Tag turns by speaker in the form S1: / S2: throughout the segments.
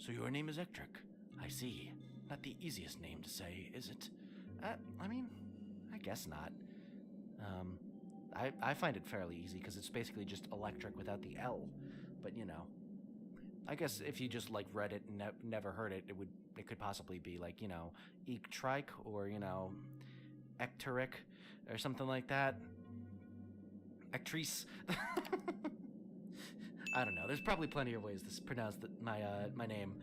S1: So your name is Ectric. I see. Not the easiest name to say, is it? I mean, I guess not. Um, I find it fairly easy because it's basically just electric without the L. But I guess if you just like read it and never heard it, it could possibly be like Ectric or Ectric or something like that. Actrice. I don't know. There's probably plenty of ways to pronounce my name.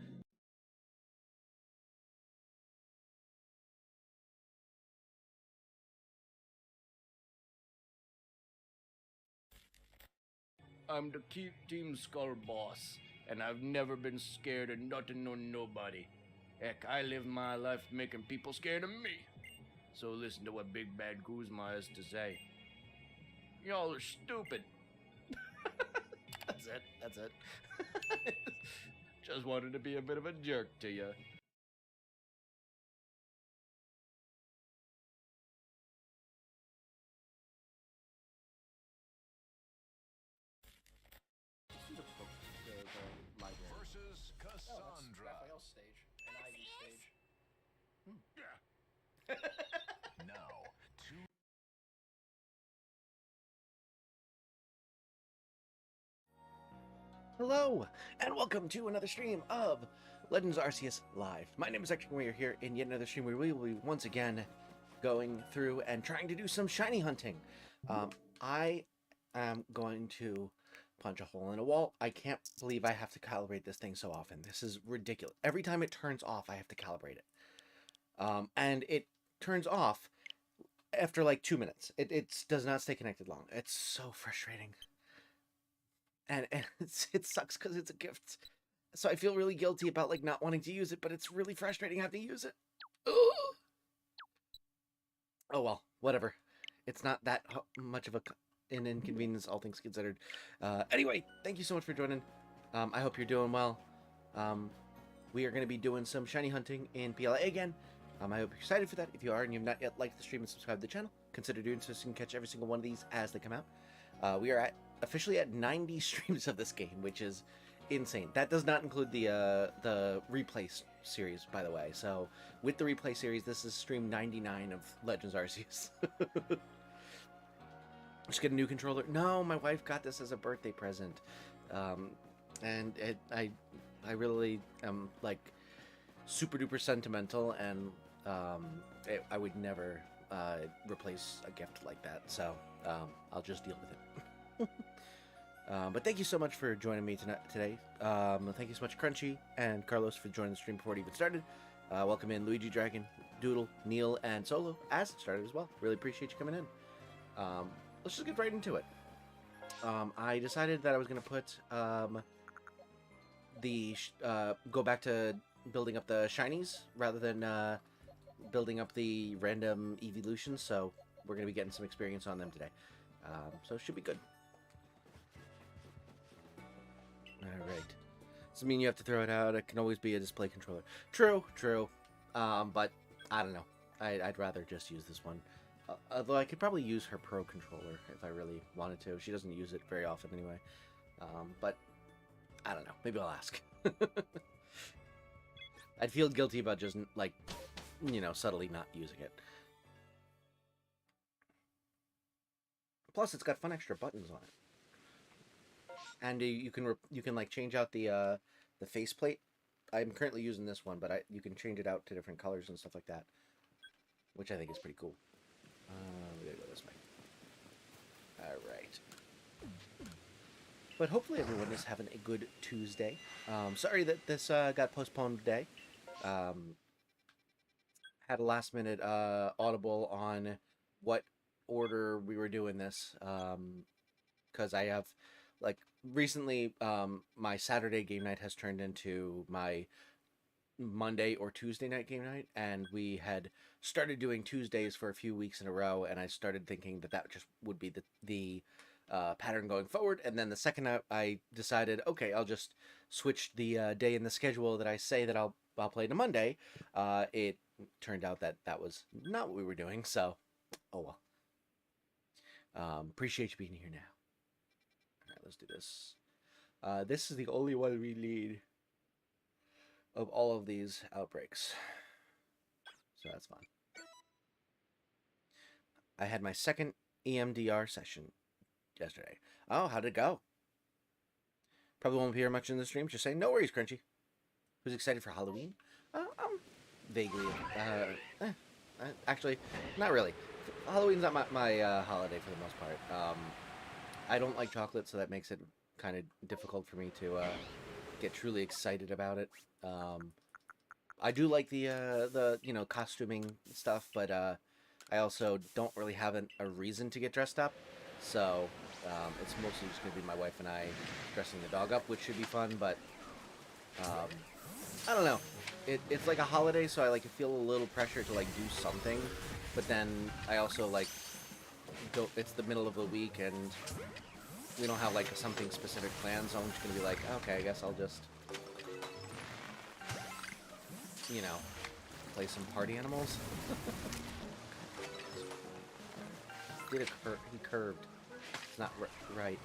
S1: I'm the Team Skull boss, and I've never been scared of nothing or nobody. Heck, I live my life making people scared of me. So listen to what Big Bad Guzma has to say. Y'all are stupid. That's it. That's it. Just wanted to be a bit of a jerk to you. The library.
S2: Versus
S1: Oh, that's
S2: Cassandra.
S1: Raphael's stage, and Ivy's stage.
S2: Now, two.
S3: Hello, and welcome to another stream of Legends Arceus Live. My name is Ectric, and we are here in yet another stream where we will be once again going through and trying to do some shiny hunting. I am going to punch a hole in a wall. I can't believe I have to calibrate this thing so often. This is ridiculous. Every time it turns off, I have to calibrate it. And it turns off after like 2 minutes. It does not stay connected long. It's so frustrating. And it sucks because it's a gift. So I feel really guilty about like not wanting to use it, but it's really frustrating having to use it. Oh well, whatever. It's not that much of an inconvenience, all things considered. Anyway, thank you so much for joining. I hope you're doing well. We are going to be doing some shiny hunting in PLA again. I hope you're excited for that. If you are and you've not yet liked the stream and subscribed to the channel, consider doing so so you can catch every single one of these as they come out. We are officially at 90 streams of this game, which is insane. That does not include the replay series, by the way. So with the replay series, this is stream 99 of Legends Arceus. Just get a new controller. No, my wife got this as a birthday present, and I really am like super duper sentimental, and I would never replace a gift like that. So I'll just deal with it. But thank you so much for joining me today. Thank you so much, Crunchy and Carlos, for joining the stream before it even started. Welcome in Luigi Dragon, Doodle, Neil, and Solo as it started as well. Really appreciate you coming in. Let's just get right into it. I decided that I was going to put go back to building up the shinies rather than building up the random evolutions. So we're going to be getting some experience on them today. So it should be good. Alright. Doesn't mean you have to throw it out. It can always be a display controller. True, true. But I don't know. I'd rather just use this one. Although I could probably use her Pro controller if I really wanted to. She doesn't use it very often anyway. But I don't know. Maybe I'll ask. I'd feel guilty about just, like, subtly not using it. Plus, it's got fun extra buttons on it. And you can like change out the faceplate. I'm currently using this one, but you can change it out to different colors and stuff like that, which I think is pretty cool. We gotta go this way. All right. But hopefully everyone is having a good Tuesday. Sorry that this got postponed today. Had a last minute audible on what order we were doing this, because I have like recently my Saturday game night has turned into my Monday or Tuesday night game night, and we had started doing Tuesdays for a few weeks in a row, and I started thinking that just would be the pattern going forward. And then the second I decided, okay, I'll just switch the day in the schedule that I say that I'll play to Monday. It turned out that was not what we were doing, so oh well. Appreciate you being here now. All right, let's do this. This is the only one we need. of all of these outbreaks. So that's fun. I had my second EMDR session yesterday. Oh, how'd it go? Probably won't hear much in the stream. Just saying, no worries, Crunchy. Who's excited for Halloween? Vaguely. Actually, not really. Halloween's not my holiday for the most part. I don't like chocolate, so that makes it kind of difficult for me to get truly excited about it. I do like the costuming stuff, but I also don't really have a reason to get dressed up. So it's mostly just going to be my wife and I dressing the dog up, which should be fun, but I don't know. It's like a holiday, so I like feel a little pressure to like do something, but then I also like it's the middle of the week and we don't have like something specific planned, so I'm just gonna be like, okay, I guess I'll just play some party animals. He curved. It's not right.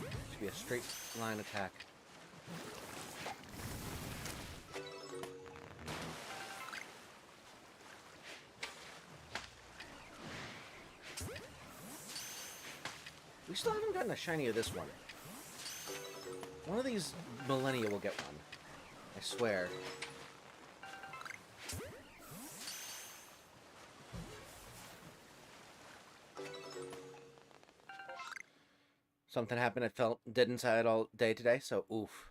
S3: It should be a straight line attack. We still haven't gotten a shiny of this one. One of these millennia will get one. I swear. Something happened. I felt dead inside all day today, so oof.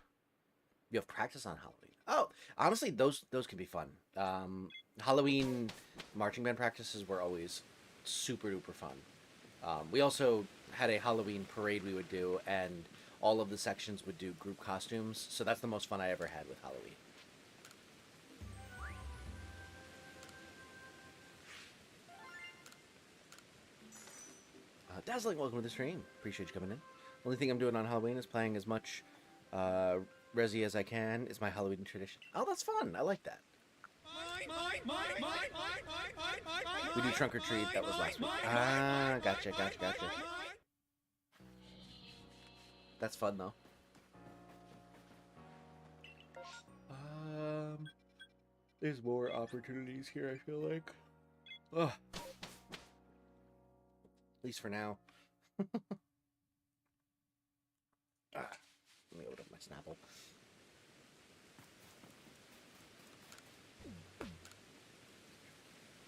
S3: You have practice on Halloween. Oh, honestly, those could be fun. Halloween marching band practices were always super duper fun. We also had a Halloween parade we would do, and all of the sections would do group costumes, so that's the most fun I ever had with Halloween. Dazzling, welcome to the stream. Appreciate you coming in. Only thing I'm doing on Halloween is playing as much Resi as I can. It's my Halloween tradition. Oh, that's fun. I like that. We do trunk or treat. That was last week. Ah, gotcha. That's fun, though. There's more opportunities here, I feel like. Ugh. At least for now. Let me open up my Snapple.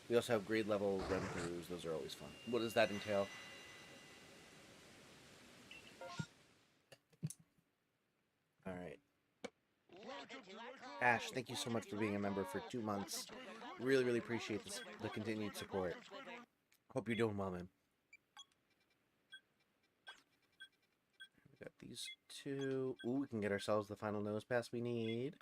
S3: We also have grade level run-throughs. Those are always fun. What does that entail? Alright. Ash, thank you so much for being a member for 2 months. Really, really appreciate the continued support. Hope you're doing well, man. We got these two. Ooh, we can get ourselves the final nose pass we need.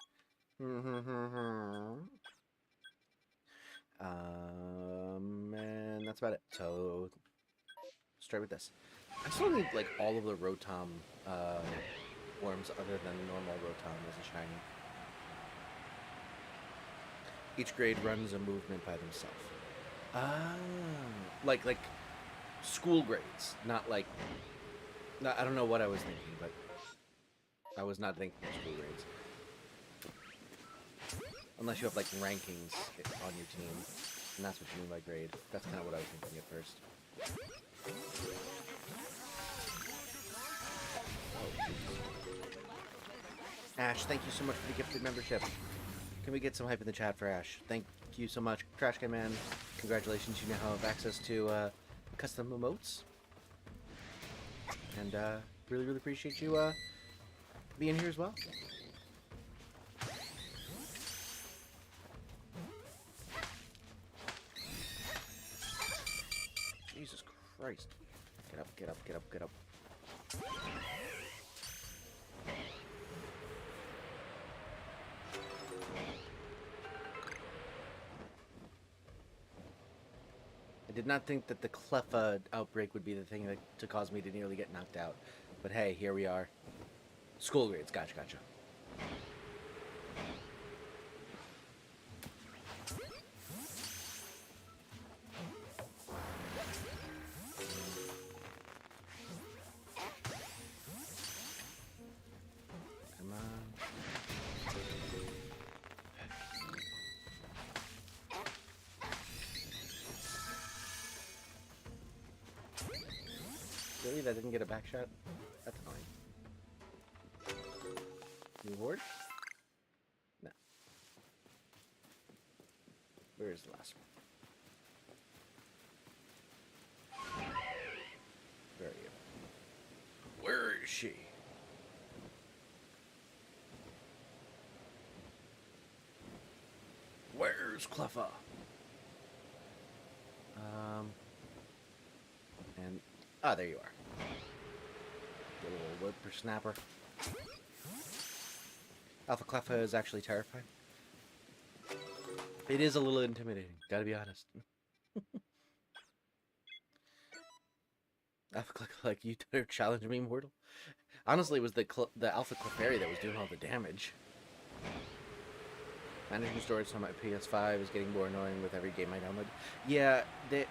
S3: And that's about it. So, start with this. I still need, like, all of the Rotom forms other than normal Rotom as a shiny. Each grade runs a movement by themselves. Ah, like school grades, not like. No, I don't know what I was thinking, but I was not thinking school grades. Unless you have like rankings on your team, and that's what you mean by grade. That's kind of what I was thinking at first. Oh, Ash, thank you so much for the gifted membership. Can we get some hype in the chat for Ash? Thank you so much, Trash Can Man. Congratulations, you now have access to custom emotes. And really, really appreciate you being here as well. Jesus Christ. Get up, get up, get up, get up. I did not think that the Cleffa outbreak would be the thing to cause me to nearly get knocked out. But hey, here we are. School grades, gotcha. Come on. that didn't get a back shot? That's annoying. New ward? No. Where is the last one? Where are you? Where is she? Where's Cleffa? And there you are. Little whippersnapper. Alpha Cleffa is actually terrifying. It is a little intimidating, gotta be honest. Alpha Cleffa, like, you dare challenge me, mortal? Honestly, it was the Alpha Clefairy that was doing all the damage. Managing storage on my PS5 is getting more annoying with every game I download. Yeah, the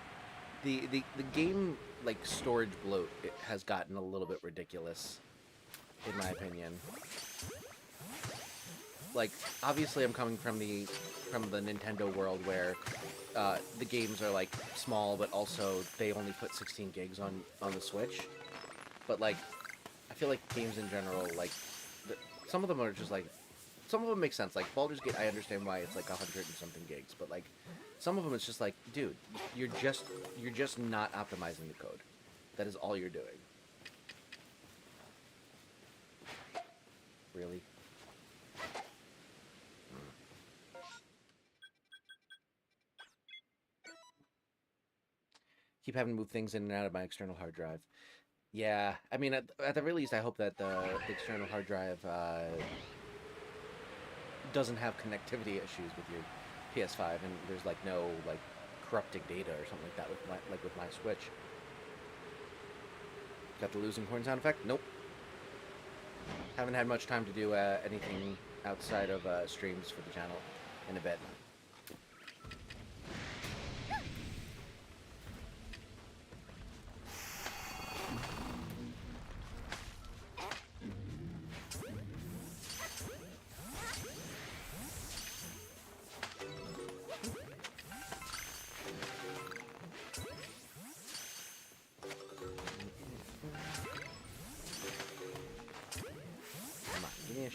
S3: game, like, storage bloat, it has gotten a little bit ridiculous, in my opinion. Like, obviously I'm coming from the Nintendo world where the games are, like, small, but also they only put 16 gigs on the Switch. But, like, I feel like games in general, like, some of them are just, like, some of them make sense. Like, Baldur's Gate, I understand why it's, like, 100 and something gigs, but, like, some of them it's just like, dude, you're just not optimizing the code. That is all you're doing. Really? Keep having to move things in and out of my external hard drive. Yeah, I mean, at the very least, I hope that the external hard drive doesn't have connectivity issues with your PS5, and there's like no like corrupting data or something like that with my Switch. Got the losing horn sound effect? Nope. Haven't had much time to do anything outside of streams for the channel in a bit.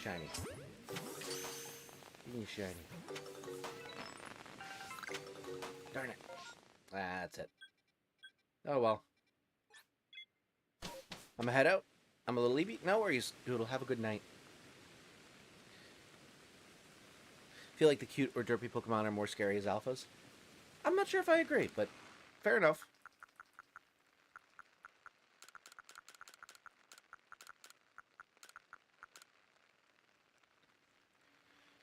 S3: Shiny. Give me a shiny. Darn it. That's it. Oh well. I'm gonna head out. I'm a little leavey. No worries, Doodle. Have a good night. Feel like the cute or derpy Pokemon are more scary as alphas? I'm not sure if I agree, but fair enough.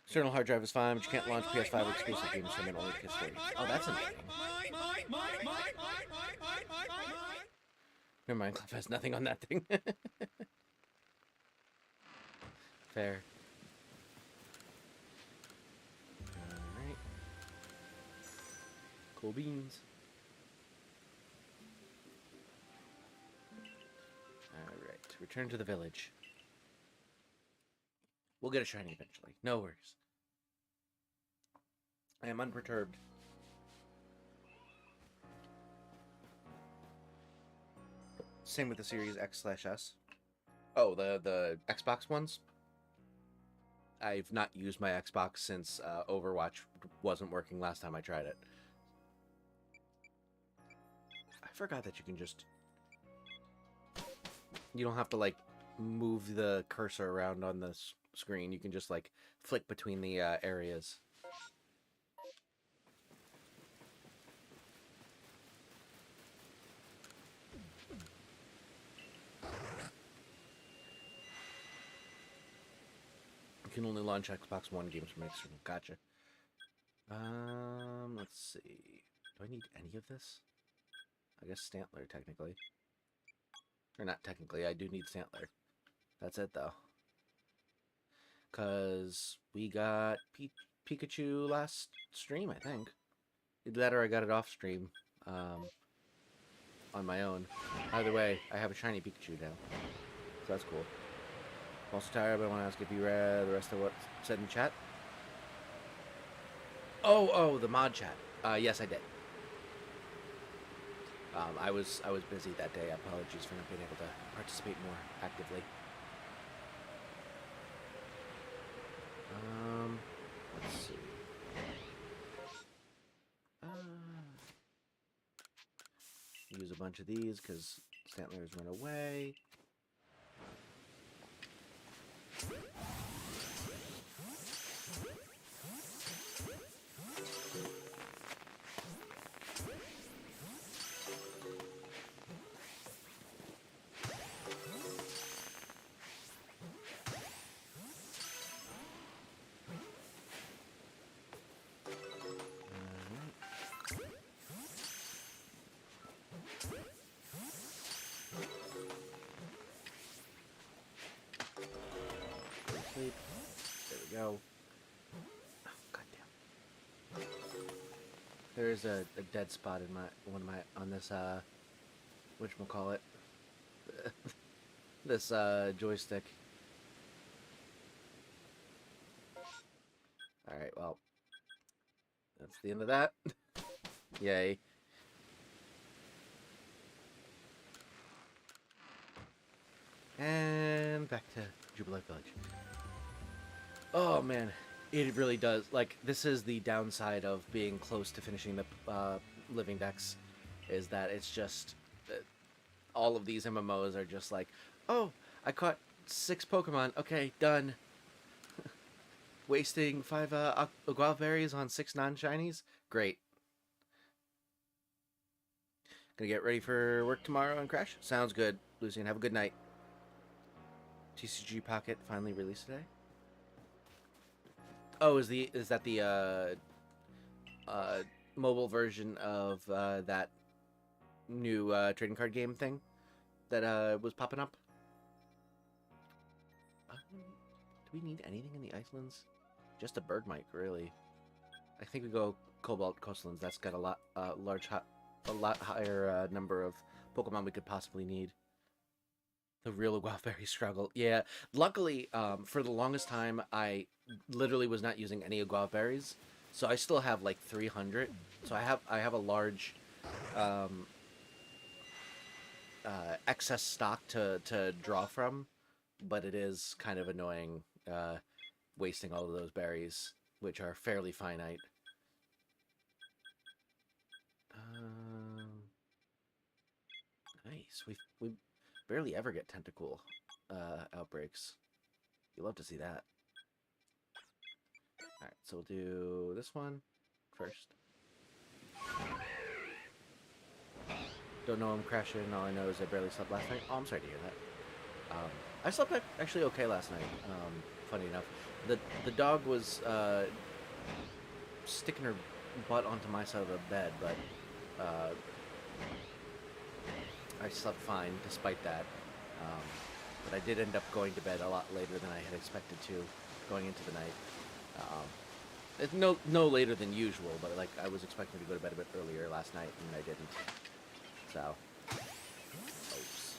S3: External hard drive is fine, but you can't launch PS5 exclusive games from it, only PS4. Oh, that's annoying. Never mind, Clef has nothing on that thing. Fair. Alright. Cool beans. Alright, return to the village. We'll get a shiny eventually. No worries. I am unperturbed. Same with the Series X/S. Oh, the Xbox ones? I've not used my Xbox since Overwatch wasn't working last time I tried it. I forgot that you can just... You don't have to, like, move the cursor around on the screen. You can just, like, flick between the areas. You can only launch Xbox One games from external. Gotcha. Let's see. Do I need any of this? I guess Stantler, technically. Or not technically, I do need Stantler. That's it, though. Because we got Pikachu last stream, I think. Either that or I got it off stream on my own. Either way, I have a shiny Pikachu now. So that's cool. I'm also tired, but I want to ask if you read the rest of what's said in chat. Oh, the mod chat. Yes, I did. I was busy that day. Apologies for not being able to participate more actively. Let's see. Use a bunch of these because Stantlers run away. Sleep. There we go. Oh, goddamn. There's a dead spot in on this whatchamacallit. This joystick. Alright, well. That's the end of that. Yay. And back to Jubilee Village. Oh man, it really does. Like, this is the downside of being close to finishing the living decks, is that it's just all of these MMOs are just like, oh, I caught 6 Pokemon. Okay, done. Wasting 5 guava berries on 6 non-shinies? Great. Gonna get ready for work tomorrow and crash? Sounds good. Lucian, have a good night. TCG Pocket finally released today? Oh, is that the mobile version of that new trading card game thing that was popping up? Do we need anything in the Icelands? Just a bird mic, really. I think we go Cobalt Coastlands. That's got a lot higher number of Pokemon we could possibly need. The real Guavberry struggle. Yeah, luckily, for the longest time, I literally was not using any Guavberries, so I still have like 300. So I have a large excess stock to draw from, but it is kind of annoying wasting all of those berries, which are fairly finite. Nice. We barely ever get tentacle outbreaks. You love to see that. Alright, so we'll do this one first. Don't know I'm crashing. All I know is I barely slept last night. Oh, I'm sorry to hear that. I slept actually okay last night. Funny enough, the dog was sticking her butt onto my side of the bed, but I slept fine despite that. But I did end up going to bed a lot later than I had expected to, going into the night. It's no later than usual, but like I was expecting to go to bed a bit earlier last night, and I didn't. So, oops.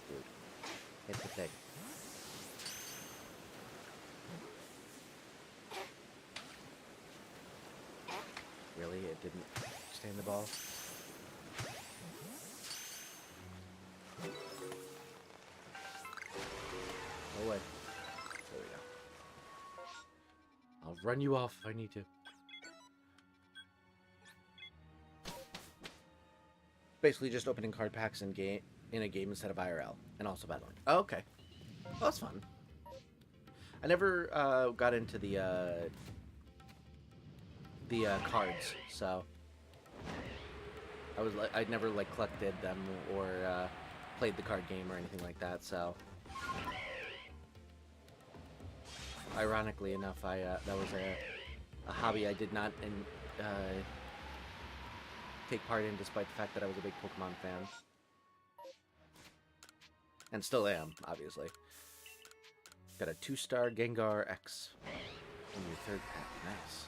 S3: Dude, hit the thing. Really? It didn't stay in the ball? No way. There we go. I'll run you off if I need to. Basically just opening card packs in a game instead of IRL. And also battling. Oh, okay. Well, that's fun. I never got into the cards, so I never like collected them or played the card game or anything like that. So ironically enough, that was a hobby I did not take part in, despite the fact that I was a big Pokemon fan, and still am, obviously. Got a 2-star Gengar X in your 3rd pack. Nice.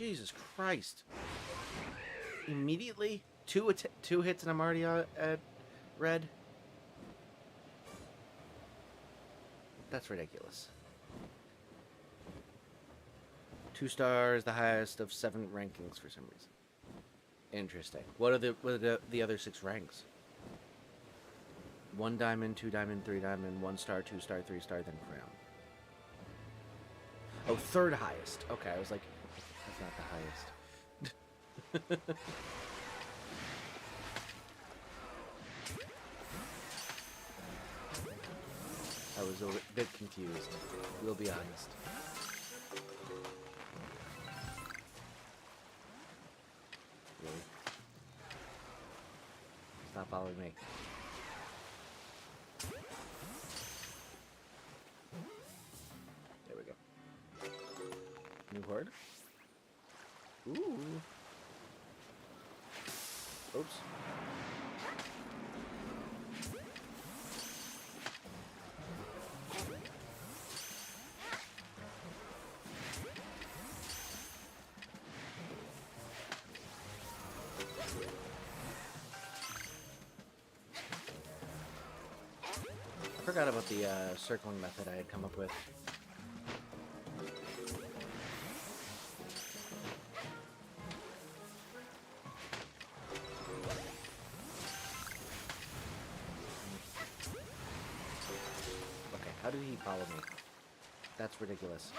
S3: Jesus Christ. Immediately? Two hits and I'm already at red? That's ridiculous. 2 stars, the highest of 7 rankings for some reason. Interesting. What are the other 6 ranks? 1 diamond, 2 diamond, 3 diamond, 1 star, 2 star, 3 star, then crown. Oh, 3rd highest. Okay, I was like, that's not the highest. I was a bit confused. We'll be honest. Really? Stop following me. There we go. New horde? Ooh. Oops. I forgot about the circling method I had come up with. Okay, how did he follow me? That's ridiculous.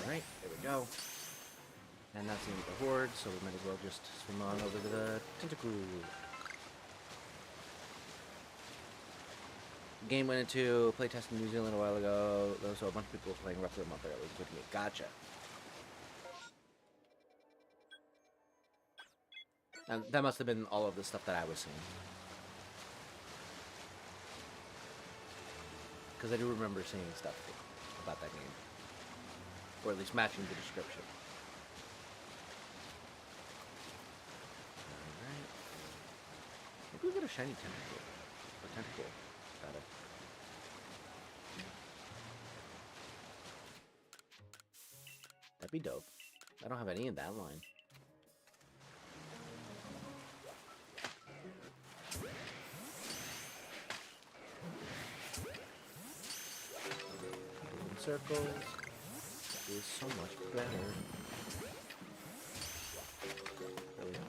S3: Alright, there we go. And that's the end of the horde, so we might as well just swim on over to the ElectriCrew. Game went into playtest in New Zealand a while ago, so a bunch of people were playing roughly a month early with me. Gotcha. And that must have been all of the stuff that I was seeing. Because I do remember seeing stuff about that game. Or at least matching the description. Alright. Maybe we get a shiny tentacle. Or tentacle, rather. That'd be dope. I don't have any in that line. Circles is so much better. There we go.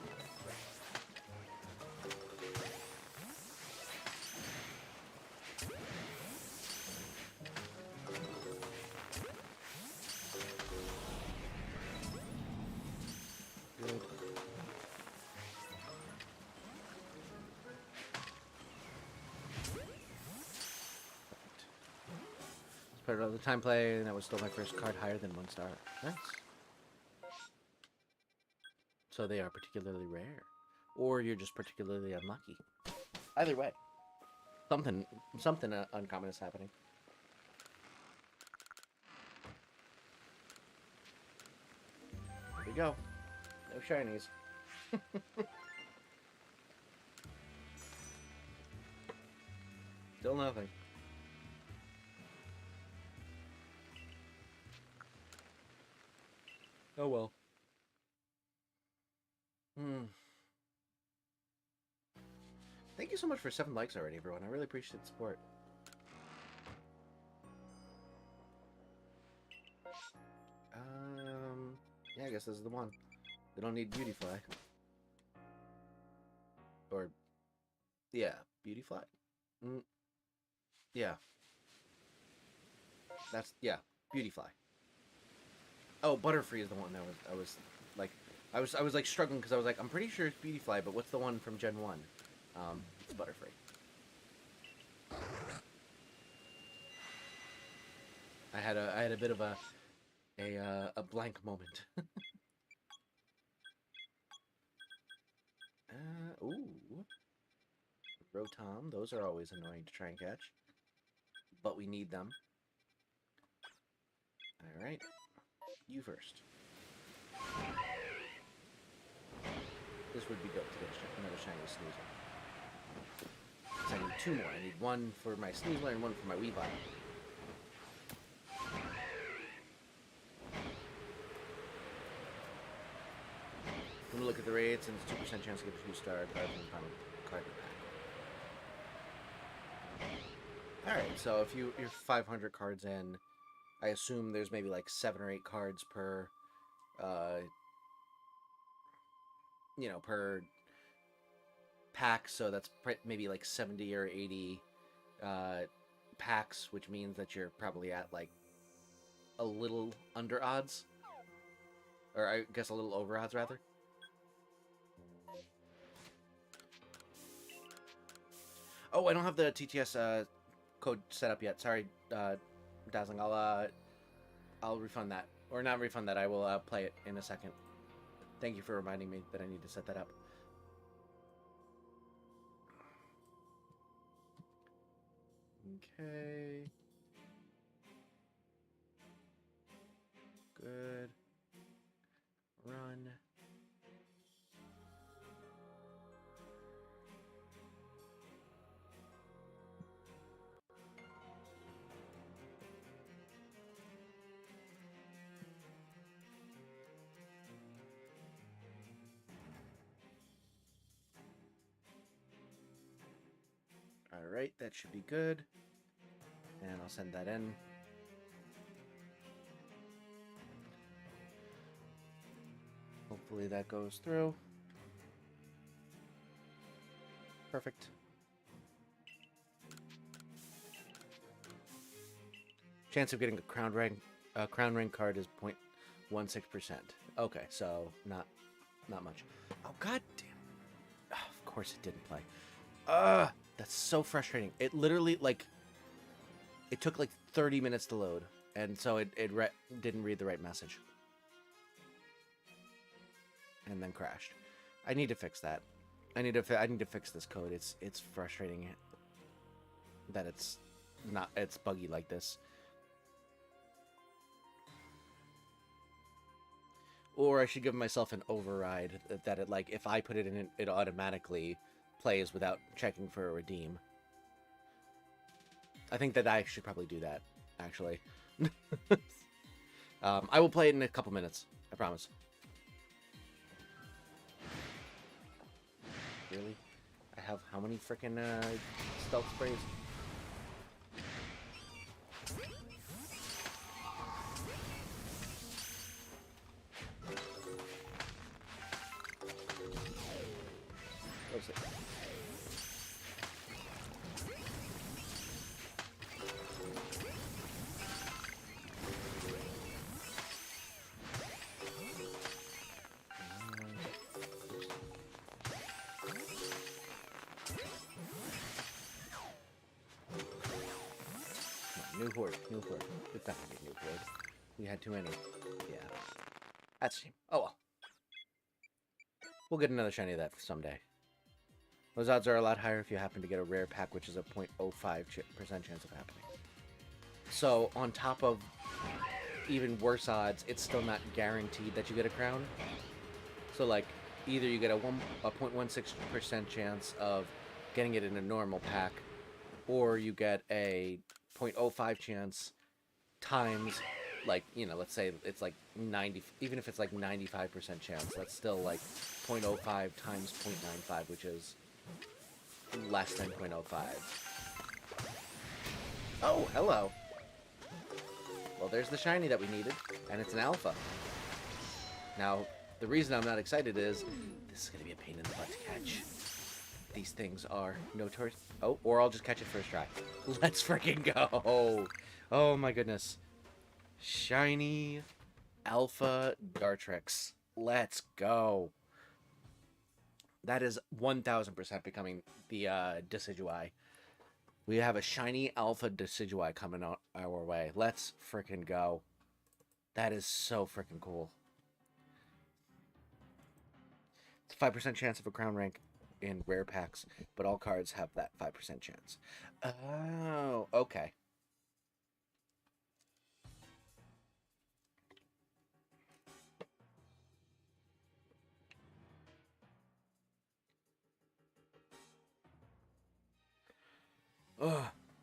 S3: Good. Put another time play, and that was still my first card higher than 1 star. Nice. So they are particularly rare. Or you're just particularly unlucky. Either way. Something uncommon is happening. There we go. No shinies. Still nothing. Oh well. Thank you so much for 7 likes already, everyone. I really appreciate the support. Yeah, I guess this is the one. They don't need Beautyfly. Or, yeah, Beautyfly. Yeah. That's, yeah, Beautyfly. Oh, Butterfree is the one that I was like struggling because I was like, I'm pretty sure it's Beautyfly, but what's the one from Gen 1? It's Butterfree. I had a bit of a blank moment. Ooh. Rotom, those are always annoying to try and catch. But we need them. Alright. You first. This would be dope to get another shiny snoozer. Because I need 2 more. I need 1 for my Sneasler and 1 for my Weavile. When we look at the rates, and it's 2% chance to get a 2-star card from the final card in the pack. Alright, so if you're 500 cards in, I assume there's maybe like 7 or 8 cards per, per pack, so that's maybe like 70 or 80 packs, which means that you're probably at like a little under odds. Or I guess a little over odds, rather. Oh, I don't have the TTS code set up yet. Sorry, Dazzling. I'll refund that. Or not refund that. I will play it in a second. Thank you for reminding me that I need to set that up. Okay. Good. Run. Alright, that should be good. And I'll send that in. Hopefully that goes through. Perfect. Chance of getting a crown ring card is 0.16%. Okay, so not much. Oh god damn. Oh, of course it didn't play. That's so frustrating. It literally it took like 30 minutes to load, and so it didn't read the right message. And then crashed. I need to fix that. I need to fix this code. It's frustrating that it's buggy like this. Or I should give myself an override that it if I put it in, it automatically plays without checking for a redeem. I think that I should probably do that, actually. I will play it in a couple minutes. I promise. Really? I have how many freaking stealth sprays? What's it? New horde. It's not gonna be new horde. We had too many. Yeah. That's a shame. Oh well. We'll get another shiny of that someday. Those odds are a lot higher if you happen to get a rare pack, which is a 0.05% chance of happening. So, on top of even worse odds, it's still not guaranteed that you get a crown. So, either you get a 0.16% chance of getting it in a normal pack, or you get a 0.05 chance times, let's say it's 90, even if it's 95% chance, that's still 0.05 times 0.95, which is less than 0.05. Oh, hello. Well, there's the shiny that we needed, and it's an alpha. Now, the reason I'm not excited is this is going to be a pain in the butt to catch. These things are notorious. Oh, or I'll just catch it first try. Let's freaking go. Oh my goodness. Shiny Alpha Dartrix. Let's go. That is 1000% becoming the Decidueye. We have a shiny Alpha Decidueye coming our way. Let's freaking go. That is so freaking cool. It's a 5% chance of a crown rank in rare packs, but all cards have that 5% chance. Oh, okay.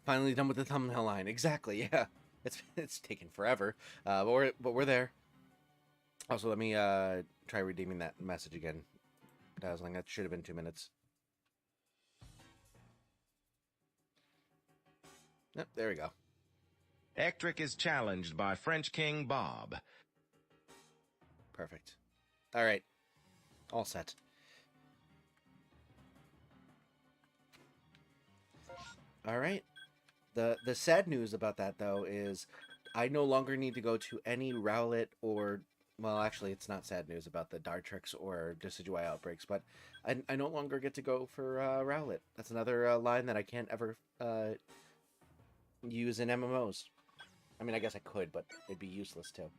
S3: Finally done with the thumbnail line. Exactly, yeah. It's taken forever, but we're there. Also, let me try redeeming that message again. Dazzling. That should have been 2 minutes. Yep, there we go.
S2: Ectric is challenged by French King Bob.
S3: Perfect. All right, all set. All right. The sad news about that, though, is I no longer need to go to any Rowlet or... Well, actually, it's not sad news about the Dartrix or Decidueye outbreaks, but I no longer get to go for Rowlet. That's another line that I can't ever use in MMOs. I mean, I guess I could, but it'd be useless, too.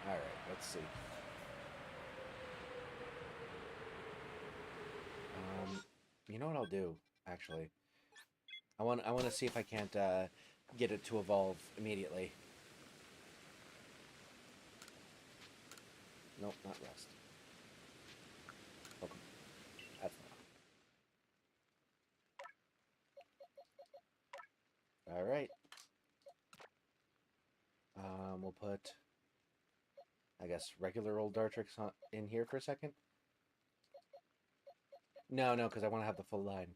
S3: Alright, let's see. You know what I'll do, actually? I want to see if I can't get it to evolve immediately. Nope, not rest. Welcome. That's not. Alright. We'll put, I guess, regular old Dartrix in here for a second. No, because I want to have the full line.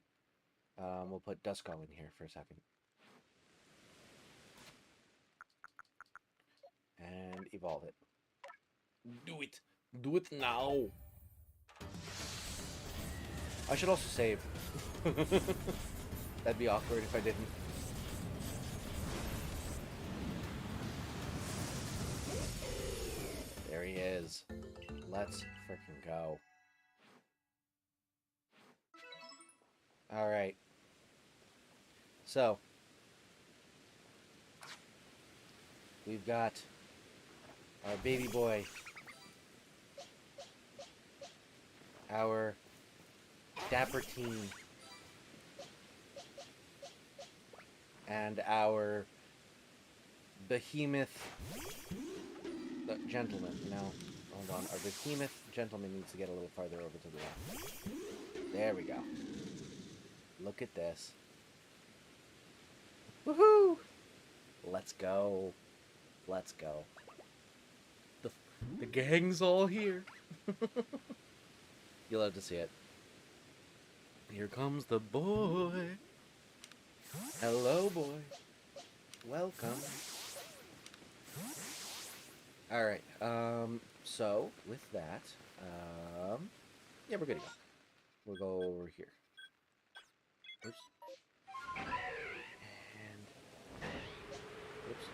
S3: We'll put Duskull in here for a second. And evolve it. Do it! Do it now! I should also save. That'd be awkward if I didn't. There he is. Let's frickin' go. Alright. So. We've got our baby boy. Our dapper teen. And our behemoth gentleman. No, hold on. Our behemoth gentleman needs to get a little farther over to the left. There we go. Look at this. Woohoo! Let's go. Let's go. The gang's all here. You'll have to see it. Here comes the boy. Hello, boy. Welcome. Alright, so, with that, yeah, we're good to go. We'll go over here. Oops. And... Oops.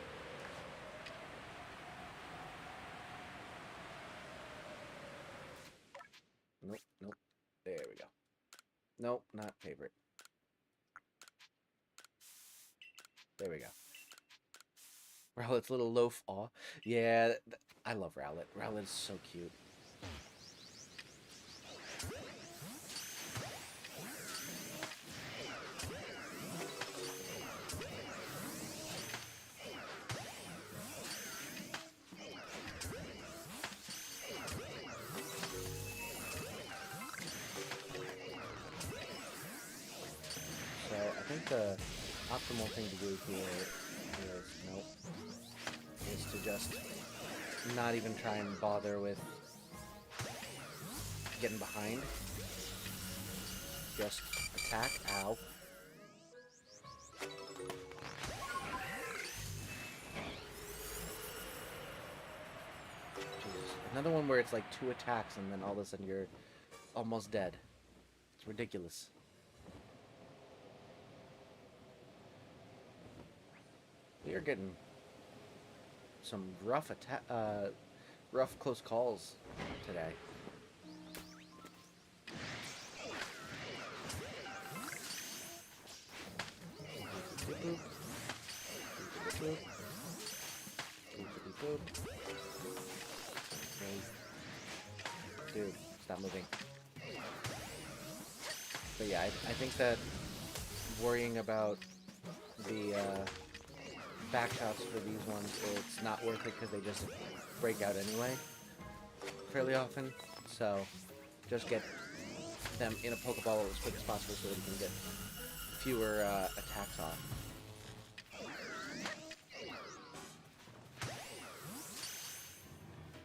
S3: Nope. There we go. Nope, not favorite. There we go. Rowlet's little loaf aw. Yeah, I love Rowlet. Rowlet is so cute. So I think the optimal thing to do here is, nope, is to just not even try and bother with getting behind. Just attack. Ow. Jesus. Another one where it's like 2 attacks and then all of a sudden you're almost dead. It's ridiculous. We are getting some rough rough close calls today. Dude, stop moving. But yeah, I think that worrying about the back shots for these ones, it's not worth it because they just break out anyway. fairly often, so just get them in a Pokeball as quick as possible so that we can get fewer attacks off.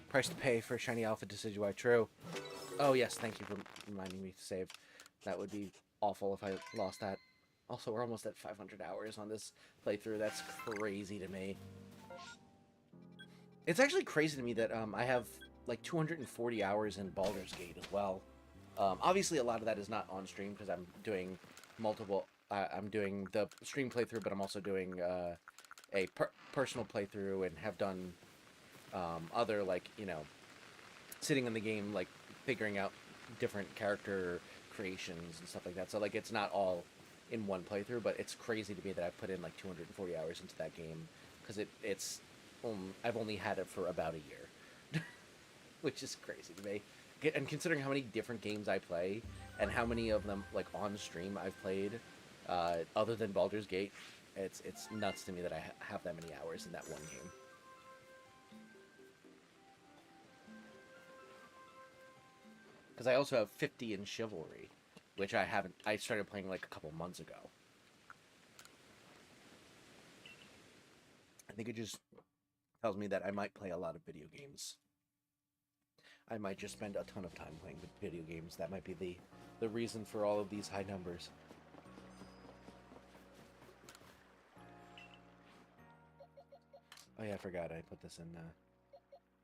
S3: Price to pay for Shiny Alpha Decidueye, true. Oh yes, thank you for reminding me to save. That would be awful if I lost that. Also, we're almost at 500 hours on this playthrough. That's crazy to me. It's actually crazy to me that I have like 240 hours in Baldur's Gate as well. Obviously, a lot of that is not on stream because I'm doing multiple... I'm doing the stream playthrough, but I'm also doing a personal playthrough and have done other, like, you know, sitting in the game, like, figuring out different character creations and stuff like that. So, like, it's not all in one playthrough, but it's crazy to me that I put in, like, 240 hours into that game because it's... I've only had it for about a year, which is crazy to me. And considering how many different games I play and how many of them, like, on stream I've played, other than Baldur's Gate, it's nuts to me that I have that many hours in that one game. Because I also have 50 in Chivalry, which I started playing like a couple months ago. I think it just tells me that I might play a lot of video games. I might just spend a ton of time playing video games. That might be the reason for all of these high numbers. Oh yeah, I forgot I put this in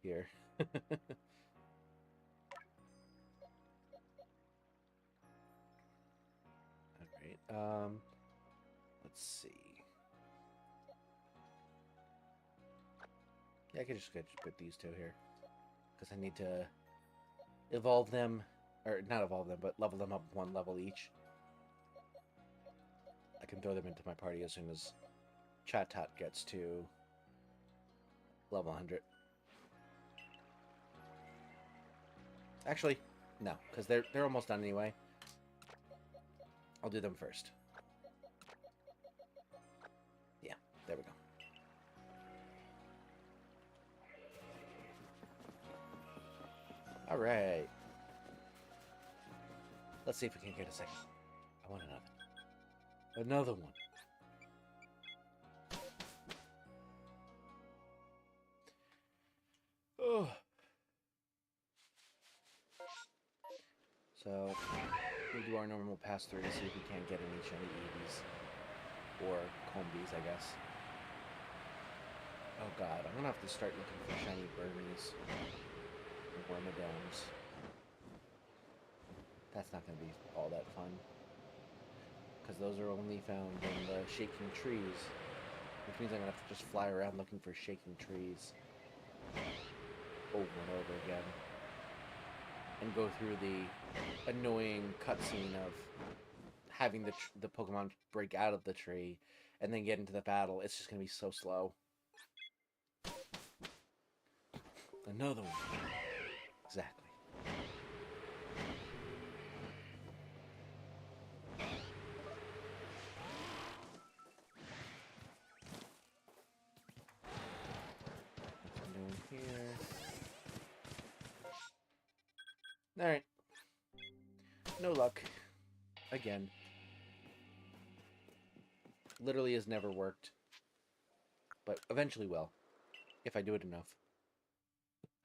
S3: here. Alright, let's see. Yeah, I could just put these two here. Because I need to evolve them, or not evolve them, but level them up one level each. I can throw them into my party as soon as Chatot gets to level 100. Actually, no, because they're almost done anyway. I'll do them first. Yeah, there we go. Alright. Let's see if we can get a second. I want another. Another one. Oh. So, we'll do our normal pass through to see if we can't get any shiny Eevees. Or Combees, I guess. Oh god, I'm gonna have to start looking for shiny Burmies. Wormadams. That's not going to be all that fun. Because those are only found in the shaking trees. Which means I'm going to have to just fly around looking for shaking trees. Over and over again. And go through the annoying cutscene of having the Pokemon break out of the tree and then get into the battle. It's just going to be so slow. Another one. Exactly. What I'm doing here. Alright. No luck. Again. Literally has never worked. But eventually will. If I do it enough.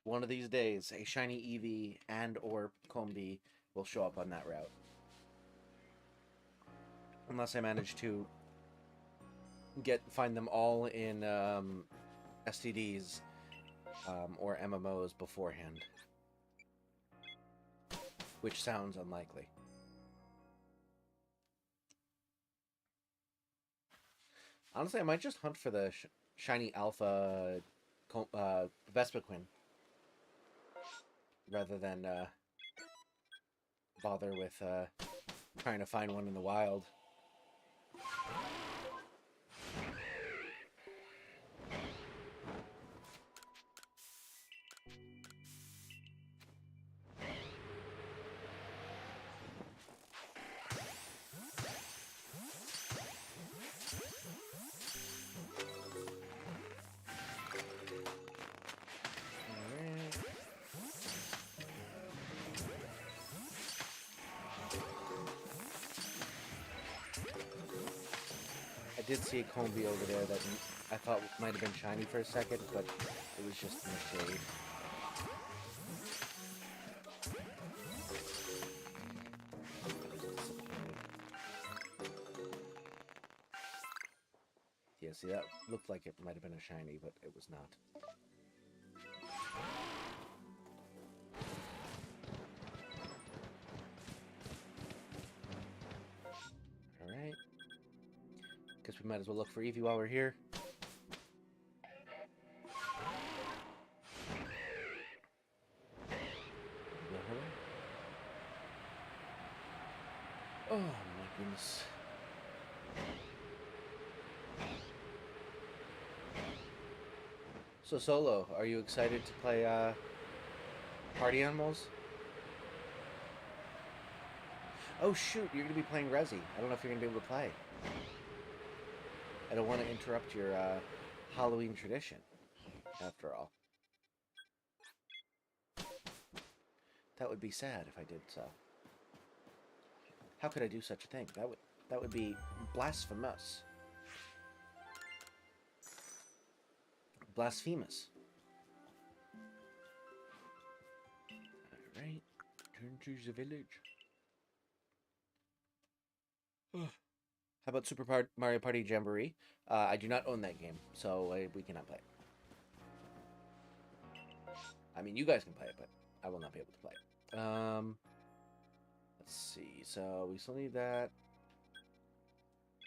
S3: One of these days, a shiny Eevee and or Combee will show up on that route. Unless I manage to find them all in STDs or MMOs beforehand. Which sounds unlikely. Honestly, I might just hunt for the shiny Alpha Vespiquen. Rather than bother with trying to find one in the wild. did see a Combi over there that I thought might have been shiny for a second, but it was just in the shade. Yeah, see, that looked like it might have been a shiny, but it was not. Alright. Guess we might as well look for Eevee while we're here. Oh my goodness. So Solo, are you excited to play Party Animals? Oh shoot, you're gonna be playing Resi. I don't know if you're gonna be able to play. I don't want to interrupt your Halloween tradition, after all. That would be sad if I did so. How could I do such a thing? That would be blasphemous. Blasphemous. Alright. Turn to the village. How about Super Mario Party Jamboree? I do not own that game, so we cannot play it. I mean, you guys can play it, but I will not be able to play it. Let's see. So we still need that.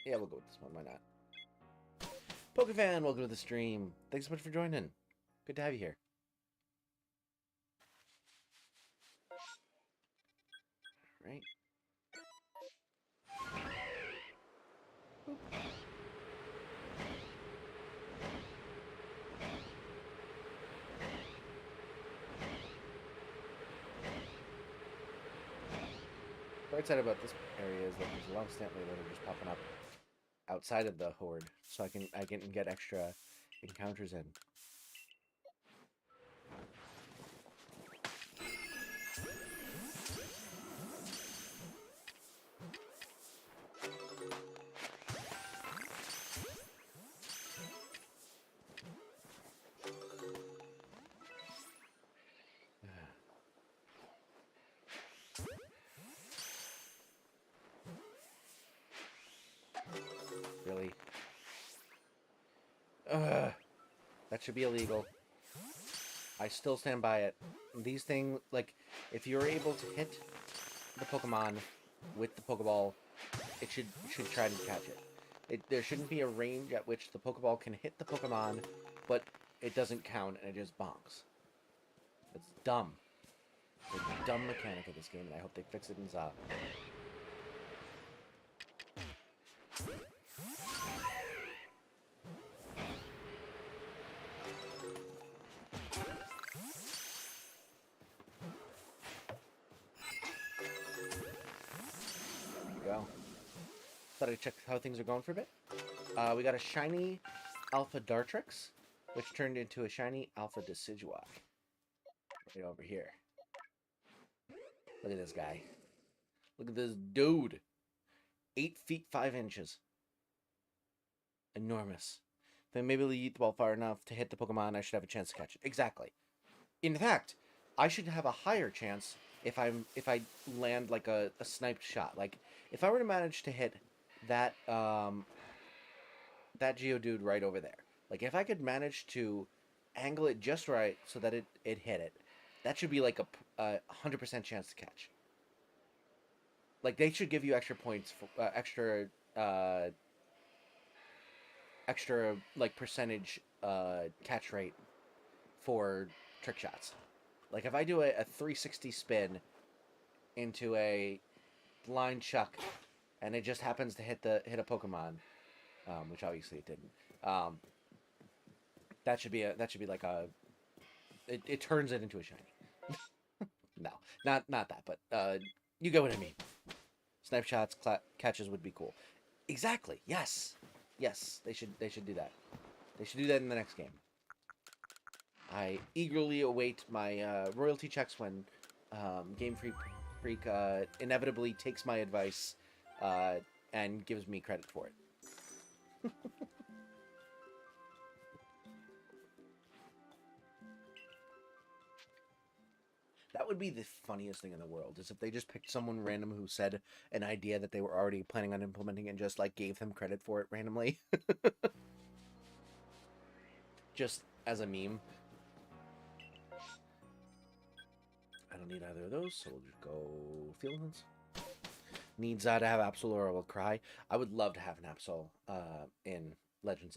S3: Yeah, we'll go with this one. Why not? PokeFan, welcome to the stream. Thanks so much for joining. Good to have you here. All right. Boop. Bright side about this area is that there's a lot of Stantley that are just popping up outside of the horde, so I can get extra encounters in. Really? That should be illegal. I still stand by it. These things, like, if you're able to hit the Pokemon with the Pokeball, it should try to catch it. There shouldn't be a range at which the Pokeball can hit the Pokemon, but it doesn't count and it just bonks. It's dumb. It's a dumb mechanic of this game, and I hope they fix it in Za. Go. Thought I'd check how things are going for a bit. We got a shiny Alpha Dartrix, which turned into a shiny Alpha Decidueye. Right over here. Look at this guy. Look at this dude. 8 feet 5 inches. Enormous. If I'm able to eat the ball far enough to hit the Pokemon, I should have a chance to catch it. Exactly. In fact, I should have a higher chance if I land like a sniped shot. Like, if I were to manage to hit that that Geodude right over there. Like, if I could manage to angle it just right so that it hit it, that should be like a 100% chance to catch. Like, they should give you extra points for extra like percentage catch rate for trick shots. Like, if I do a 360 spin into a blind chuck and it just happens to hit a Pokemon, which obviously it didn't, that should be like a it turns it into a shiny. No, not that, but you get what I mean. Snipe shots, catches would be cool. Exactly. Yes. Yes, they should do that. They should do that in the next game. I eagerly await my royalty checks when Game Freak inevitably takes my advice and gives me credit for it. That would be the funniest thing in the world, is if they just picked someone random who said an idea that they were already planning on implementing and just, like, gave them credit for it randomly. Just as a meme. I don't need either of those, so we'll just go feelings. Needs to have Absol or I will cry. I would love to have an Absol in Legends.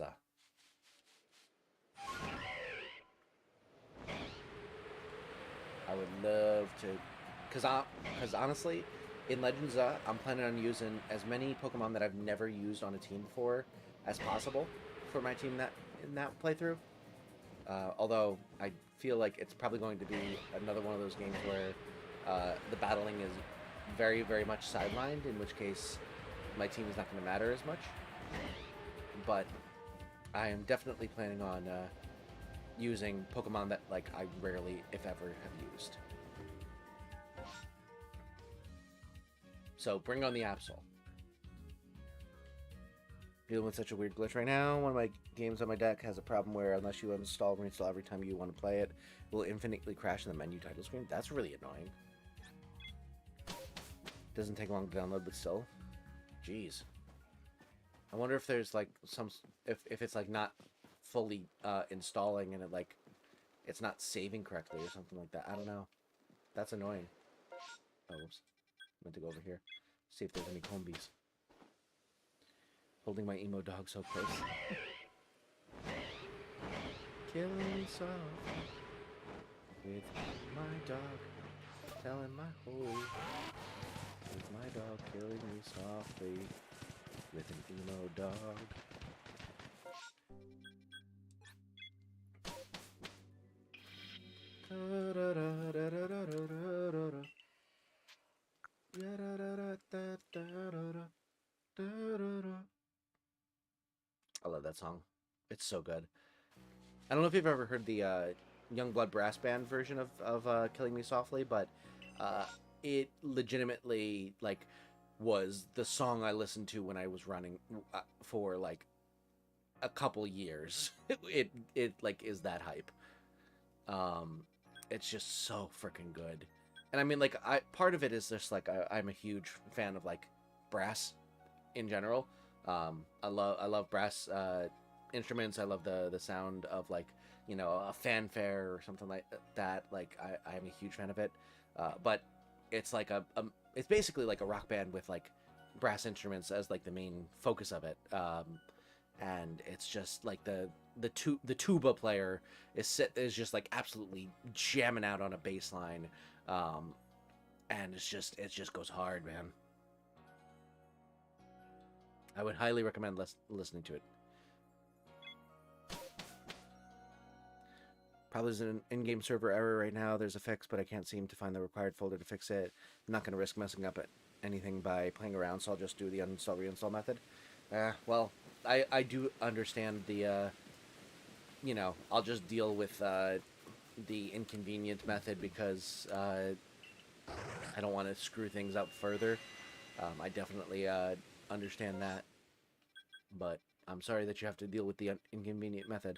S3: I would love to, because honestly, in Legends, I'm planning on using as many Pokemon that I've never used on a team before as possible for my team in that playthrough. Although I feel like it's probably going to be another one of those games where the battling is very, very much sidelined, in which case my team is not going to matter as much. But I am definitely planning on using Pokemon that, like, I rarely, if ever, have used. So bring on the Absol. Dealing with such a weird glitch right now. One of my games on my deck has a problem where unless you uninstall or reinstall every time you want to play it, it will infinitely crash in the menu title screen. That's really annoying. Doesn't take long to download, but still. Jeez. I wonder if there's like if it's like not fully installing and it's not saving correctly or something like that. I don't know. That's annoying. Oh, whoops. Meant to go over here. See if there's any combies. Holding my emo dog so close. Killing me softly with my dog, telling my whole. With my dog killing me softly with an emo dog. I love that song. It's so good. I don't know if you've ever heard the Youngblood Brass Band version of Killing Me Softly, but it legitimately was the song I listened to when I was running for like a couple years. it is that hype. It's just so freaking good. And I mean, part of it is just I'm a huge fan of brass in general. I love brass instruments. I love the sound of a fanfare or something like that. I'm a huge fan of it. But it's it's basically like a rock band with brass instruments as the main focus of it. And it's just the tuba player is just absolutely jamming out on a bass line. And it just goes hard, man. I would highly recommend listening to it. Probably there's an in-game server error right now. There's a fix, but I can't seem to find the required folder to fix it. I'm not going to risk messing up anything by playing around, so I'll just do the uninstall reinstall method. Well, I do understand the, I'll just deal with the inconvenient method because I don't want to screw things up further. I definitely understand that, but I'm sorry that you have to deal with the inconvenient method.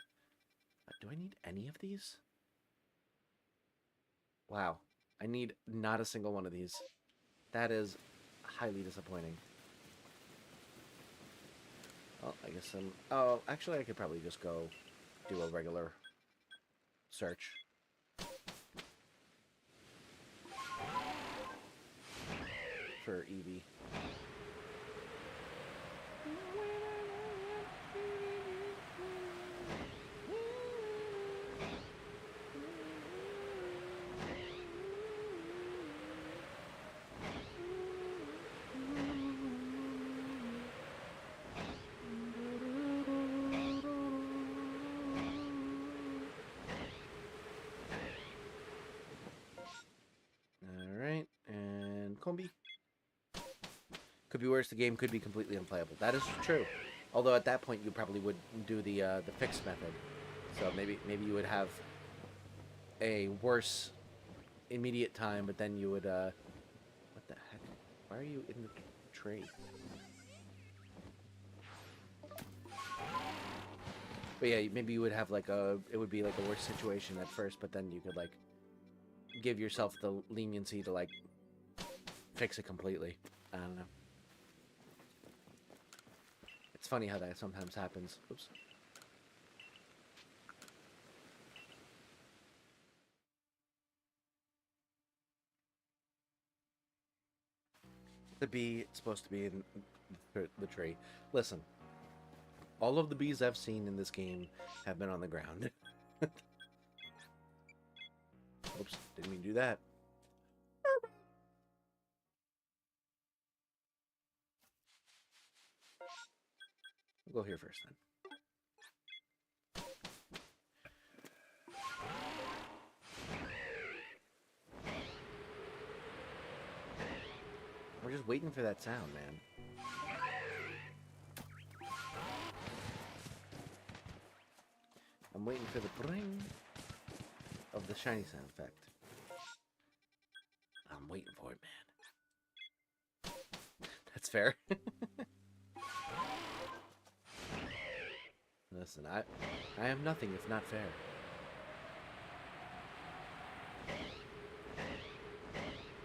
S3: Do I need any of these? Wow. I need not a single one of these. That is highly disappointing. Well, I guess I'm... Oh, actually, I could probably just go do a regular search. For Eevee. Alright, and Combi. Could be worse, the game could be completely unplayable. That is true. Although at that point you probably would do the fix method. So maybe you would have a worse immediate time, but then you would what the heck? Why are you in the tree? But yeah, maybe you would have like it would be like a worse situation at first, but then you could like give yourself the leniency to like fix it completely. I don't know. It's funny how that sometimes happens. Oops. The bee it's supposed to be in the tree. Listen, all of the bees I've seen in this game have been on the ground. Oops, didn't mean to do that. We'll go here first then. We're just waiting for that sound, man. I'm waiting for the bring of the shiny sound effect. I'm waiting for it, man. That's fair. Listen, I am nothing if not fair.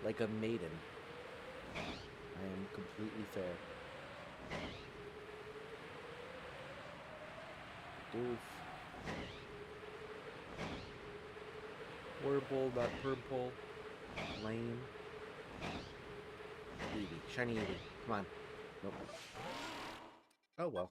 S3: Like a maiden, I am completely fair. Doof. Whirlpool, not purple. Lame. Eevee. Shiny Eevee. Come on. Nope. Oh well.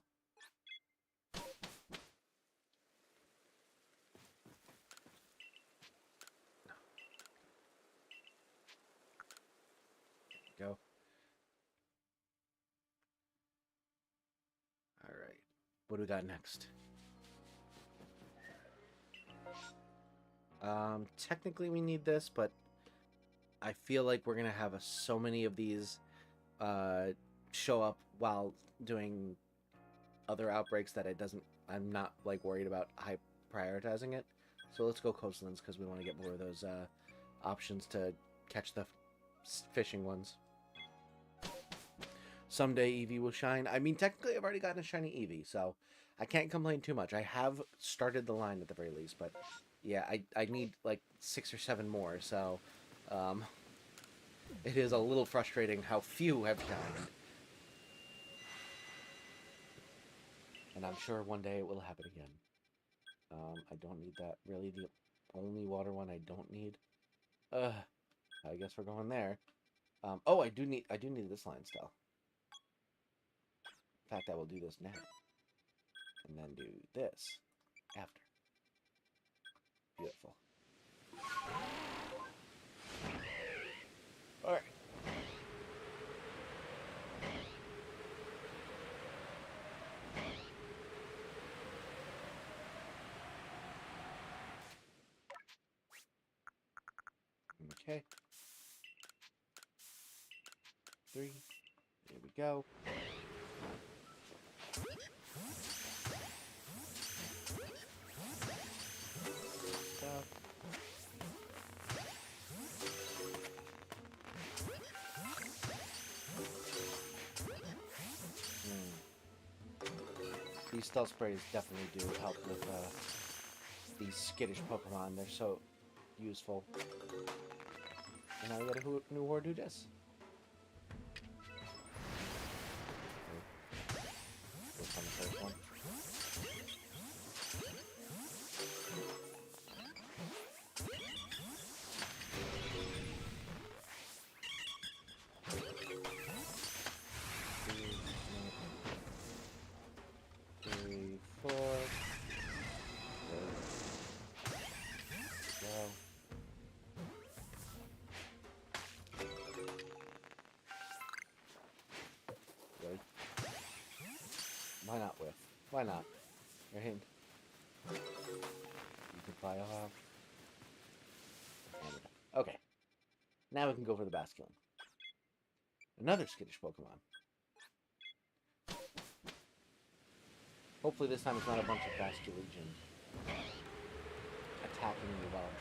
S3: Go. Alright. What do we got next? Technically we need this, but I feel like we're gonna have so many of these show up while doing other outbreaks that I'm not like worried about high prioritizing it. So let's go coastlands because we want to get more of those options to catch the fishing ones. Someday Eevee will shine. I mean, technically I've already gotten a shiny Eevee, so I can't complain too much. I have started the line at the very least, but yeah, I need like 6 or 7 more, so it is a little frustrating how few have shined. And I'm sure one day it will happen again. I don't need that. Really, the only water one I don't need. I guess we're going there. Oh, I do need this line still. In fact, I will do this now. And then do this after. Beautiful. Alright. Okay. 3. There we go. Stop. These stealth sprays definitely do help with these skittish Pokemon. They're so useful. And now we got a new Hornudus. This on the first one. Three, 4. Go. Good. Why not with? Why not? Right? You can fly off. Okay. Now we can go for the Basculin. Another skittish Pokemon. Hopefully this time it's not a bunch of Basculegion attacking me while I'm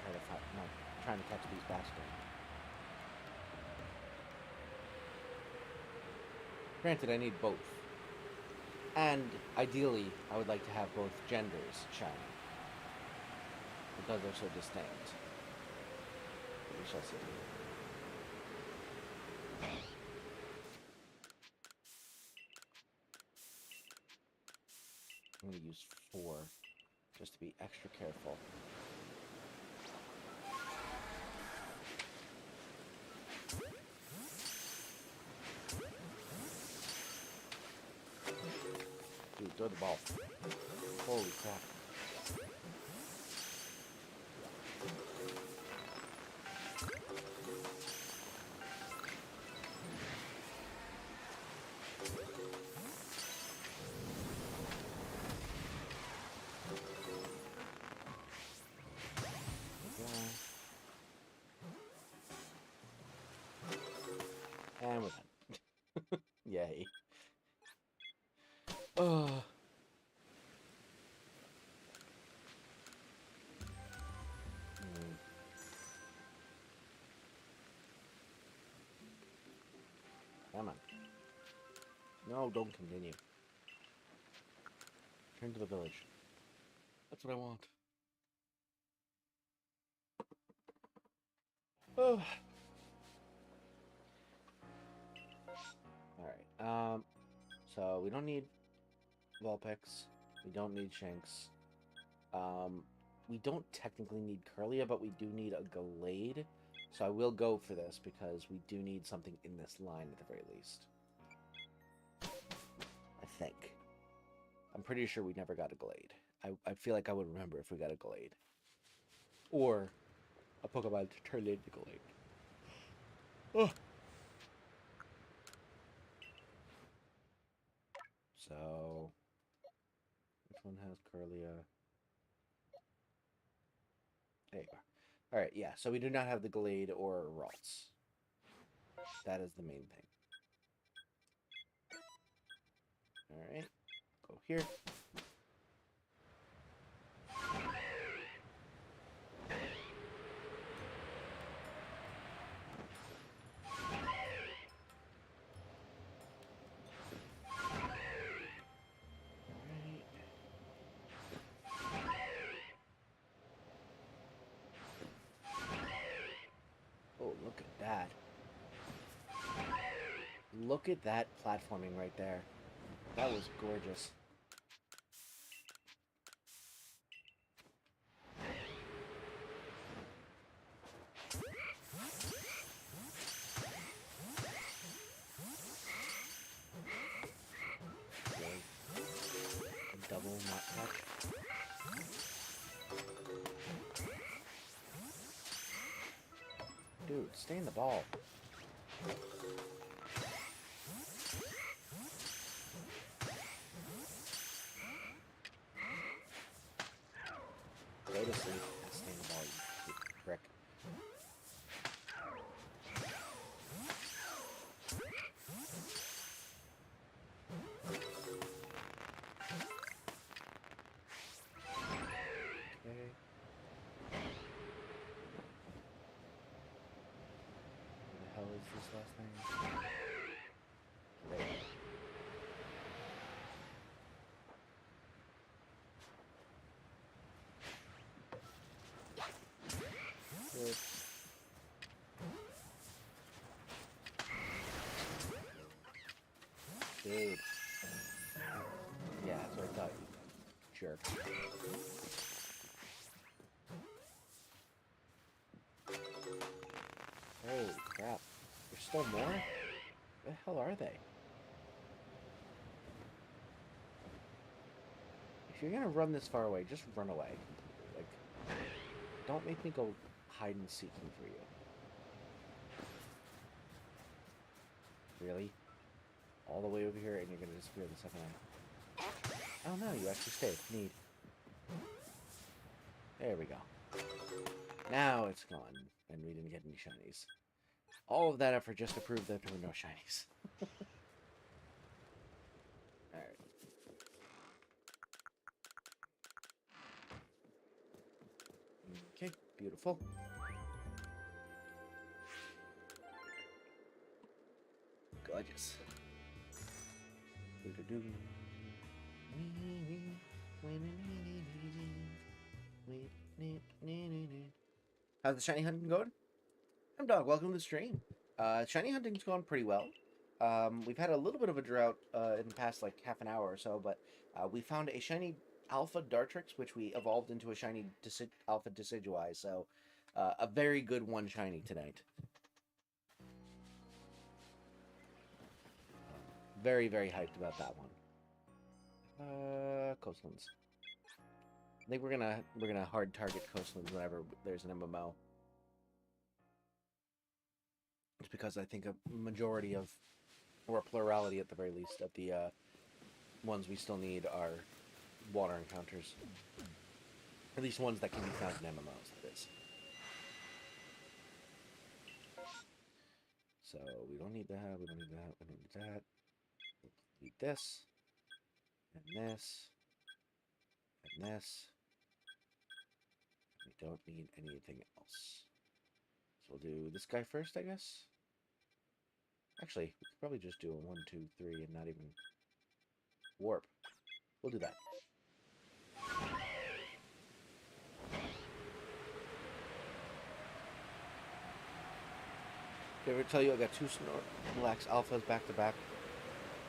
S3: trying to catch these Basculin. Granted, I need both. And ideally, I would like to have both genders shining because they're so distinct. We shall see. I'm going to use 4 just to be extra careful. Dude, throw the ball. Holy crap. And we're done. Yay. Oh. Come on. No, don't continue. Turn to the village. That's what I want. Oh. Alright, so we don't need Vulpix. We don't need Shanks. We don't technically need Curlia, but we do need a Gallade. So I will go for this because we do need something in this line at the very least. I think. I'm pretty sure we never got a Gallade. I feel like I would remember if we got a Gallade. Or a Pokemon to turn into Gallade. Oh. So, which one has Curlia? There you are. Alright, yeah, so we do not have the Gallade or Ralts. That is the main thing. Alright, go here. Oh, look at that. Look at that platforming right there. That was gorgeous. Double not touch. Dude, stay in the ball. Go to sleep and stay in the ball, you prick. Okay. What the hell is this last thing? There. Good. Dude. Yeah, that's what I thought, you jerk. Holy crap. There's still more? Where the hell are they? If you're gonna run this far away, just run away. Like, don't make me go hide and seeking for you. Really? All the way over here and you're gonna disappear the second I... Oh no, you actually stayed. Need. There we go. Now it's gone, and we didn't get any shinies. All of that effort just to prove that there were no shinies. Alright. Okay, beautiful. Gorgeous. Doo-doo-doo. How's the shiny hunting going? I'm Dog. Welcome to the stream. Shiny hunting's going pretty well. We've had a little bit of a drought in the past like half an hour or so, but we found a shiny Alpha Dartrix, which we evolved into a shiny Alpha Decidueye. So a very good one shiny tonight. Very, very hyped about that one. Coastlands. I think we're gonna hard target Coastlands whenever there's an MMO. It's because I think a majority of, or a plurality at the very least, of the ones we still need are water encounters. At least ones that can be found in MMOs, that is. So we don't need that, we don't need that, we don't need that. We need this, and this, and this. We don't need anything else. So we'll do this guy first, I guess. Actually, we could probably just do a 1, 2, 3 and not even warp. We'll do that. Did I ever tell you I got 2 Snorlax Alphas back to back?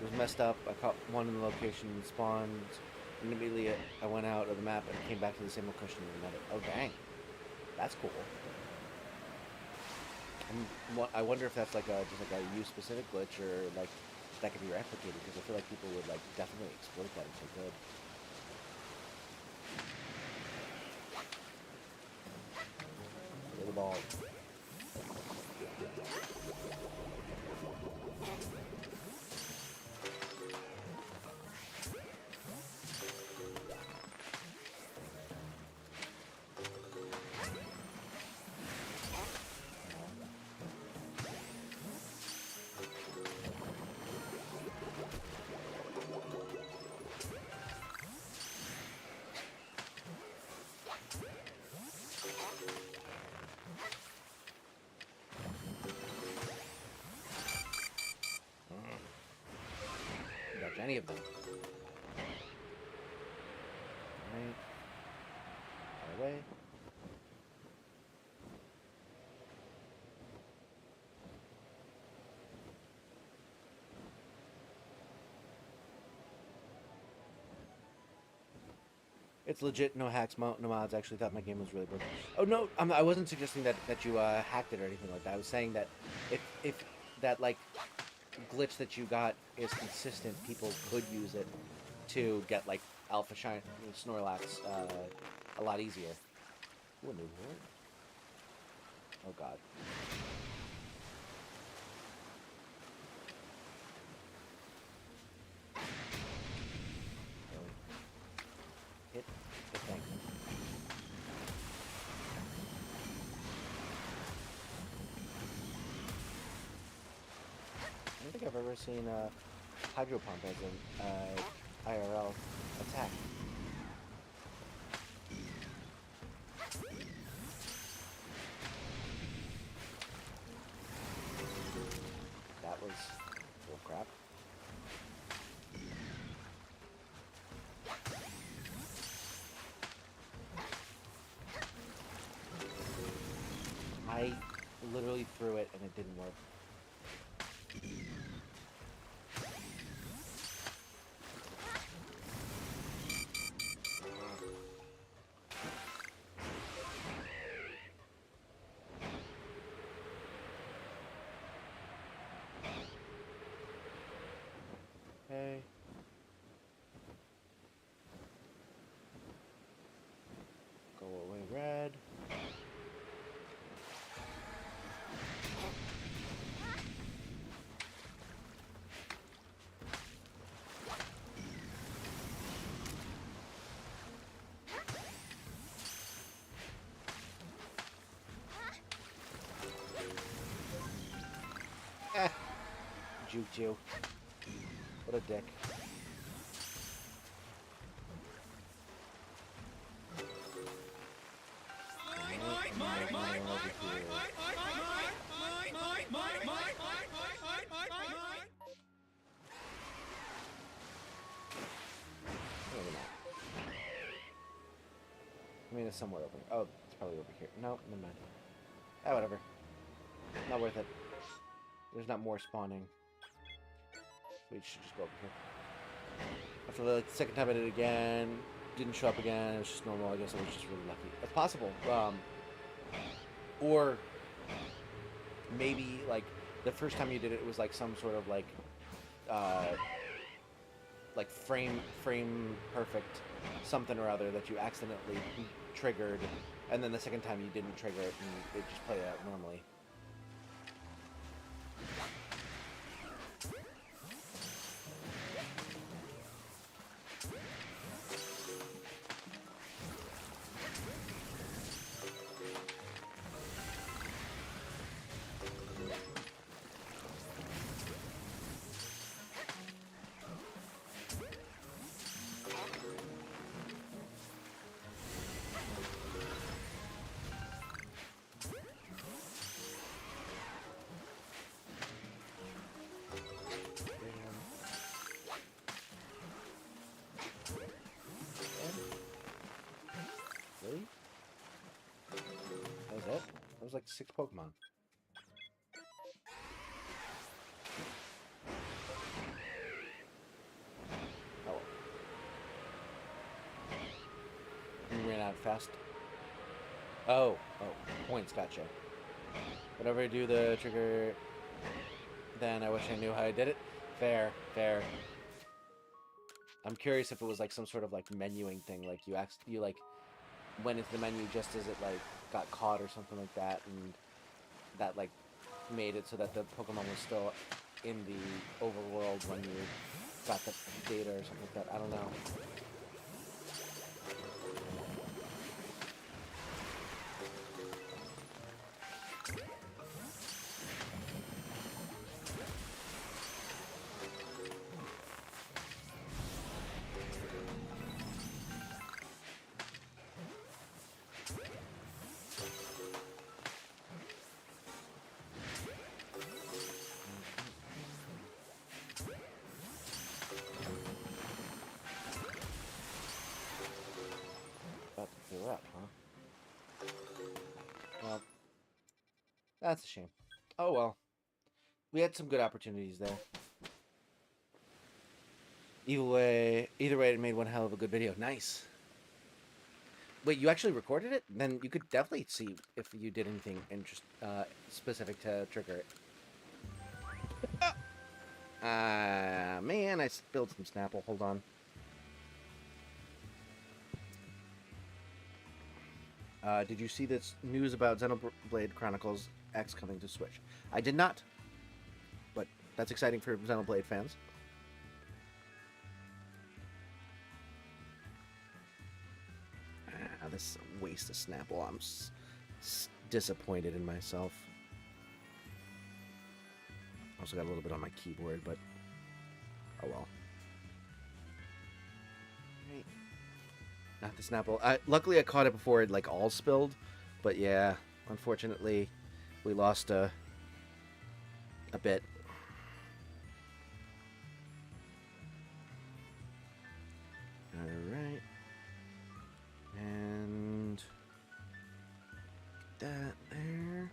S3: It was messed up. I caught one in the location and spawned, and immediately I went out of the map and came back to the same location and another. Oh dang, that's cool. I wonder if that's like just like a U specific glitch, or like that could be replicated, because I feel like people would like definitely exploit that if they could. Get the ball. Any of them. Right. Far away. It's legit, no hacks, no mods. I actually thought my game was really broken. Oh no, I wasn't suggesting that you hacked it or anything like that. I was saying that if that like glitch that you got is consistent, people could use it to get like Alpha Shine Snorlax a lot easier. Ooh, a new word. Oh god. Hit the thing. I don't think I've ever seen Hydro Pump as an IRL attack. That was full crap. I literally threw it and it didn't work. Okay. Go away, red. Juked you. What a dick. I mean, it's somewhere over here. Oh, it's probably over here. No, never mind. Ah, whatever. Not worth it. There's not more spawning. We should just go over here. After like the second time I did it again, didn't show up again. It was just normal. I guess I was just really lucky. That's possible. Or maybe like the first time you did it, it was like some sort of like frame perfect something or other that you accidentally triggered, and then the second time you didn't trigger it and it just played out normally. Really? That was it? That was like 6 Pokemon. Oh. You ran out fast? Oh, points, gotcha. Whenever I do the trigger, then I wish I knew how I did it. Fair. I'm curious if it was like some sort of like menuing thing, like you like went into the menu just as it like got caught or something like that, and that like made it so that the Pokemon was still in the overworld when you got the data or something like that. I don't know. Up, huh? Well, that's a shame. Oh well. We had some good opportunities there. Either way, it made one hell of a good video. Nice. Wait, you actually recorded it? Then you could definitely see if you did anything specific to trigger it. Man, I spilled some Snapple. Hold on. Did you see this news about Xenoblade Chronicles X coming to Switch? I did not, but that's exciting for Xenoblade fans. This is a waste of Snapple. I'm disappointed in myself. Also got a little bit on my keyboard, but oh well. Right. Not the Snapple. Luckily, I caught it before it like all spilled, but yeah, unfortunately, we lost a bit. All right, and that there.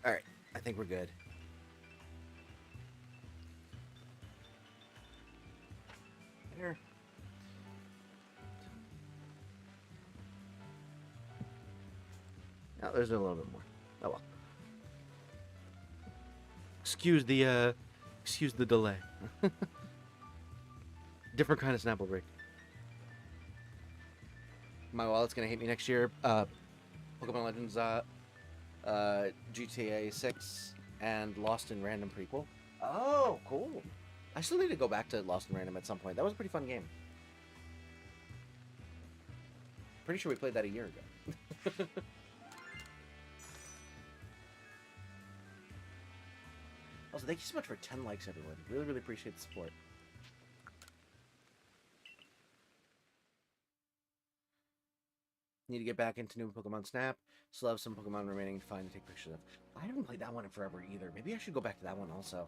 S3: All right, I think we're good. There. Oh, there's a little bit more. Oh well. Excuse the delay. Different kind of Snapple break. My wallet's gonna hate me next year. Pokemon Legends, GTA 6, and Lost in Random prequel. Oh, cool. I still need to go back to Lost in Random at some point. That was a pretty fun game. Pretty sure we played that a year ago. Also, thank you so much for 10 likes, everyone. Really, really appreciate the support. Need to get back into new Pokemon Snap. Still have some Pokemon remaining to find and take pictures of. I haven't played that one in forever either. Maybe I should go back to that one also.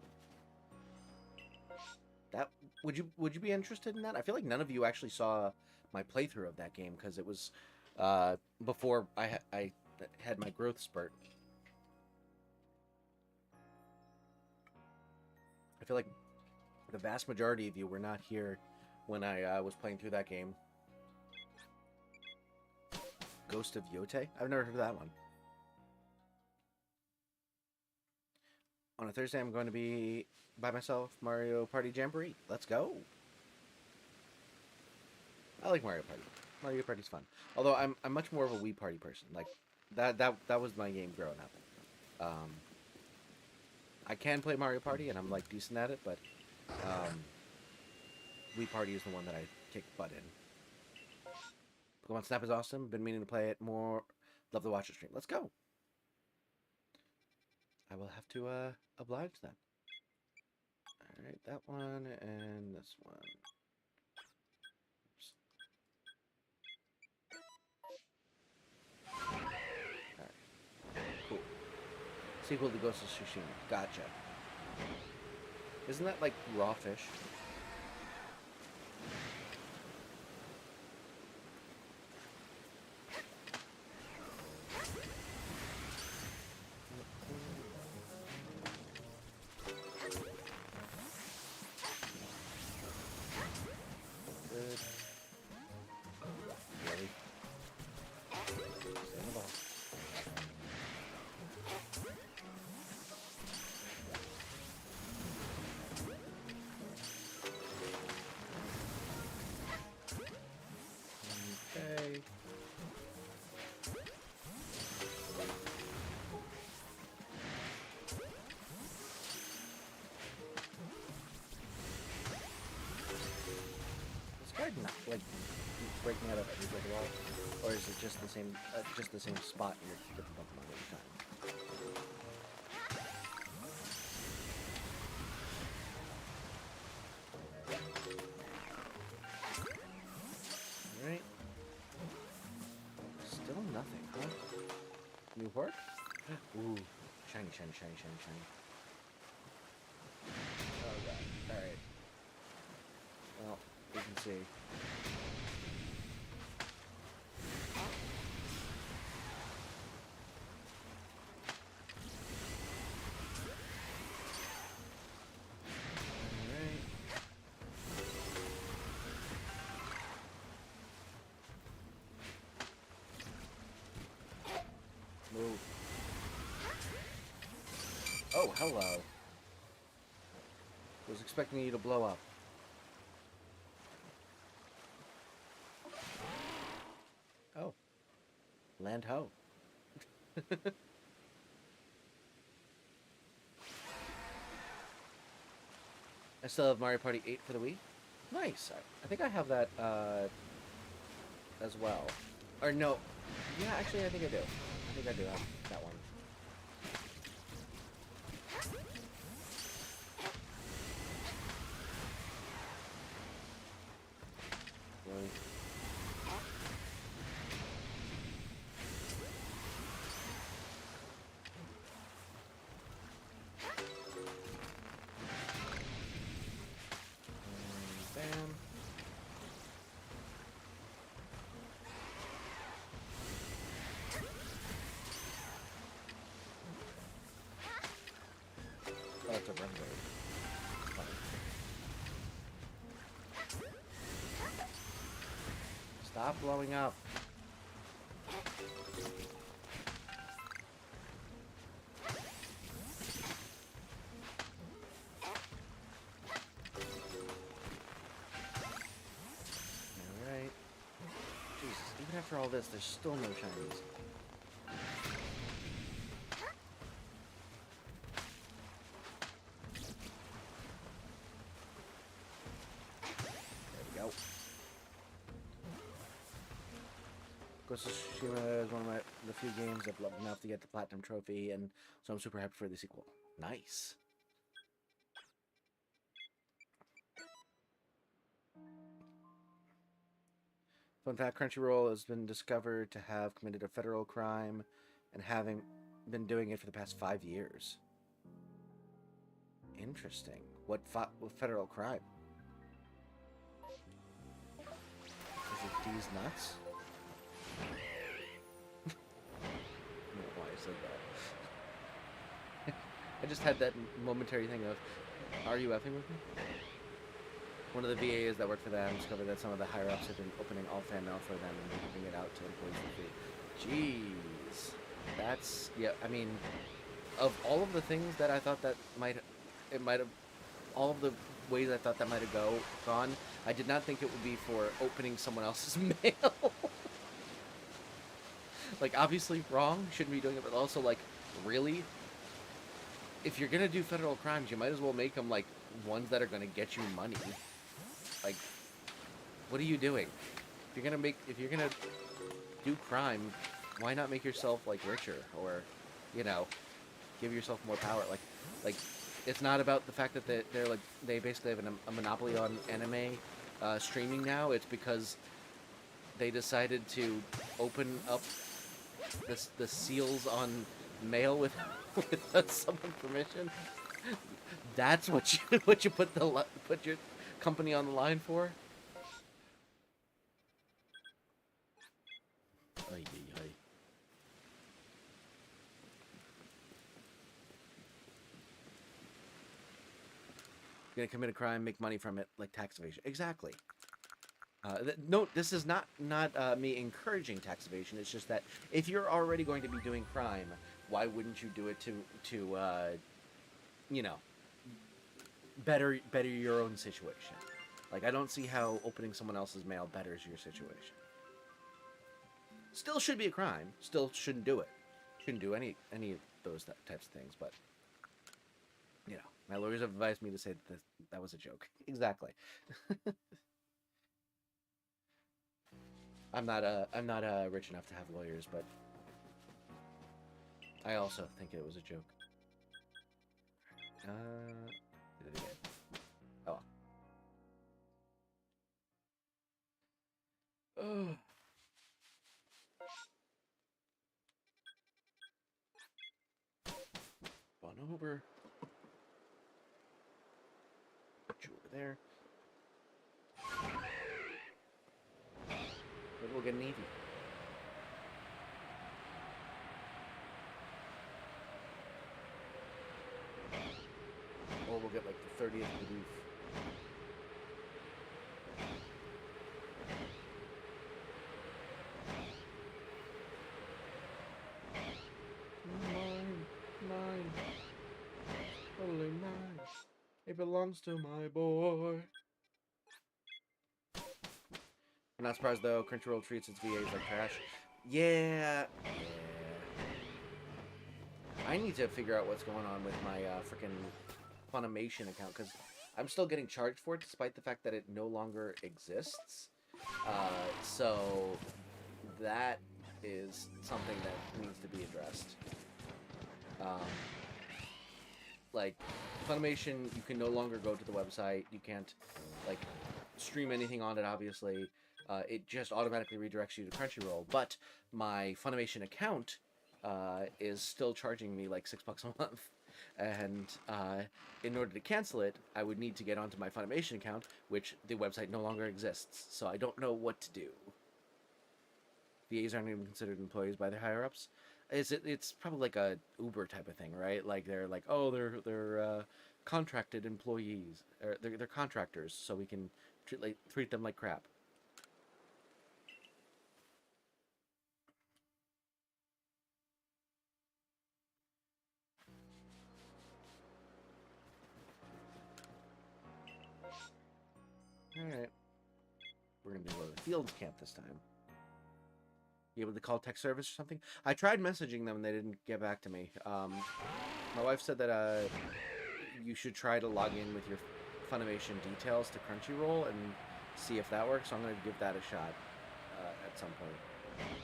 S3: That would you be interested in that? I feel like none of you actually saw my playthrough of that game because it was before I had my growth spurt. I feel like the vast majority of you were not here when I was playing through that game. Ghost of Yote? I've never heard of that one. On a Thursday, I'm going to be by myself, Mario Party Jamboree. Let's go. I like Mario Party. Mario Party's fun. Although I'm much more of a Wii Party person. Like that was my game growing up. I can play Mario Party and I'm like decent at it, but Wii Party is the one that I kick butt in. Pokemon Snap is awesome. Been meaning to play it more. Love to watch it stream. Let's go. I will have to oblige then. Alright, that one and this one. Oops. Alright. Cool. Sequel to Ghost of Tsushima. Gotcha. Isn't that like raw fish? Not like breaking out of every big wall, or is it just the same spot in your different Pokemon every time? All right. Still nothing, huh? New work? Ooh, shiny, shiny, shiny, shiny, shiny. Oh god. All right. Well, you can see. Move. Oh, hello. Was expecting you to blow up. Oh. Land ho. I still have Mario Party 8 for the Wii. Nice. I think I have that as well. Or no. Yeah, actually I think I do. I think I do have that one. Really? Bam. Oh, it's a run rate. Stop blowing up. Alright. Jesus, even after all this, there's still no shinies. There we go. Ghost of Tsushima is one of the few games I've loved enough to get the Platinum Trophy, and so I'm super happy for the sequel. Nice. Fun fact, Crunchyroll has been discovered to have committed a federal crime and having been doing it for the past 5 years. Interesting. What federal crime? Is it D's nuts? I don't know why I said that. I just had that momentary thing of, are you effing with me? One of the VAs that worked for them discovered that some of the higher-ups have been opening all fan mail for them and giving it out to employees for free. Jeez. That's, yeah, I mean, of all of the things that I thought that all of the ways I thought that might have gone, I did not think it would be for opening someone else's mail. Like, obviously wrong, shouldn't be doing it, but also, like, really? If you're gonna do federal crimes, you might as well make them, like, ones that are gonna get you money. Like, what are you doing? If you're gonna do crime, why not make yourself, like, richer? Or, you know, give yourself more power? Like, it's not about the fact that they basically have a monopoly on anime streaming now. It's because they decided to open up the seals on mail without someone's permission. That's what you put your company on the line for. Ay, ay, ay. You're gonna commit a crime, make money from it, like tax evasion. Exactly. No, this is not me encouraging tax evasion. It's just that if you're already going to be doing crime, why wouldn't you do it to you know, better your own situation? Like, I don't see how opening someone else's mail betters your situation. Still should be a crime. Still shouldn't do it. Shouldn't do any of those types of things. But you know, my lawyers have advised me to say that was a joke. Exactly. I'm not rich enough to have lawyers, but I also think it was a joke. Did it again. Oh well. Ugh. On over. Put you over there. Maybe we'll get an Eevee. Or we'll get like the 30th Bidoof. Mine. Only mine. It belongs to my boy. I'm not surprised though, Crunchyroll treats its VAs like trash. Yeah. I need to figure out what's going on with my freaking Funimation account, because I'm still getting charged for it despite the fact that it no longer exists. So that is something that needs to be addressed. Like, Funimation, you can no longer go to the website. You can't, like, stream anything on it, obviously. It just automatically redirects you to Crunchyroll. But my Funimation account is still charging me, like, $6 a month. And in order to cancel it, I would need to get onto my Funimation account, which the website no longer exists. So I don't know what to do. VAs aren't even considered employees by their higher-ups. It's probably like a Uber type of thing, right? Like, they're like, oh, they're contracted employees, or they're contractors, so we can treat them like crap. All right, we're gonna go to the Fields camp this time. You able to call tech service or something? I tried messaging them and they didn't get back to me. My wife said that you should try to log in with your Funimation details to Crunchyroll and see if that works. So I'm going to give that a shot at some point.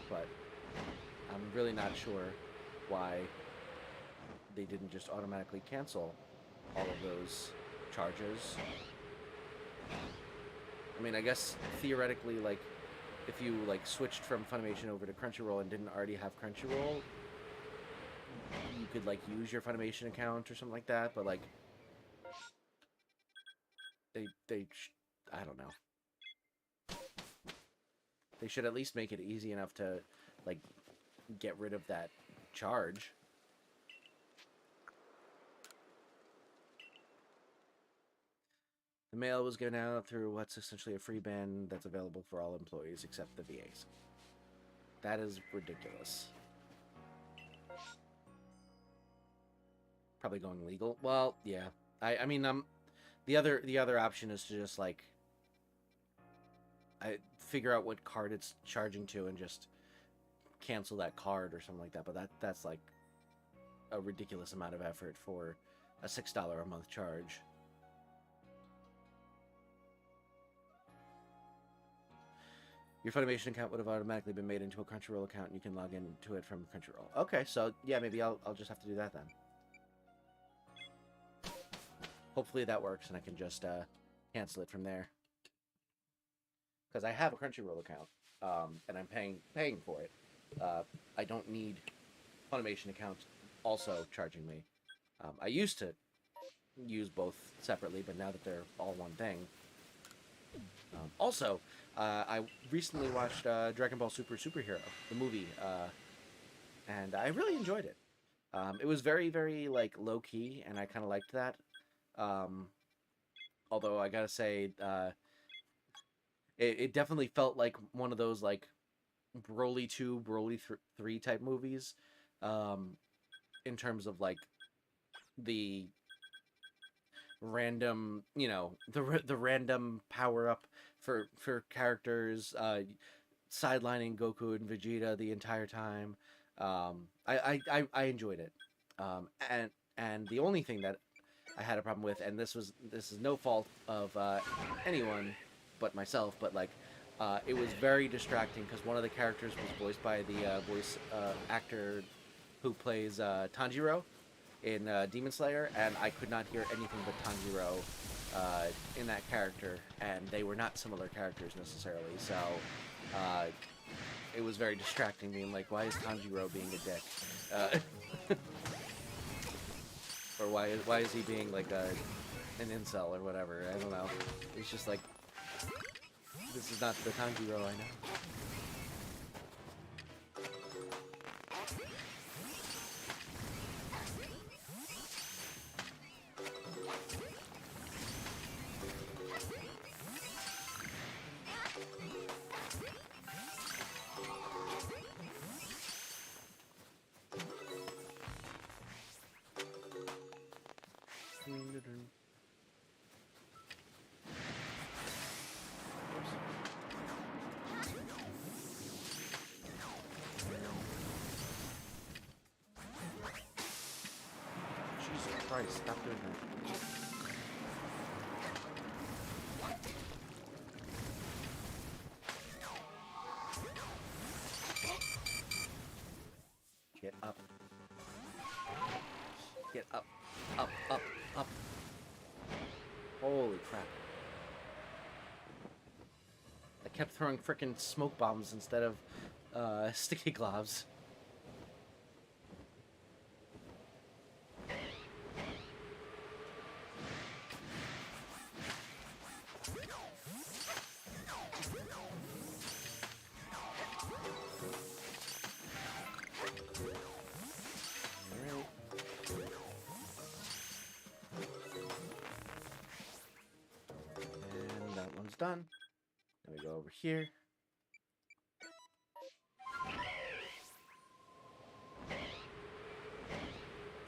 S3: But I'm really not sure why they didn't just automatically cancel all of those charges. I mean, I guess theoretically, like, if you like switched from Funimation over to Crunchyroll and didn't already have Crunchyroll, you could like use your Funimation account or something like that. But like, I don't know. They should at least make it easy enough to like get rid of that charge. The mail was given out through what's essentially a free bin that's available for all employees except the VAs. That is ridiculous. Probably going legal. Well, yeah. I mean, the other option is to just like figure out what card it's charging to and just cancel that card or something like that. But that's like a ridiculous amount of effort for a $6 a month charge. Your Funimation account would have automatically been made into a Crunchyroll account, and you can log into it from Crunchyroll. Okay, so yeah, maybe I'll just have to do that then. Hopefully that works, and I can just cancel it from there. Because I have a Crunchyroll account, and I'm paying for it. I don't need Funimation accounts also charging me. I used to use both separately, but now that they're all one thing. Also, I recently watched Dragon Ball Super Superhero, the movie, and I really enjoyed it. It was very, very like low key, and I kind of liked that. Although I gotta say, it definitely felt like one of those like Broly 2, Broly 3 type movies, in terms of like the random, you know, the random power up for characters, sidelining Goku and Vegeta the entire time. I enjoyed it, and the only thing that I had a problem with, and this is no fault of anyone but myself, but like it was very distracting because one of the characters was voiced by the voice actor who plays Tanjiro in Demon Slayer, and I could not hear anything but Tanjiro in that character, and they were not similar characters necessarily, so it was very distracting, being like, why is Tanjiro being a dick? Or why is he being like an incel or whatever? I don't know. It's just like, this is not the Tanjiro I know. Jesus Christ, stop doing that. Get up. Get up. Up, up, up. Holy crap. I kept throwing frickin' smoke bombs instead of sticky gloves. Done. Then we go over here.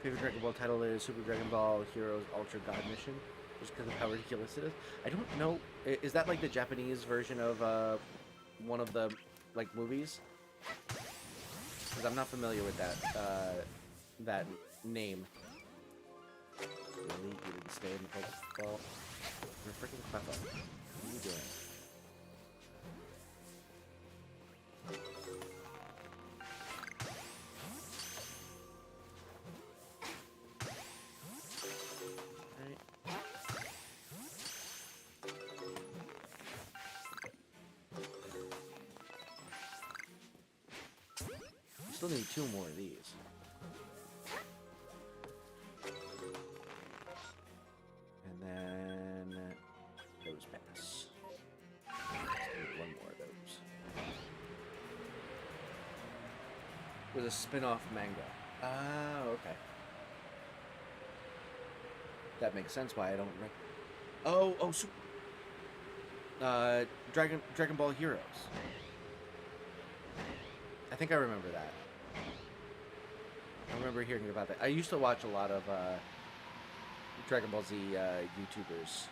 S3: Favorite Dragon Ball title is Super Dragon Ball Heroes Ultra God Mission, just because of how ridiculous it is. I don't know. Is that like the Japanese version of one of the like movies? Because I'm not familiar with that that name. Really, you didn't stay in the Pokeball. You're freaking Cleffa. What are you doing? Still need 2 more of these. And then those pass. Need 1 more of those. With a spin-off manga. Ah, okay. That makes sense why I don't remember. Oh, Dragon Ball Heroes. I think I remember that. I remember hearing about that. I used to watch a lot of Dragon Ball Z YouTubers,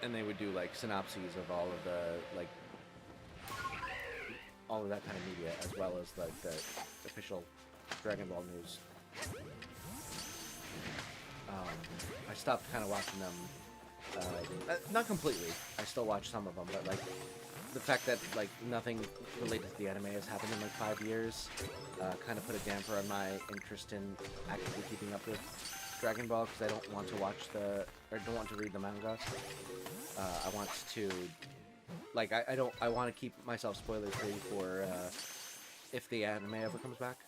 S3: and they would do like synopses of all of the all of that kind of media, as well as like the official Dragon Ball news. I stopped kind of watching them. Not completely. I still watch some of them, but like the fact that like nothing related to the anime has happened in like 5 years kind of put a damper on my interest in actively keeping up with Dragon Ball, because I don't want to watch don't want to read the manga. I want to, like, I want to keep myself spoiler free for if the anime ever comes back.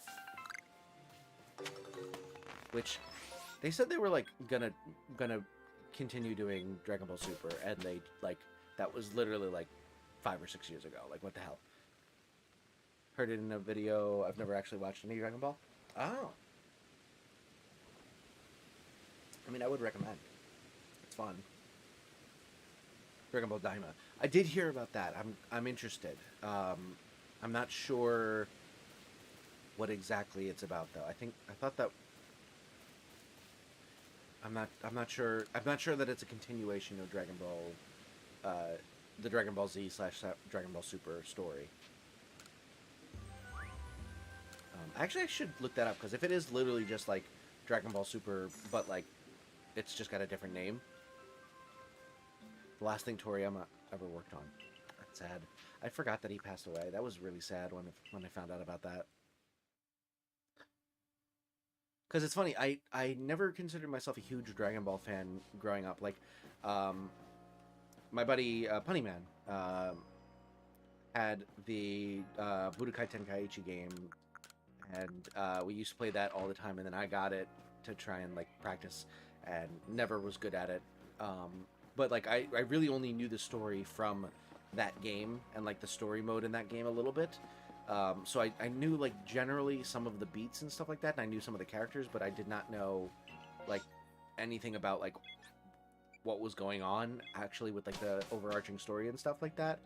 S3: Which they said they were like gonna continue doing Dragon Ball Super, and they like that was literally like 5 or 6 years ago. Like, what the hell? Heard it in a video. I've never actually watched any Dragon Ball. Oh. I mean, I would recommend. It's fun. Dragon Ball Daima. I did hear about that. I'm interested. I'm not sure what exactly it's about though. I thought that I'm not sure that it's a continuation of Dragon Ball the Dragon Ball Z / Dragon Ball Super story. Actually, I should look that up, because if it is literally just like Dragon Ball Super, but like it's just got a different name. The last thing Toriyama ever worked on. That's sad. I forgot that he passed away. That was really sad when I found out about that. Because it's funny, I never considered myself a huge Dragon Ball fan growing up. Like, my buddy Punnyman had the Budokai Tenkaichi game, and we used to play that all the time, and then I got it to try and like practice, and never was good at it. But like I really only knew the story from that game, and like the story mode in that game a little bit. So I knew like generally some of the beats and stuff like that, and I knew some of the characters, but I did not know like anything about like what was going on actually with like the overarching story and stuff like that.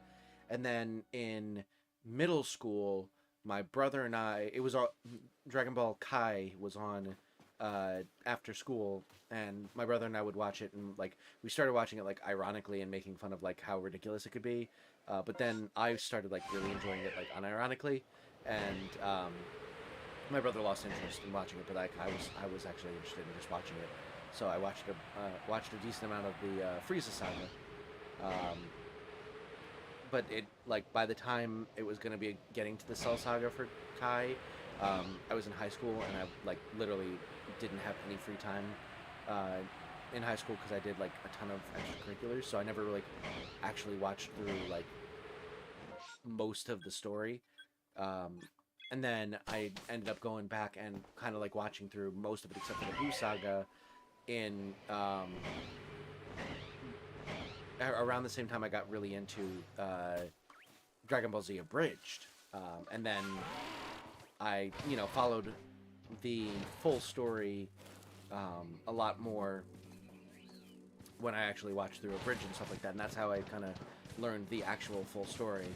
S3: And then in middle school, my brother and I, it was all Dragon Ball Kai was on after school, and my brother and I would watch it, and like we started watching it like ironically and making fun of like how ridiculous it could be, but then I started like really enjoying it like unironically, and my brother lost interest in watching it, but like I was actually interested in just watching it, so I watched a decent amount of the Frieza saga, but it like by the time it was going to be getting to the Cell saga for Kai, I was in high school, and I like literally didn't have any free time in high school, because I did like a ton of extracurriculars, so I never like actually watched through like most of the story, and then I ended up going back and kind of like watching through most of it except for the Buu saga in around the same time I got really into Dragon Ball Z Abridged, and then I followed the full story a lot more when I actually watched through Abridged and stuff like that, and that's how I kind of learned the actual full story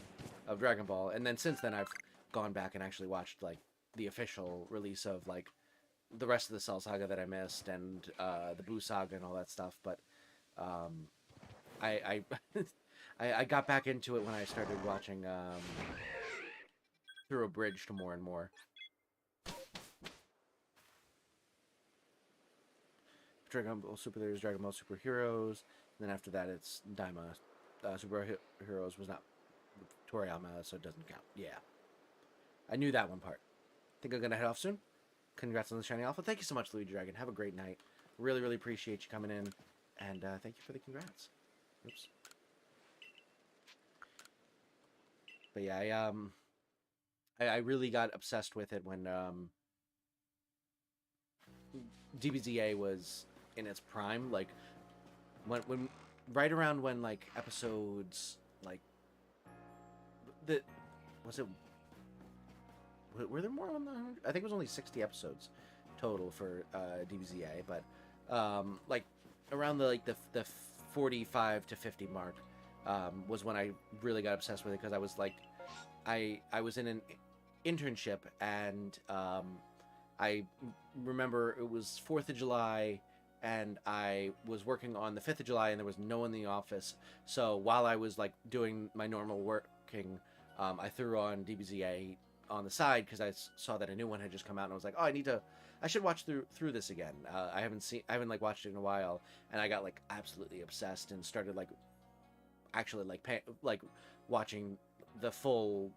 S3: of Dragon Ball. And then since then I've gone back and actually watched like the official release of like the rest of the Cell saga that I missed, and the Buu saga and all that stuff. But I I got back into it when I started watching through Abridged more and more. Dragon Ball Super, there's Dragon Ball Super Heroes, and then after that it's Daima. Super Heroes was not Toriyama, so it doesn't count. Yeah. I knew that one part. Think I'm gonna head off soon. Congrats on the Shiny Alpha. Thank you so much, Luigi Dragon. Have a great night. Really, really appreciate you coming in, and thank you for the congrats. Oops. But yeah, I really got obsessed with it when DBZA was in its prime, like when right around when like episodes like the was it were there more on the 100? I think it was only 60 episodes total for DBZA, but like around the the 45 to 50 mark was when I really got obsessed with it, because I was like I was in an internship, and I remember it was 4th of July, and I was working on the 5th of July, and there was no one in the office. So while I was like doing my normal working, I threw on DBZA on the side because I saw that a new one had just come out, and I was like, oh, I should watch through this again. I haven't like watched it in a while, and I got like absolutely obsessed and started like actually like watching the full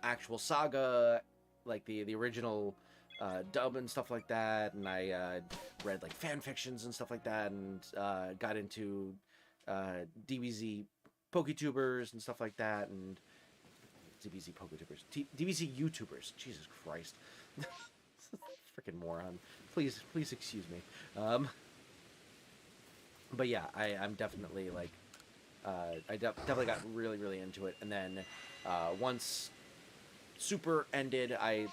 S3: actual saga, like the original dub and stuff like that, and I read like fan fictions and stuff like that, and got into DBZ PokeTubers and stuff like that, and DBZ PokeTubers, DBZ YouTubers. Jesus Christ, freaking moron! Please excuse me. But yeah, I'm definitely like definitely got really into it, and then once Super ended, I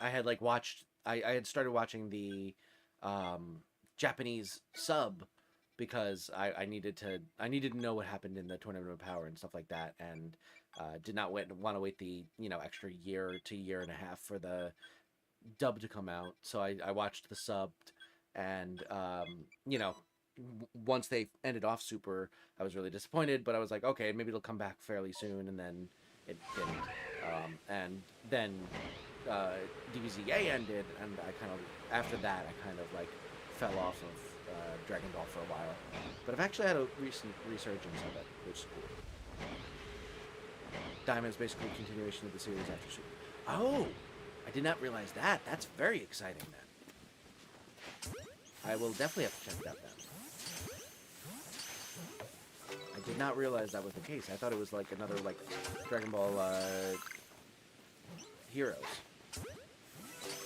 S3: had like watched I had started watching the Japanese sub, because I needed to know what happened in the Tournament of Power and stuff like that, and did not want to wait the extra year to year and a half for the dub to come out. So I watched the subbed, and once they ended off Super, I was really disappointed, but I was like, okay, maybe it'll come back fairly soon, and then it didn't. And then DBZA ended, and after that I kind of like fell off of Dragon Ball for a while. But I've actually had a recent resurgence of it, which is cool. Diamond is basically a continuation of the series after Super. Oh, I did not realize that. That's very exciting then. I will definitely have to check that then. I did not realize that was the case. I thought it was like another like Dragon Ball Heroes,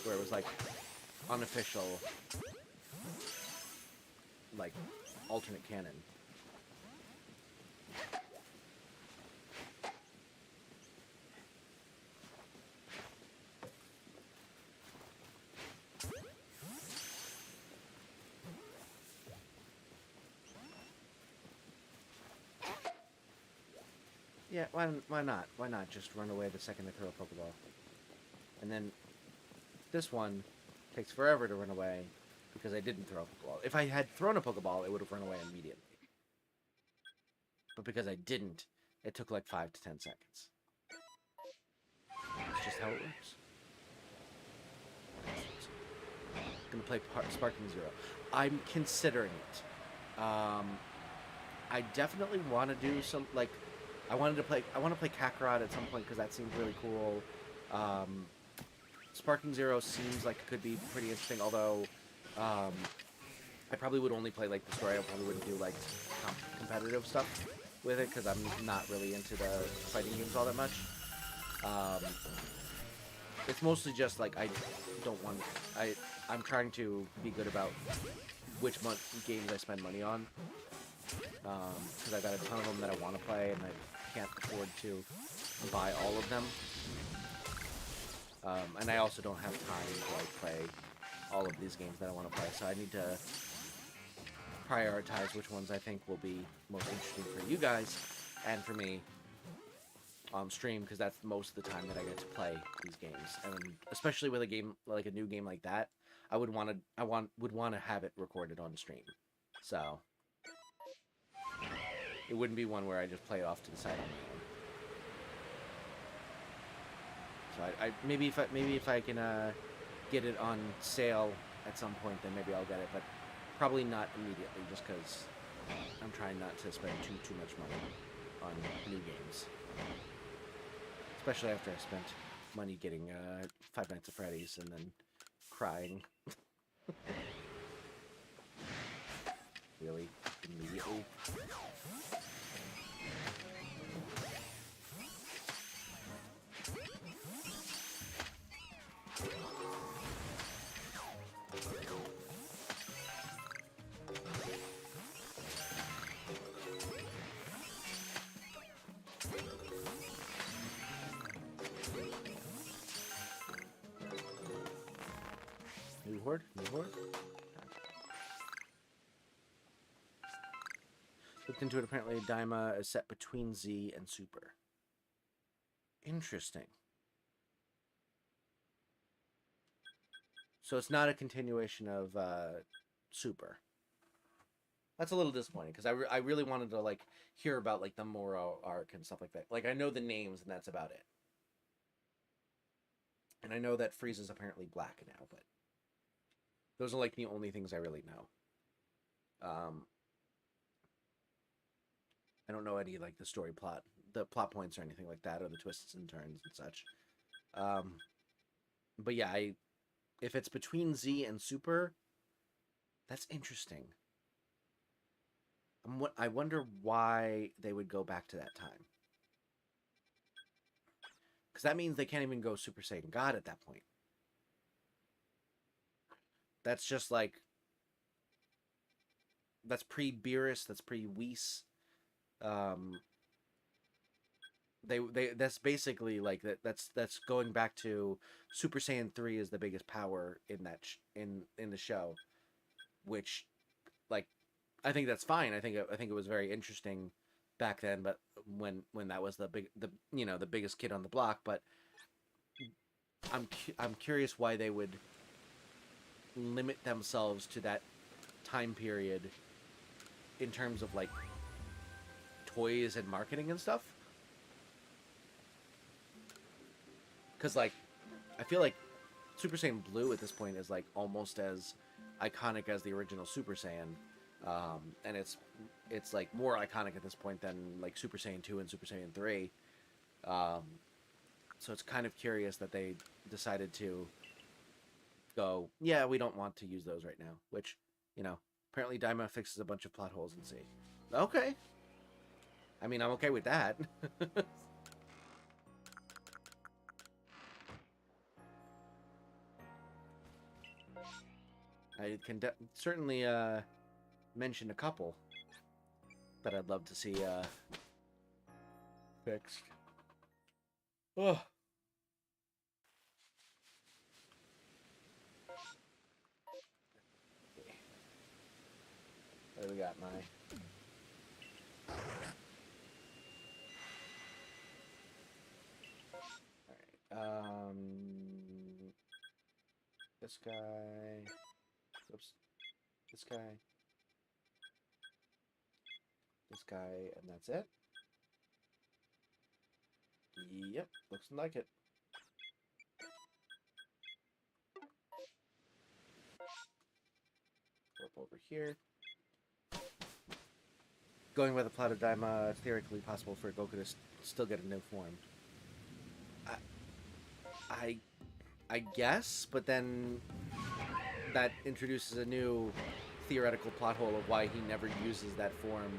S3: where it was like unofficial, like alternate canon. Yeah, why not? Why not just run away the second I throw a Pokeball? And then this one takes forever to run away because I didn't throw a Pokeball. If I had thrown a Pokeball, it would have run away immediately. But because I didn't, it took like 5 to 10 seconds. That's just how it works. I'm gonna play Sparking Zero. I'm considering it. I definitely want to do some like. I want to play Kakarot at some point because that seems really cool. Sparking Zero seems like it could be pretty interesting, although I probably would only play like the story. I probably wouldn't do like competitive stuff with it because I'm not really into the fighting games all that much. It's mostly just like I'm trying to be good about which games I spend money on, because I've got a ton of them that I want to play, and I can't afford to buy all of them. And I also don't have time to like play all of these games that I want to play, so I need to prioritize which ones I think will be most interesting for you guys and for me on stream, because that's most of the time that I get to play these games. And especially with a game like a new game like that, I would want to have it recorded on stream. So it wouldn't be one where I just play it off to the side on my own. So I maybe if I can get it on sale at some point, then maybe I'll get it, but probably not immediately, just because I'm trying not to spend too much money on new games, especially after I spent money getting Five Nights at Freddy's and then crying. Really? Immediately? horde? New horde? Looked into it, apparently Daima is set between Z and Super. Interesting. So it's not a continuation of Super. That's a little disappointing, because I really wanted to, like, hear about, like, the Moro arc and stuff like that. Like, I know the names, and that's about it. And I know that Frieza's apparently black now, but those are, like, the only things I really know. I don't know any, like, the story plot, the plot points or anything like that, or the twists and turns and such. But yeah, if it's between Z and Super, that's interesting. I wonder why they would go back to that time. Because that means they can't even go Super Saiyan God at that point. That's just like... That's pre-Beerus, that's pre-Whis. That's basically like that's going back to Super Saiyan 3 is the biggest power in that in the show, which, like, I think that's fine. I think it was very interesting back then, but when that was the biggest kid on the block. But I'm curious why they would limit themselves to that time period in terms of, like, toys and marketing and stuff. Because, like, I feel like Super Saiyan Blue at this point is, like, almost as iconic as the original Super Saiyan. And it's like more iconic at this point than, like, Super Saiyan 2 and Super Saiyan 3. So it's kind of curious that they decided to go, yeah, we don't want to use those right now. Which, apparently Daima fixes a bunch of plot holes in C. Okay. I mean, I'm okay with that. I can certainly mention a couple that I'd love to see fixed. Oh. There we got my... Alright, this guy... Oops. This guy. This guy, and that's it. Yep, looks like it. Up over here. Going by the plot of Daima, it's theoretically possible for Goku to still get a new form. I guess, but then that introduces a new theoretical plot hole of why he never uses that form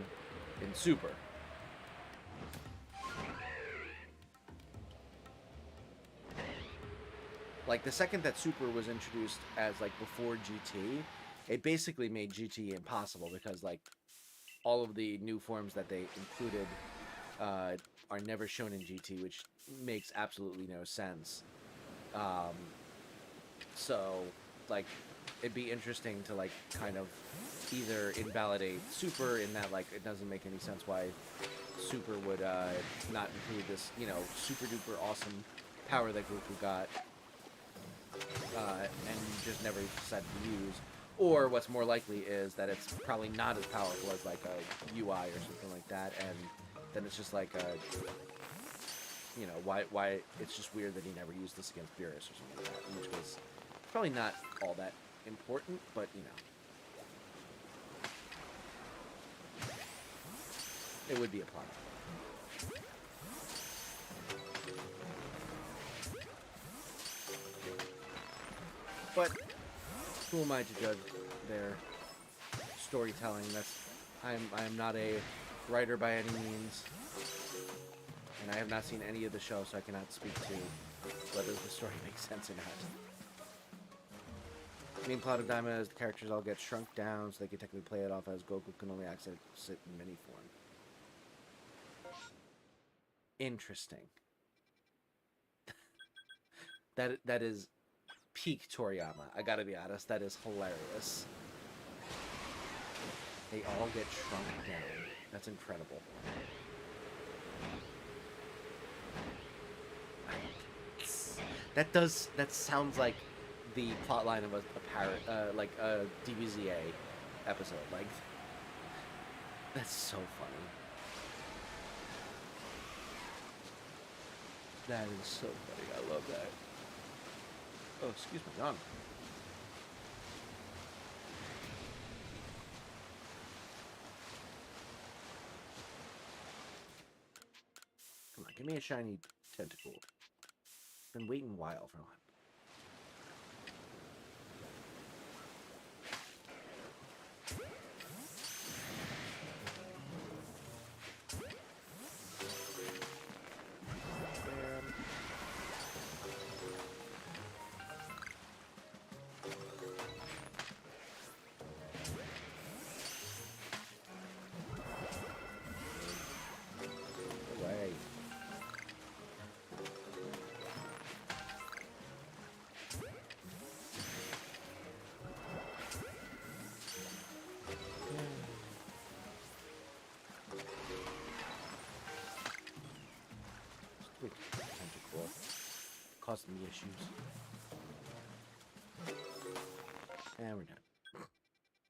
S3: in Super. Like, the second that Super was introduced as, like, before GT, it basically made GT impossible, because, like, all of the new forms that they included are never shown in GT, which makes absolutely no sense. So, like, it'd be interesting to, like, kind of either invalidate Super in that, like, it doesn't make any sense why Super would not include this, super duper awesome power that Goku got, and just never decided to use. Or what's more likely is that it's probably not as powerful as, like, a UI or something like that, and then it's just like a, why it's just weird that he never used this against Beerus or something like that, in which case, probably not all that important, but, it would be a plot. But who am I to judge their storytelling? I am not a writer by any means, and I have not seen any of the show, so I cannot speak to whether the story makes sense or not. The main plot of Daima is the characters all get shrunk down, so they can technically play it off as Goku can only access it in mini form. Interesting. That is peak Toriyama. I gotta be honest, that is hilarious. They all get shrunk down. That's incredible. That sounds like the plotline of a parrot, like a DBZA episode. Like, that's so funny. That is so funny. I love that. Oh, excuse me, John. Come on, give me a shiny tentacle. Been waiting a while for one. Causing me issues. And we're done.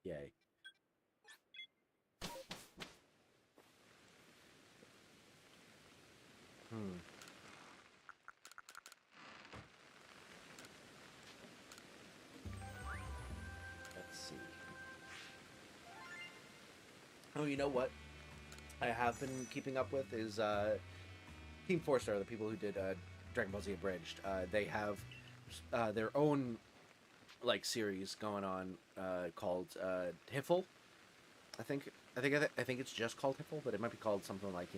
S3: Yay. Let's see. Oh, you know what I have been keeping up with is Team 4-Star, the people who did Dragon Ball Z Abridged. They have their own like series going on called Hiffle. I think it's just called Hiffle, but it might be called something like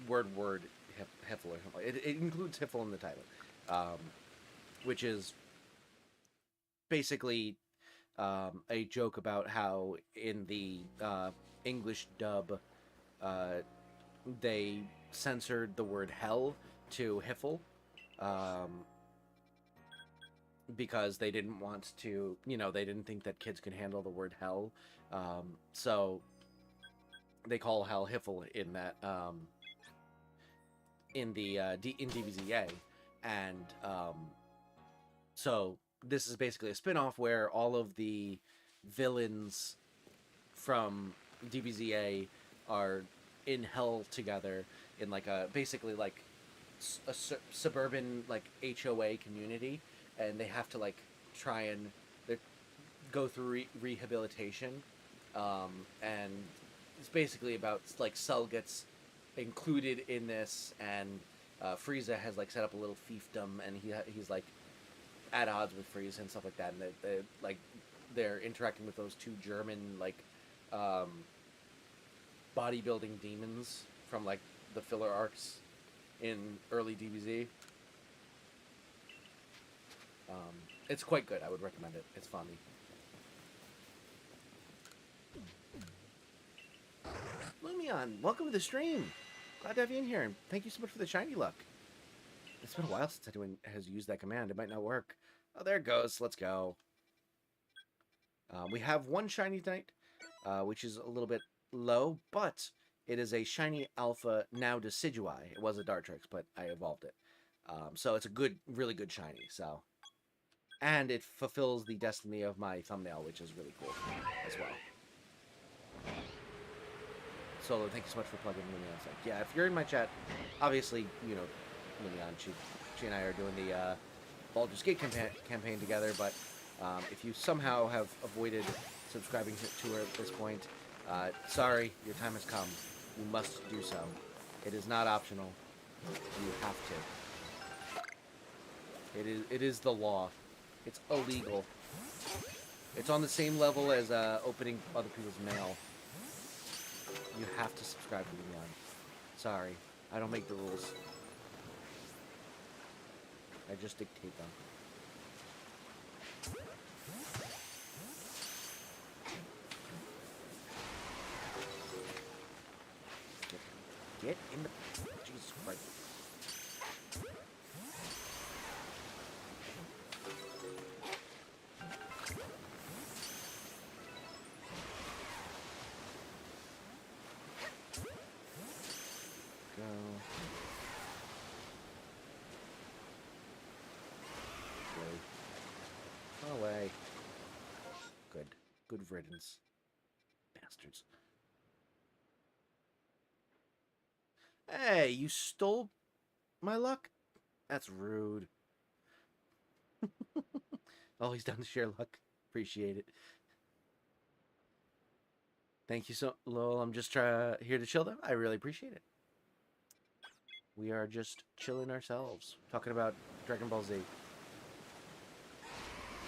S3: word Hiffle or something. It includes Hiffle in the title, which is basically a joke about how in the English dub they censored the word hell to Hiffle because they didn't want to, they didn't think that kids could handle the word hell. So they call hell Hiffle in that, in DBZA. And so this is basically a spin-off where all of the villains from DBZA are in hell together in like a basically like a suburban like HOA community, and they have to like try and go through rehabilitation, and it's basically about like Cell gets included in this, and Frieza has like set up a little fiefdom, and he's like at odds with Frieza and stuff like that, and they're interacting with those two German like bodybuilding demons from like the filler arcs in early DBZ. It's quite good. I would recommend it. It's funny. Lumion, welcome to the stream. Glad to have you in here, and thank you so much for the shiny luck. It's been a while since anyone has used that command. It might not work. Oh, there it goes. Let's go. We have one shiny tonight, which is a little bit low, but it is a shiny alpha now Decidueye. It was a Dartrix, but I evolved it. So it's a really good shiny. So, and it fulfills the destiny of my thumbnail, which is really cool as well. Solo, thank you so much for plugging Lumion. So, yeah, if you're in my chat, obviously, Lumion, she and I are doing the Baldur's Gate campaign together, but if you somehow have avoided subscribing to her at this point, sorry, your time has come. You must do so. It is not optional. You have to. It is the law. It's illegal. It's on the same level as opening other people's mail. You have to subscribe to Leon. Sorry, I don't make the rules. I just dictate them. Get in the... Jesus Christ. Good riddance. Bastards. Hey, you stole my luck? That's rude. All he's done to share luck. Appreciate it. Thank you so, lol. I'm just here to chill though. I really appreciate it. We are just chilling ourselves, talking about Dragon Ball Z.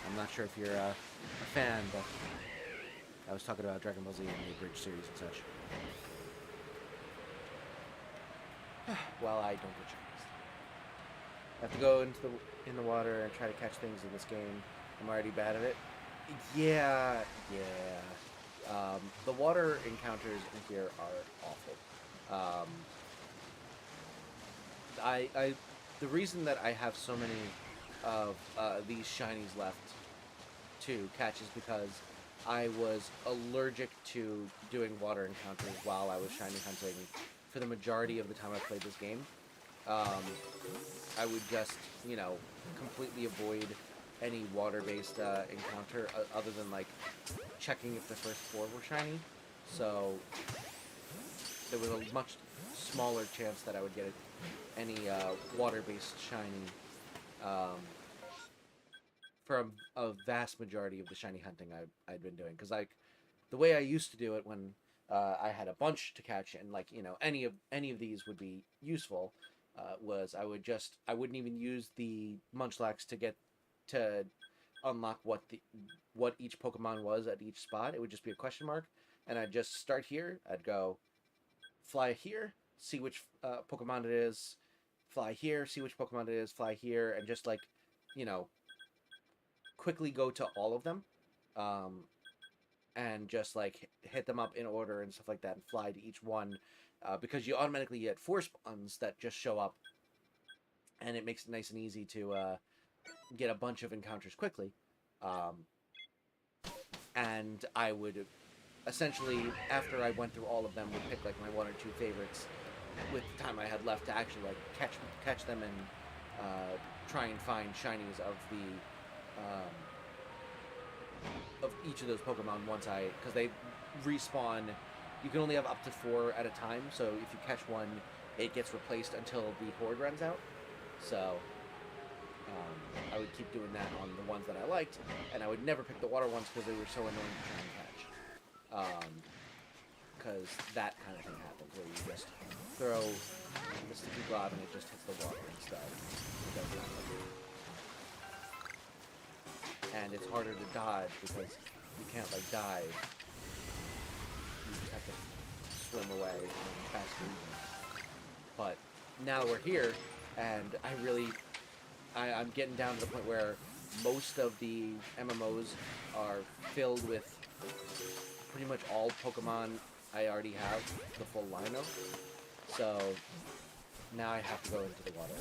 S3: I'm not sure if you're a fan, but I was talking about Dragon Ball Z and the Bridge series and such. Well, I don't get chance. I have to go in the water and try to catch things in this game. I'm already bad at it. Yeah. The water encounters in here are awful. The reason that I have so many of these shinies left to catch is because I was allergic to doing water encounters while I was shiny hunting for the majority of the time I played this game. I would just, completely avoid any water-based encounter other than, like, checking if the first 4 were shiny. So there was a much smaller chance that I would get any water-based shiny from a vast majority of the shiny hunting I'd been doing. Because, like, the way I used to do it when I had a bunch to catch and, like, any of these would be useful, was I wouldn't even use the Munchlax to unlock what each Pokemon was at each spot. It would just be a question mark, and I'd just start here. I'd go fly here, see which Pokemon it is, fly here, see which Pokemon it is, fly here, and just, like, quickly go to all of them, and just, like, hit them up in order and stuff like that, and fly to each one, because you automatically get 4 spawns that just show up, and it makes it nice and easy to get a bunch of encounters quickly. And I would essentially, after I went through all of them, would pick, like, my 1 or 2 favorites with the time I had left to actually, like, catch them and try and find shinies of each of those Pokemon because they respawn. You can only have up to 4 at a time, so if you catch one, it gets replaced until the horde runs out. So I would keep doing that on the ones that I liked, and I would never pick the water ones because they were so annoying to try and catch. Because that kind of thing happens, where you just throw the sticky glob and it just hits the water instead. It does nothing. And it's harder to dodge because you can't, like, dive. You just have to swim away in fast movement. But now we're here, and I'm getting down to the point where most of the MMOs are filled with pretty much all Pokemon I already have the full line of. So now I have to go into the water.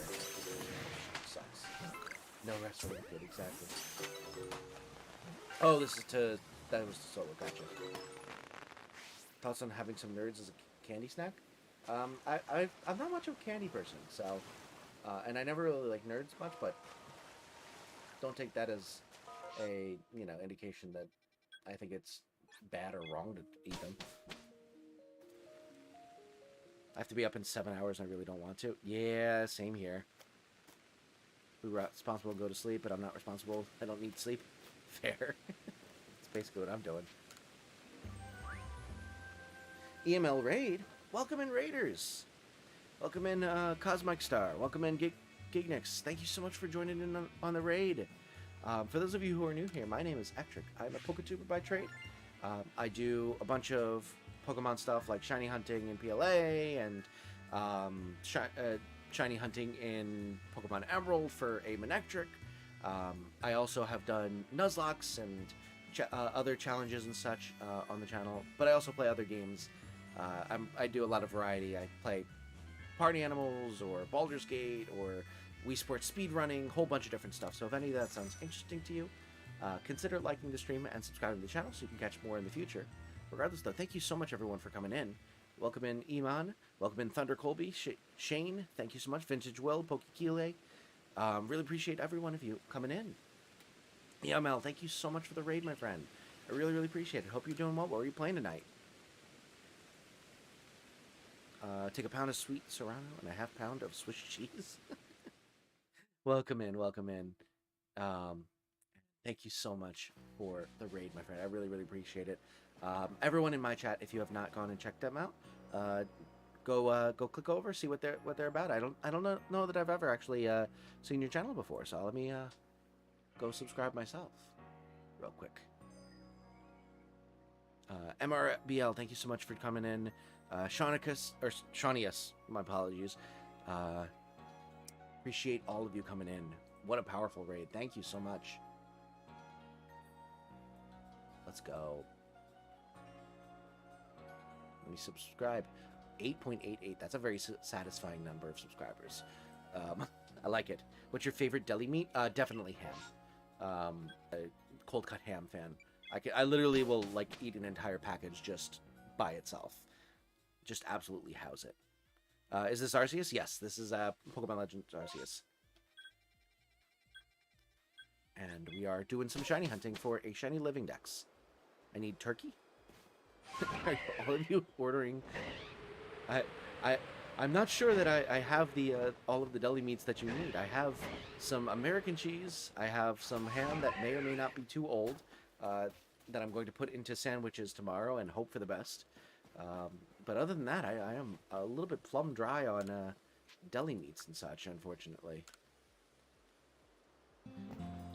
S3: Sucks. No rest for the good, exactly. Oh, that was to solo, gotcha. Thoughts on having some nerds as a candy snack? I'm not much of a candy person, so, and I never really like nerds much, but don't take that as a, indication that I think it's bad or wrong to eat them. I have to be up in 7 hours and I really don't want to. Yeah, same here. We're responsible to go to sleep, but I'm not responsible. I don't need sleep. Fair. That's basically what I'm doing. EML Raid. Welcome in, Raiders. Welcome in, Cosmic Star. Welcome in, Gignix. Thank you so much for joining in on the raid. For those of you who are new here, my name is Ectric. I'm a PokeTuber by trade. I do a bunch of Pokemon stuff like shiny hunting in PLA and shiny hunting in Pokemon Emerald for a Ectric. I also have done Nuzlocke and other challenges and such on the channel, but I also play other games. I do a lot of variety. I play Party Animals or Baldur's Gate or Wii Sports speedrunning, a whole bunch of different stuff. So if any of that sounds interesting to you, consider liking the stream and subscribing to the channel so you can catch more in the future. Regardless, though, thank you so much, everyone, for coming in. Welcome in, Iman. Welcome in, Thunder Colby. Shane, thank you so much. Vintage Will, Pokekile. Really appreciate every one of you coming in. Yeah, Mel, thank you so much for the raid, my friend. I really, really appreciate it. Hope you're doing well. What are you playing tonight? Take a pound of sweet Serrano and a half pound of Swiss cheese. Welcome in, welcome in. Thank you so much for the raid, my friend. I really, really appreciate it. Everyone in my chat, if you have not gone and checked them out, go click over, see what they're about. I don't know that I've ever actually seen your channel before, so let me go subscribe myself real quick. MRBL, thank you so much for coming in. Shaunius, my apologies. Appreciate all of you coming in. What a powerful raid. Thank you so much. Let's go. Let me subscribe. 8.88. That's a very satisfying number of subscribers. I like it. What's your favorite deli meat? Definitely ham. Cold cut ham fan. I literally will like eat an entire package just by itself. Just absolutely house it. Is this Arceus? Yes, this is Pokemon Legends Arceus. And we are doing some shiny hunting for a shiny living dex. I need turkey. Are all of you ordering? I'm not sure that I have the all of the deli meats that you need. I have some American cheese. I have some ham that may or may not be too old. That I'm going to put into sandwiches tomorrow and hope for the best. But other than that, I am a little bit plumb dry on deli meats and such, unfortunately.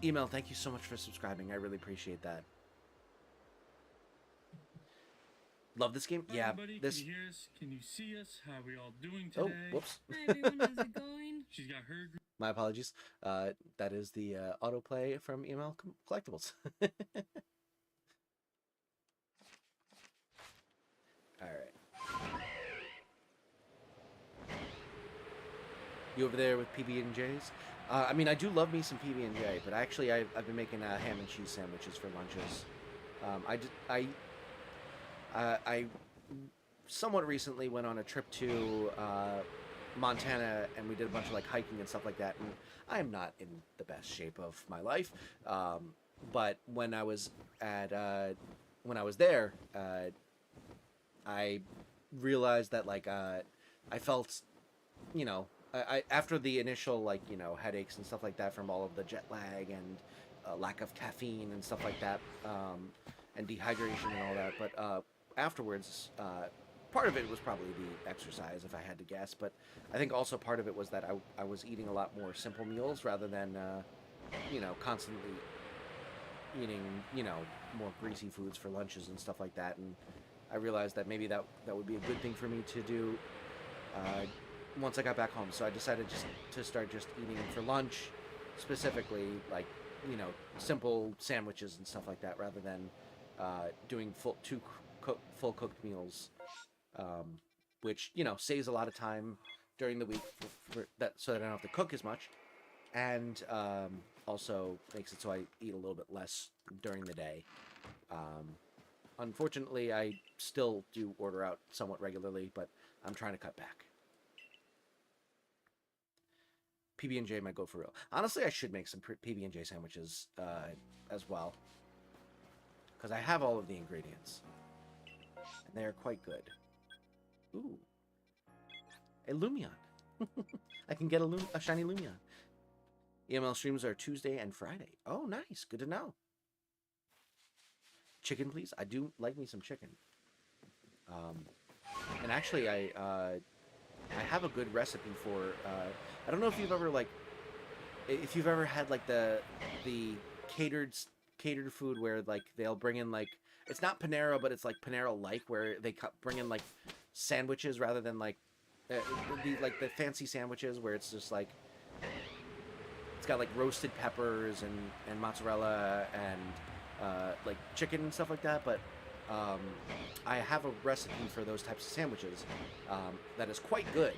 S3: Email, thank you so much for subscribing. I really appreciate that. Love this game?
S4: Hi,
S3: yeah,
S4: everybody.
S3: this...
S4: Can you hear us? Can you see us? How are we all doing
S3: Oh,
S4: today?
S3: whoops.
S5: Hi everyone, how's it going?
S4: She's got her
S3: My apologies. That is the autoplay from Email Collectibles. Alright. You over there with PB&Js? I mean, I do love me some PB&J, but actually I've been making ham and cheese sandwiches for lunches. I somewhat recently went on a trip to Montana, and we did a bunch of like hiking and stuff like that, and I am not in the best shape of my life. But when I was there, I realized that like I felt, you know, I after the initial like, you know, headaches and stuff like that from all of the jet lag and lack of caffeine and stuff like that, and dehydration and all that, but afterwards, part of it was probably the exercise, if I had to guess, but I think also part of it was that I was eating a lot more simple meals rather than, you know, constantly eating, you know, more greasy foods for lunches and stuff like that, and I realized that maybe that would be a good thing for me to do once I got back home, so I decided just to start just eating for lunch, specifically, like, you know, simple sandwiches and stuff like that, rather than doing full cooked meals, which, you know, saves a lot of time during the week for that, so that I don't have to cook as much, and also makes it so I eat a little bit less during the day. Unfortunately, I still do order out somewhat regularly, but I'm trying to cut back. PB&J might go for real. Honestly, I should make some PB&J sandwiches as well, because I have all of the ingredients, and they are quite good. Ooh, a Lumion. I can get a shiny Lumion. EML streams are Tuesday and Friday. Oh, nice. Good to know. Chicken, please. I do like me some chicken. And actually, I have a good recipe for. I don't know if you've ever if you've ever had like the catered food where like they'll bring in like, it's not Panera, but it's like Panera like, where they bring in like sandwiches rather than like the fancy sandwiches where it's just like it's got like roasted peppers and mozzarella and like chicken and stuff like that. But I have a recipe for those types of sandwiches that is quite good.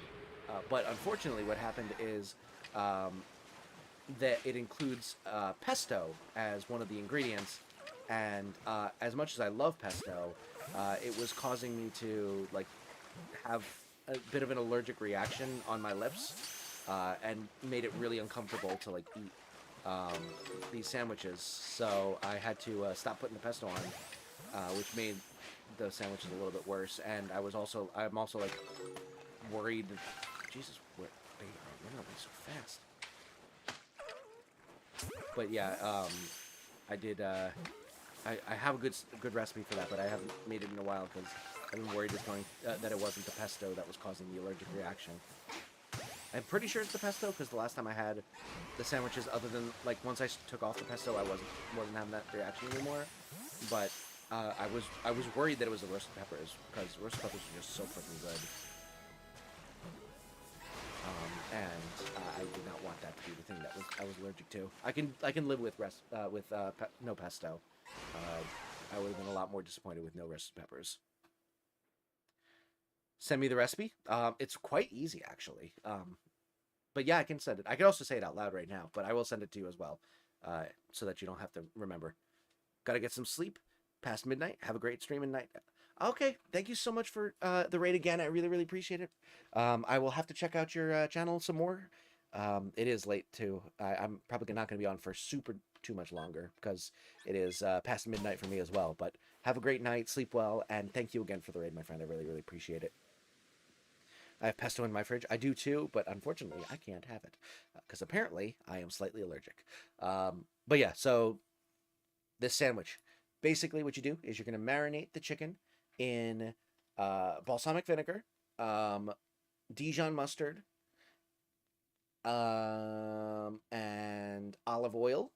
S3: But unfortunately, what happened is that it includes pesto as one of the ingredients, and as much as I love pesto, it was causing me to like have a bit of an allergic reaction on my lips, and made it really uncomfortable to like eat these sandwiches, so I had to stop putting the pesto on, which made the sandwiches a little bit worse. And I'm also like worried. Jesus, where are they so fast? But yeah, I did. I have a good recipe for that, but I haven't made it in a while because I've been worried that it wasn't the pesto that was causing the allergic reaction. I'm pretty sure it's the pesto because the last time I had the sandwiches, other than like once I took off the pesto, I wasn't having that reaction anymore. But I was worried that it was the roasted peppers because roasted peppers are just so freaking good. And I did not want that to be the thing that I was allergic to. I can live with no pesto. I would have been a lot more disappointed with no roasted peppers. Send me the recipe. It's quite easy actually. But yeah, I can send it. I can also say it out loud right now, but I will send it to you as well, so that you don't have to remember. Gotta get some sleep past midnight. Have a great streaming night. Okay, thank you so much for the raid again. I really, really appreciate it. I will have to check out your channel some more. It is late too. I'm probably not going to be on for too much longer because it is past midnight for me as well. But have a great night, sleep well, and thank you again for the raid, my friend. I really, really appreciate it. I have pesto in my fridge. I do too, but unfortunately I can't have it because apparently I am slightly allergic. But yeah, so this sandwich, basically what you do is you're going to marinate the chicken in balsamic vinegar, Dijon mustard, and olive oil,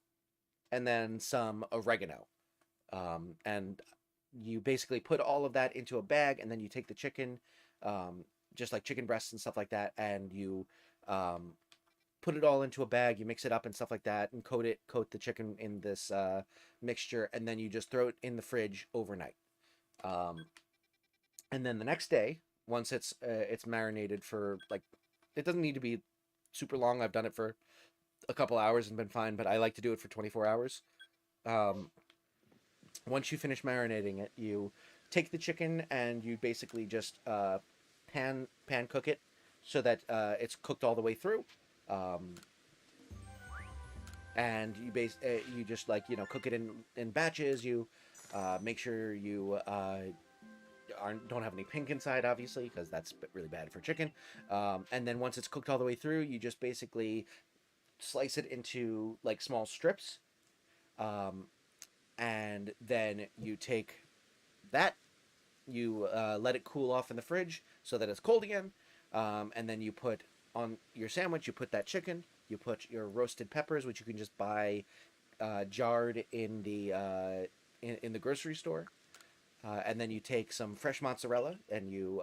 S3: and then some oregano. And you basically put all of that into a bag, and then you take the chicken, just like chicken breasts and stuff like that, and you put it all into a bag, you mix it up and stuff like that, and coat the chicken in this mixture, and then you just throw it in the fridge overnight. And then the next day, once it's marinated for, like, it doesn't need to be super long. I've done it for a couple hours and been fine, but I like to do it for 24 hours. Once you finish marinating it, you take the chicken and you basically just pan cook it so that it's cooked all the way through. And you just, like, you know, cook it in batches. You make sure you don't have any pink inside, obviously, because that's really bad for chicken. And then once it's cooked all the way through, you just basically slice it into, like, small strips. And then you take that, you let it cool off in the fridge so that it's cold again. And then you put on your sandwich, you put that chicken, you put your roasted peppers, which you can just buy jarred in the grocery store. And then you take some fresh mozzarella and you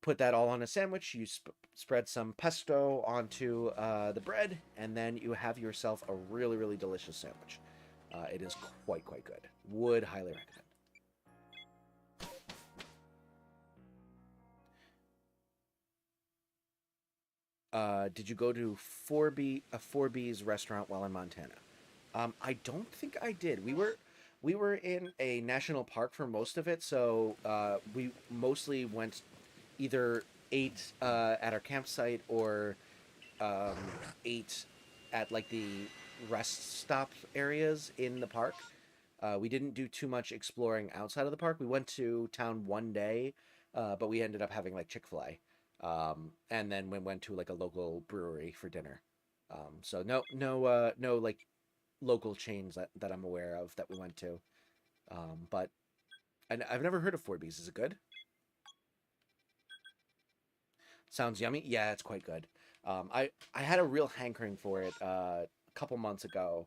S3: put that all on a sandwich. You spread some pesto onto the bread, and then you have yourself a really, really delicious sandwich. It is quite good. Would highly recommend. Did you go to 4B's restaurant while in Montana? I don't think I did. We were in a national park for most of it, so we mostly either ate at our campsite or ate at, like, the rest stop areas in the park. We didn't do too much exploring outside of the park. We went to town one day, but we ended up having, like, Chick-fil-A. And then we went to, like, a local brewery for dinner. So no like local chains that I'm aware of that we went to. But I've never heard of 4B's. Is it good? Sounds yummy. Yeah, it's quite good. I had a real hankering for it a couple months ago,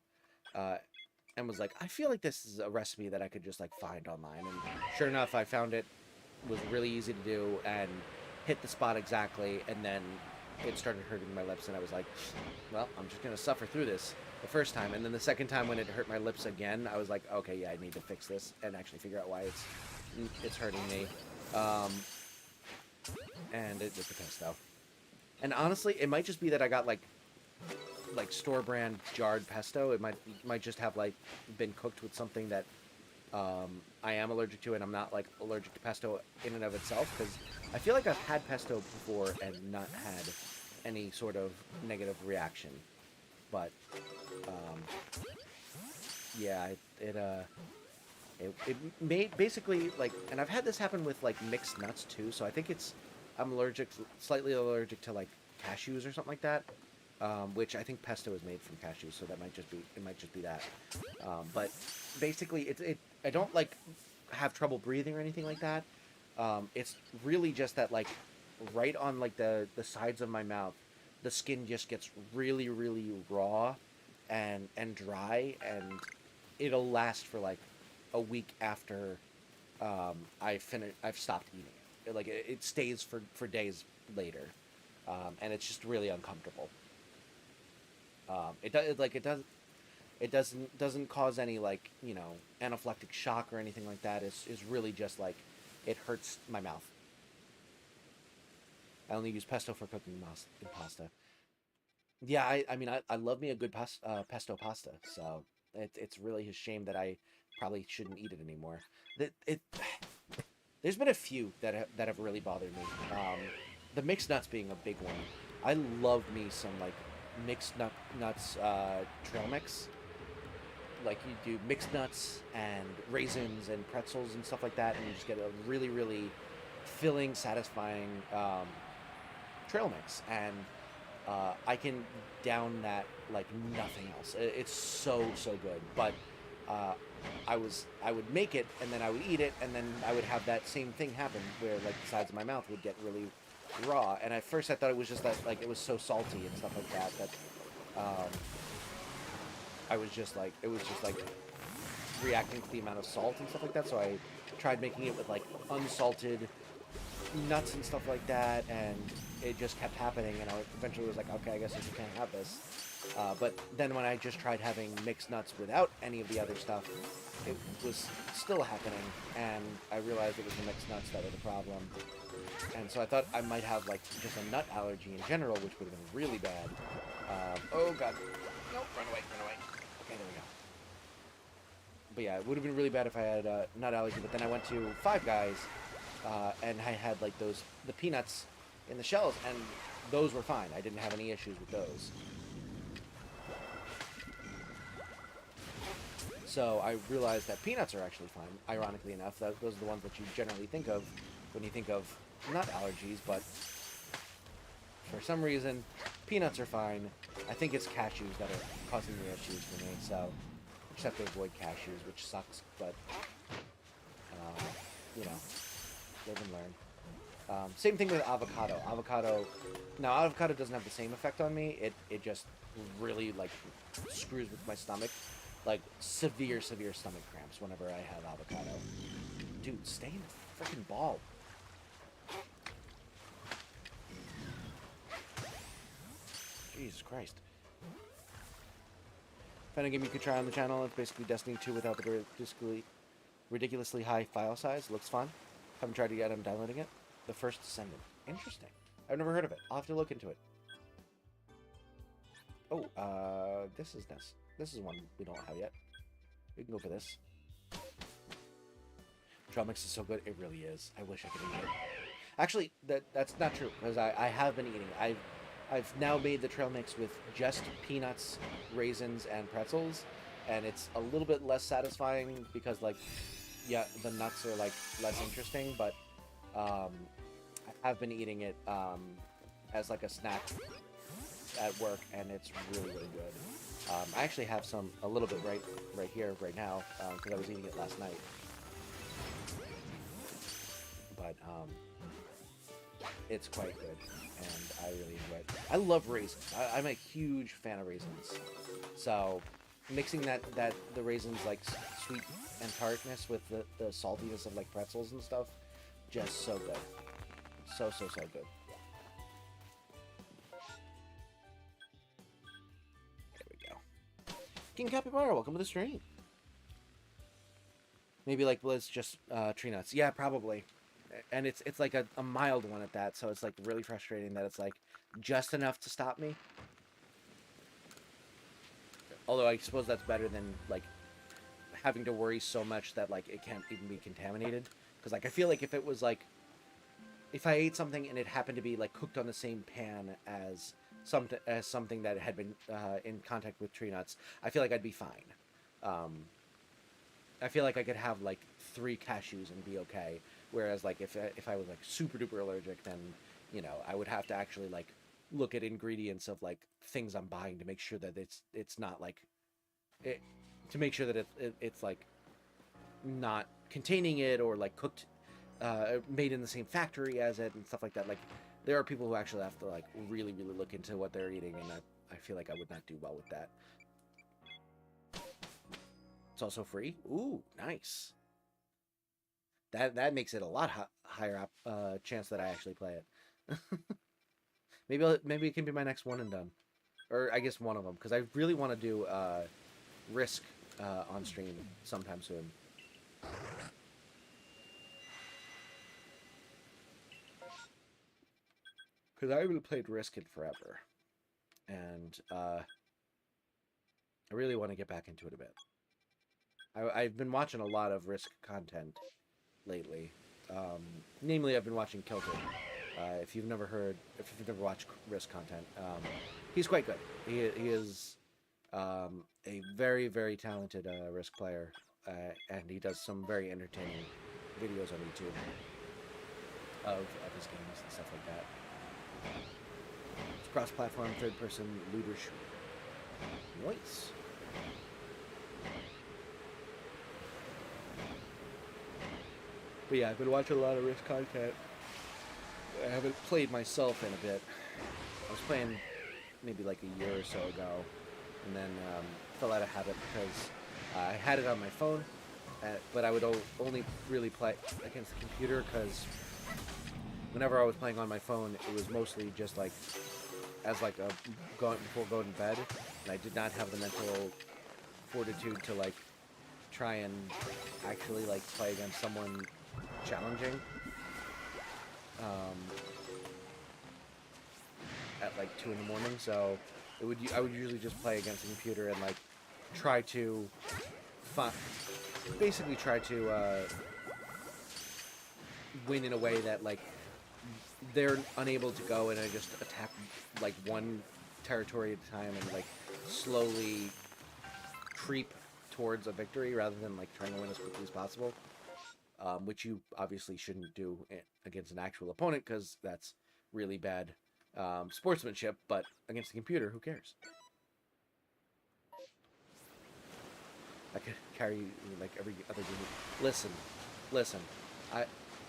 S3: and was like, I feel like this is a recipe that I could just, like, find online. And sure enough, I found it. Was really easy to do and hit the spot exactly. And then it started hurting my lips, and I was like, well, I'm just gonna suffer through this the first time. And then the second time when it hurt my lips again, I was like, okay, yeah, I need to fix this and actually figure out why it's hurting me. And it was the pesto. And honestly, it might just be that I got like store brand jarred pesto. It might just have, like, been cooked with something that I am allergic to, and I'm not, like, allergic to pesto in and of itself, because I feel like I've had pesto before and not had any sort of negative reaction. But yeah, it made basically like, and I've had this happen with like mixed nuts too. So I think I'm slightly allergic to like cashews or something like that. Which I think pesto is made from cashews, so it might just be that. But basically, I don't like have trouble breathing or anything like that. It's really just that like right on like the sides of my mouth, the skin just gets really really raw and dry, and it'll last for like a week after I've stopped eating it. Like it stays for days later, and it's just really uncomfortable. It doesn't cause any like anaphylactic shock or anything like that. It's really just like it hurts my mouth. I only use pesto for cooking pasta. Yeah, I mean I love me a good pesto pasta. So it's really a shame that I probably shouldn't eat it anymore. There's been a few that have really bothered me. The mixed nuts being a big one. I love me some like mixed nuts trail mix. Like you do mixed nuts and raisins and pretzels and stuff like that, and you just get a really really filling, satisfying trail mix. And I can down that like nothing else. It's so good. But I would make it, and then I would eat it, and then I would have that same thing happen where like the sides of my mouth would get really raw. And at first I thought it was just that like it was so salty and stuff like that it was just like reacting to the amount of salt and stuff like that. So I tried making it with like unsalted nuts and stuff like that, and it just kept happening, and I eventually was like, okay, I guess I just can't have this. But then when I just tried having mixed nuts without any of the other stuff, it was still happening, and I realized it was the mixed nuts that were the problem. And so I thought I might have like just a nut allergy in general, which would have been really bad. Oh god. Nope, run away. Okay, there we go. But yeah, it would have been really bad if I had a nut allergy, but then I went to Five Guys, and I had like the peanuts in the shells, and those were fine. I didn't have any issues with those. So I realized that peanuts are actually fine, ironically enough. Those are the ones that you generally think of when you think of nut allergies, but for some reason, peanuts are fine. I think it's cashews that are causing the issues for me, so I just have to avoid cashews, which sucks, but, live and learn. Same thing with avocado. Now avocado doesn't have the same effect on me. It just really, like, screws with my stomach. Like, severe stomach cramps whenever I have avocado. Dude, stay in the freaking ball. Jesus Christ. Found a game you could try on the channel. It's basically Destiny 2 without the ridiculously high file size. Looks fun. Haven't tried it yet. I'm downloading it. The First Descendant. Interesting. I've never heard of it. I'll have to look into it. Oh, this is this. This is one we don't have yet. We can go for this. Trail mix is so good. It really is. I wish I could eat it. Actually, that's not true, because I have been eating it. I've now made the trail mix with just peanuts, raisins, and pretzels, and it's a little bit less satisfying because, like, yeah, the nuts are, like, less interesting, but I have been eating it as, like, a snack at work, and it's really, really good. I actually have a little bit right here, right now, because I was eating it last night. But, it's quite good, and I really enjoy it. I love raisins. I'm a huge fan of raisins. So, mixing the raisins, like, sweet and tartness with the saltiness of, like, pretzels and stuff, just so good. So good. King Capybara, welcome to the stream. Maybe like Blizz, just tree nuts. Yeah, probably. And it's like a mild one at that, so it's like really frustrating that it's like just enough to stop me. Although I suppose that's better than like having to worry so much that like it can't even be contaminated. Because like I feel like if it was like, if I ate something and it happened to be like cooked on the same pan as something that had been in contact with tree nuts, I feel like I'd be fine. I feel like I could have like 3 cashews and be okay. Whereas like if I was like super duper allergic, then I would have to actually like look at ingredients of like things I'm buying to make sure that it's not like it, to make sure that it's like not containing it or like cooked, made in the same factory as it and stuff like that. Like there are people who actually have to like really look into what they're eating, and I feel like I would not do well with that. It's also free. Ooh, nice. That makes it a lot higher up chance that I actually play it. maybe it can be my next one and done, or I guess one of them, because I really want to do Risk on stream sometime soon. Because I haven't played Risk in forever, and I really want to get back into it a bit. I've been watching a lot of Risk content lately. Namely, I've been watching Kilter. If you've never watched Risk content, he's quite good. He is a very, very talented Risk player, and he does some very entertaining videos on YouTube of his games and stuff like that. It's cross-platform, third-person looter shooter. Nice. But yeah, I've been watching a lot of Risk content. I haven't played myself in a bit. I was playing maybe like a year or so ago, and then fell out of habit because I had it on my phone, but I would only really play against the computer because whenever I was playing on my phone, it was mostly just like as like before going to bed, and I did not have the mental fortitude to like try and actually like play against someone challenging at like 2 in the morning. So I would usually just play against the computer and like try to basically try to win in a way that like they're unable to go, and I just attack like one territory at a time and like slowly creep towards a victory rather than like trying to win as quickly as possible, which you obviously shouldn't do against an actual opponent because that's really bad sportsmanship, but against the computer, who cares? I could carry like every other game. Listen,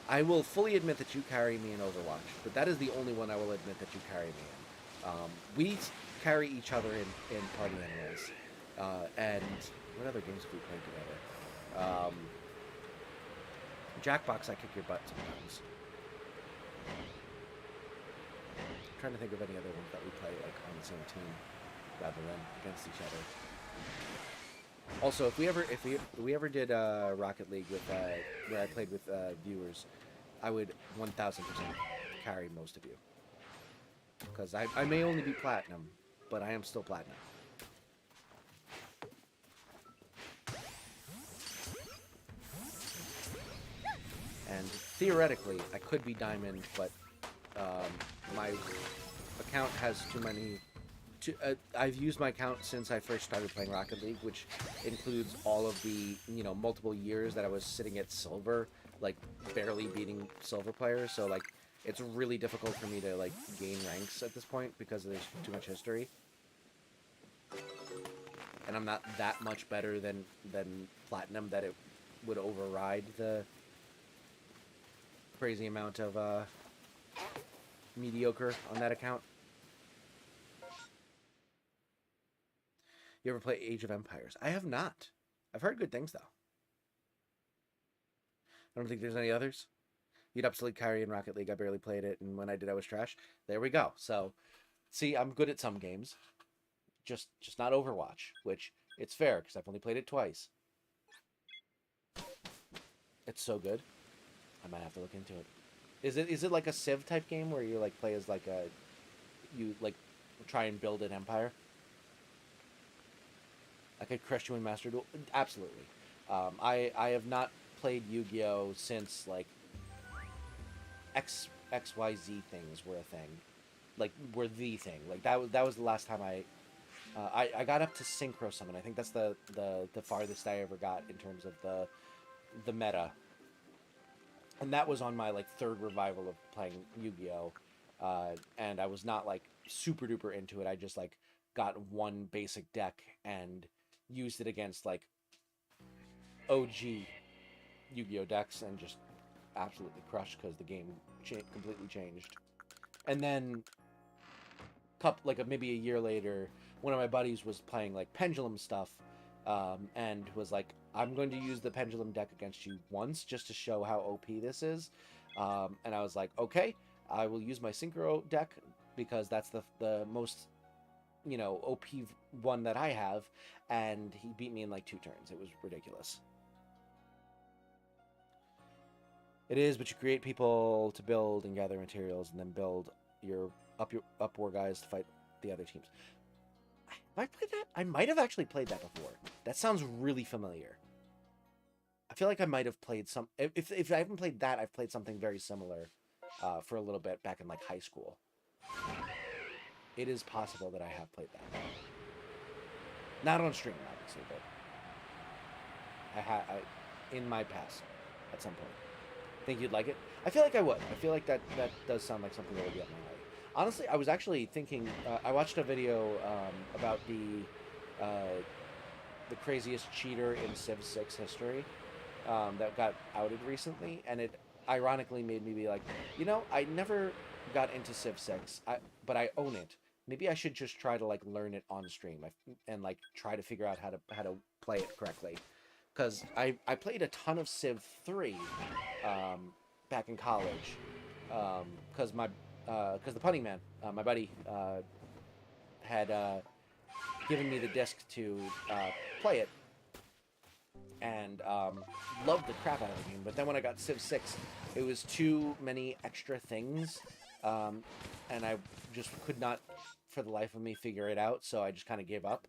S3: I will fully admit that you carry me in Overwatch, but that is the only one I will admit that you carry me in. We carry each other in Party Animals, and what other games have we played together? Jackbox, I kick your butt sometimes. I'm trying to think of any other ones that we play like on the same team rather than against each other. Also, if we ever did Rocket League with where I played with viewers, I would 1000% carry most of you, because I may only be platinum, but I am still platinum. And theoretically, I could be diamond, but my account has too many. I've used my account since I first started playing Rocket League, which includes all of the multiple years that I was sitting at silver, like barely beating silver players. So like it's really difficult for me to like gain ranks at this point because there's too much history, and I'm not that much better than platinum that it would override the crazy amount of mediocre on that account. You ever play Age of Empires? I have not. I've heard good things, though. I don't think there's any others. You'd absolutely carry in Rocket League. I barely played it, and when I did, I was trash. There we go. So, see, I'm good at some games. Just not Overwatch, which, it's fair, because I've only played it twice. It's so good. I might have to look into it. Is it like a Civ type game where you like play as like you like try and build an empire? I could crush you in Master Duel. Absolutely. I have not played Yu-Gi-Oh since like XYZ things were a thing. like were the thing. Like that was the last time I got up to Synchro Summon. I think that's the farthest I ever got in terms of the meta. And that was on my like third revival of playing Yu-Gi-Oh! And I was not like super duper into it. I just like got one basic deck and used it against like OG Yu-Gi-Oh! Decks and just absolutely crushed because the game completely changed. And then, maybe a year later, one of my buddies was playing like Pendulum stuff, and was like, "I'm going to use the Pendulum deck against you once just to show how OP this is." And I was like, "Okay, I will use my Synchro deck because that's the most, OP one that I have." And he beat me in like 2 turns. It was ridiculous. It is, but you create people to build and gather materials, and then build your up war guys to fight the other teams. Have I played that? I might have actually played that before. That sounds really familiar. I feel like I might have played some. If I haven't played that, I've played something very similar for a little bit back in like high school. It is possible that I have played that. Not on stream, obviously, but in my past at some point. Think you'd like it? I feel like I would. I feel like that does sound like something that would be up my alley. Honestly, I was actually thinking. I watched a video about the craziest cheater in Civ 6 history that got outed recently, and it ironically made me be like, I never got into Civ 6, but I own it. Maybe I should just try to like learn it on stream and like try to figure out how to play it correctly. Because I played a ton of Civ 3 back in college. Because the Punning Man, my buddy, had given me the disc to play it. And loved the crap out of the game. But then when I got Civ 6, it was too many extra things. And I just could not, for the life of me, figure it out. So I just kind of gave up.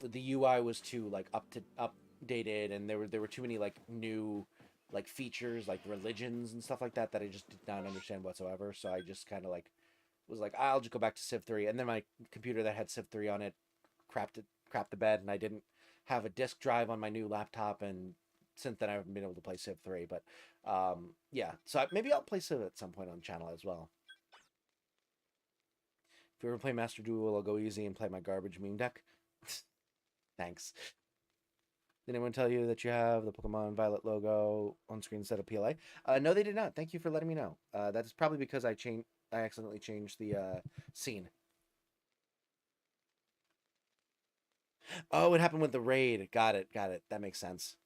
S3: The UI was too like updated, and there were too many like new like features like religions and stuff like that I just did not understand whatsoever. So I just kind of like was like, I'll just go back to Civ 3. And then my computer that had Civ 3 on it crapped the bed, and I didn't have a disk drive on my new laptop, and since then I haven't been able to play Civ 3. But yeah, so maybe I'll play Civ at some point on the channel as well. If you ever play Master Duel, I'll go easy and play my garbage meme deck. Thanks. Did anyone tell you that you have the Pokemon Violet logo on screen instead of PLA? No, they did not. Thank you for letting me know. That is probably because I accidentally changed the scene. Oh, it happened with the raid. Got it. That makes sense.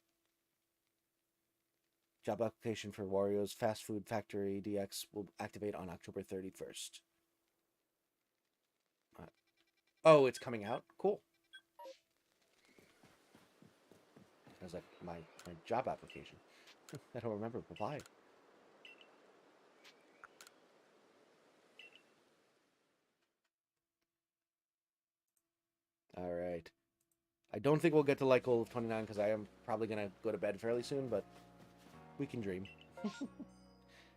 S3: Job application for Wario's Fast Food Factory DX will activate on October 31st. Oh, it's coming out? Cool. I was like, my job application. I don't remember replying. All right. I don't think we'll get to like goal of 29 because I am probably going to go to bed fairly soon, but we can dream.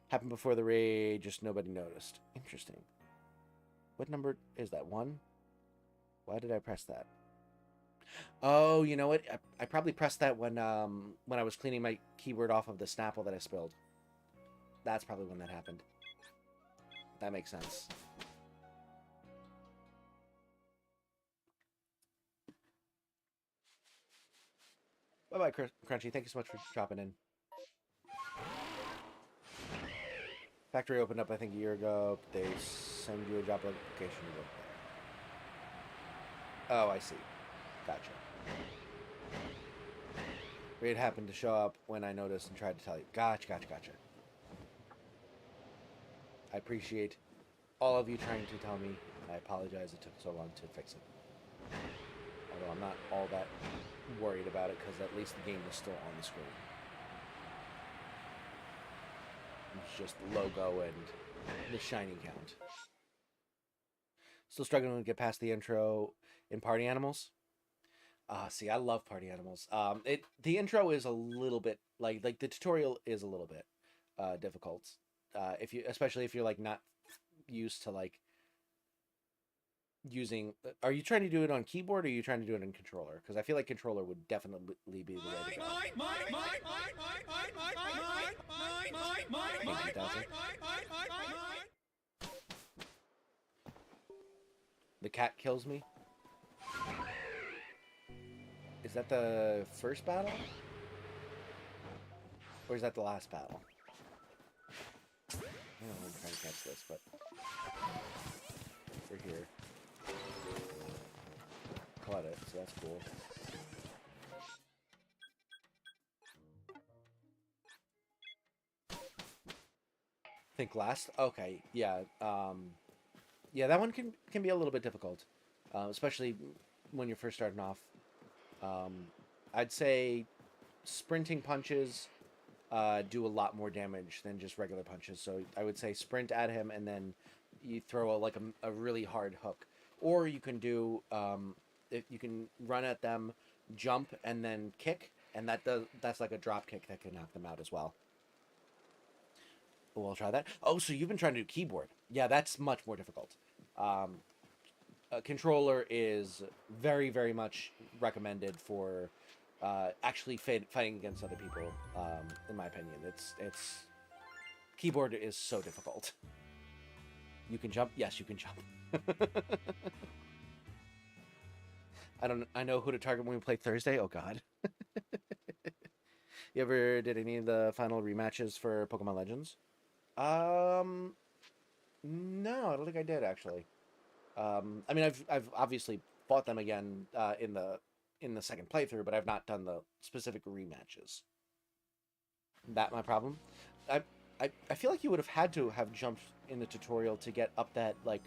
S3: Happened before the raid, just nobody noticed. Interesting. What number is that? 1? Why did I press that? Oh, you know what? I probably pressed that when I was cleaning my keyboard off of the Snapple that I spilled. That's probably when that happened. That makes sense. Bye-bye, Crunchy. Thank you so much for dropping in. Factory opened up, I think, a year ago. They send you a job application to work there. Oh, I see. Gotcha. Raid happened to show up when I noticed and tried to tell you. Gotcha. I appreciate all of you trying to tell me. I apologize it took so long to fix it. Although I'm not all that worried about it because at least the game is still on the screen. It's just the logo and the shiny count. Still struggling to get past the intro in Party Animals. See, I love Party Animals. The intro is a little bit like the tutorial is a little bit difficult. Especially if you're like not used to like using. Are you trying to do it on keyboard or are you trying to do it in controller? Because I feel like controller would definitely be the way to go. 18,000. The cat kills me. Is that the first battle? Or is that the last battle? I don't know, I'm trying to catch this, but we're here. Caught it, so that's cool. Think last? Okay, yeah. Yeah, that one can be a little bit difficult, especially when you're first starting off. I'd say sprinting punches do a lot more damage than just regular punches. So I would say sprint at him and then you throw a really hard hook. Or you can do if you can run at them, jump and then kick, and that's like a drop kick that can knock them out as well. We'll try that. Oh, so you've been trying to do keyboard. Yeah, that's much more difficult. A controller is very, very much recommended for actually fighting against other people. In my opinion, it's keyboard is so difficult. You can jump. Yes, you can jump. I know who to target when we play Thursday. Oh God. You ever did any of the final rematches for Pokemon Legends? No, I don't think I did actually. I mean, I've obviously fought them again in the second playthrough, but I've not done the specific rematches. That my problem. I feel like you would have had to have jumped in the tutorial to get up that like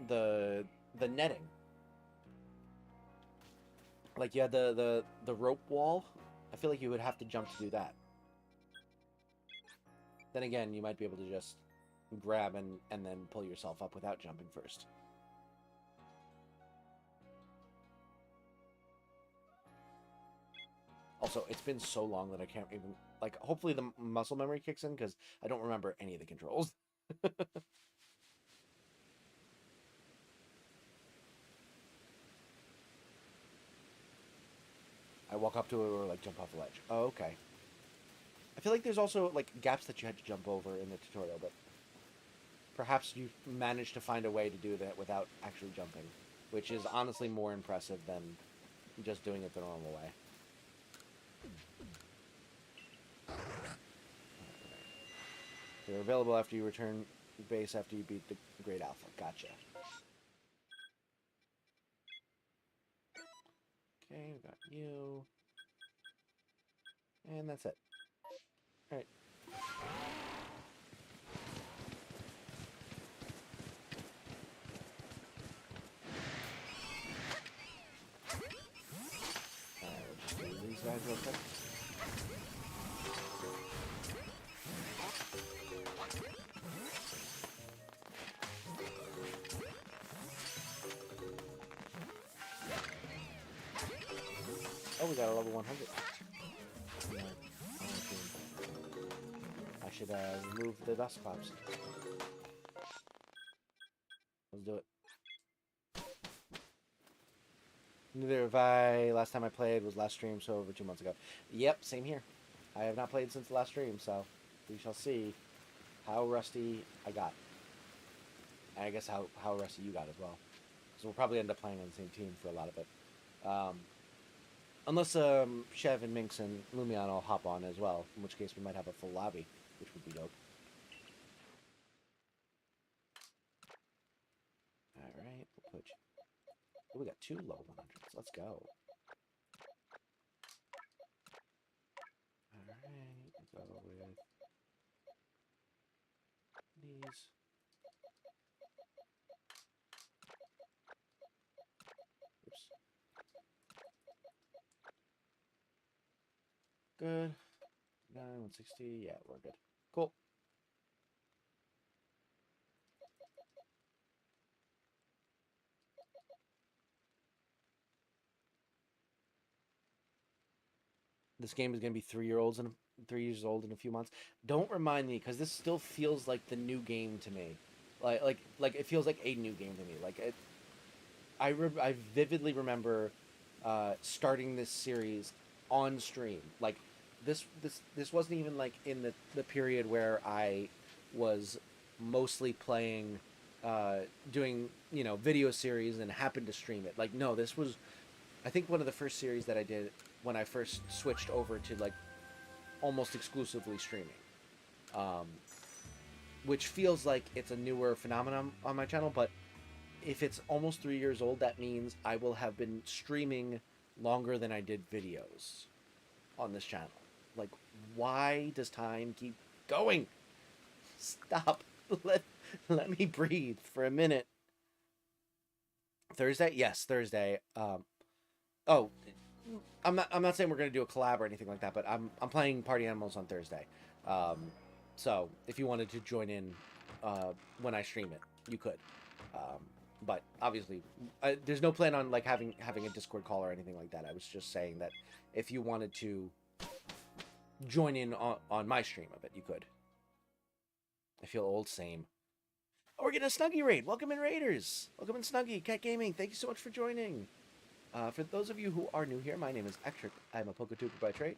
S3: the netting. Like you had the rope wall. I feel like you would have to jump to do that. Then again, you might be able to just grab and then pull yourself up without jumping first. Also, it's been so long that I can't even... Like, hopefully the muscle memory kicks in, because I don't remember any of the controls. I walk up to it or, like, jump off the ledge. Oh, okay. I feel like there's also, like, gaps that you had to jump over in the tutorial, but... Perhaps you managed to find a way to do that without actually jumping. Which is honestly more impressive than just doing it the normal way. They're available after you return base after you beat the Great Alpha. Gotcha. Okay, we got you. And that's it. Alright. We'll just do these guys real quick. Oh, we got a level 100. Yeah. I should remove the dust clouds. Let's do it. Neither have I. Last time I played was last stream, so over 2 months ago. Yep, same here. I have not played since the last stream, so we shall see how rusty I got. And I guess how rusty you got as well. So we'll probably end up playing on the same team for a lot of it. Unless Chev and Minx and Lumion all hop on as well, in which case we might have a full lobby, which would be dope. Alright, we'll put you. Oh, we got 2 low 100s. Let's go. Alright, we'll go with these. Oops. Good. 160. Yeah, we're good. Cool. this game is going to be 3 years old in a few months. Don't remind me, because this still feels like the new game to me. Like it feels like a new game to me. Like I vividly remember starting this series on stream. Like this wasn't even like in the period where I was mostly playing, doing video series and happened to stream it. Like no, this was I think one of the first series that I did when I first switched over to like almost exclusively streaming. Which feels like it's a newer phenomenon on my channel, but if it's almost 3 years old, that means I will have been streaming longer than I did videos on this channel. Like, why does time keep going? Stop. Let me breathe for a minute. Thursday? Yes, Thursday. Oh, I'm not saying we're gonna do a collab or anything like that, but I'm playing Party Animals on Thursday. So if you wanted to join in when I stream it, you could. But obviously, there's no plan on like having a Discord call or anything like that. I was just saying that if you wanted to join in on my stream of it, you could. I feel old, same. Oh, we're getting a Snuggie raid. Welcome in, Raiders. Welcome in, Snuggie. Cat Gaming, thank you so much for joining. For those of you who are new here, my name is Ectric. I'm a Poketuber by trade.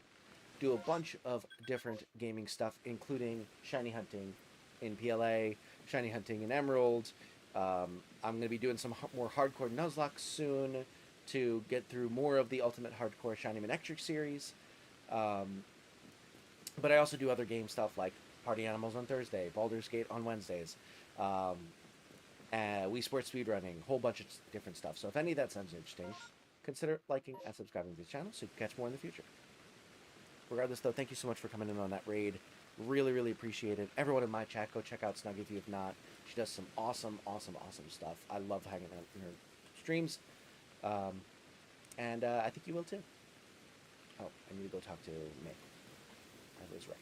S3: Do a bunch of different gaming stuff, including shiny hunting in PLA, shiny hunting in Emerald. I'm going to be doing some more hardcore Nuzlocke soon to get through more of the Ultimate Hardcore Shiny Ectric series. But I also do other game stuff like Party Animals on Thursday, Baldur's Gate on Wednesdays, Wii Sports speedrunning, a whole bunch of different stuff. So if any of that sounds interesting, consider liking and subscribing to the channel so you can catch more in the future. Regardless, though, thank you so much for coming in on that raid. Really, really appreciate it. Everyone in my chat, go check out Snuggie if you have not. She does some awesome, awesome, awesome stuff. I love hanging out in her streams. And I think you will too. Oh, I need to go talk to May. I was right.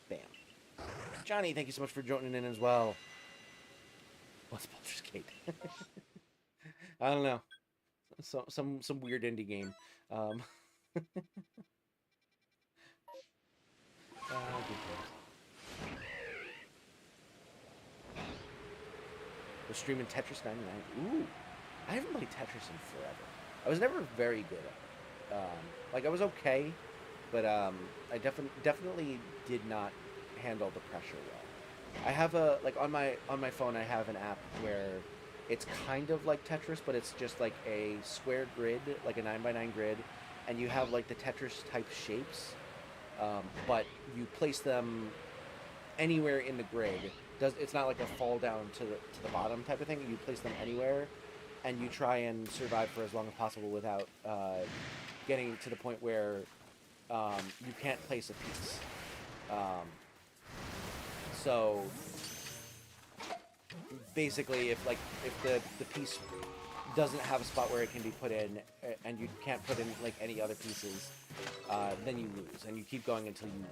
S3: Bam. Johnny, thank you so much for joining in as well. What's Baldur's Gate? I don't know. Some weird indie game. We're streaming Tetris 99. Ooh, I haven't played Tetris in forever. I was never very good at it. Like I was okay, but I definitely did not handle the pressure well. I have on my phone I have an app where it's kind of like Tetris, but it's just like a square grid, like a 9x9 grid, and you have like the Tetris type shapes, but you place them anywhere in the grid. It's not like a fall down to the bottom type of thing. You place them anywhere, and you try and survive for as long as possible without getting to the point where you can't place a piece. So basically, if the piece doesn't have a spot where it can be put in, and you can't put in like any other pieces, then you lose, and you keep going until you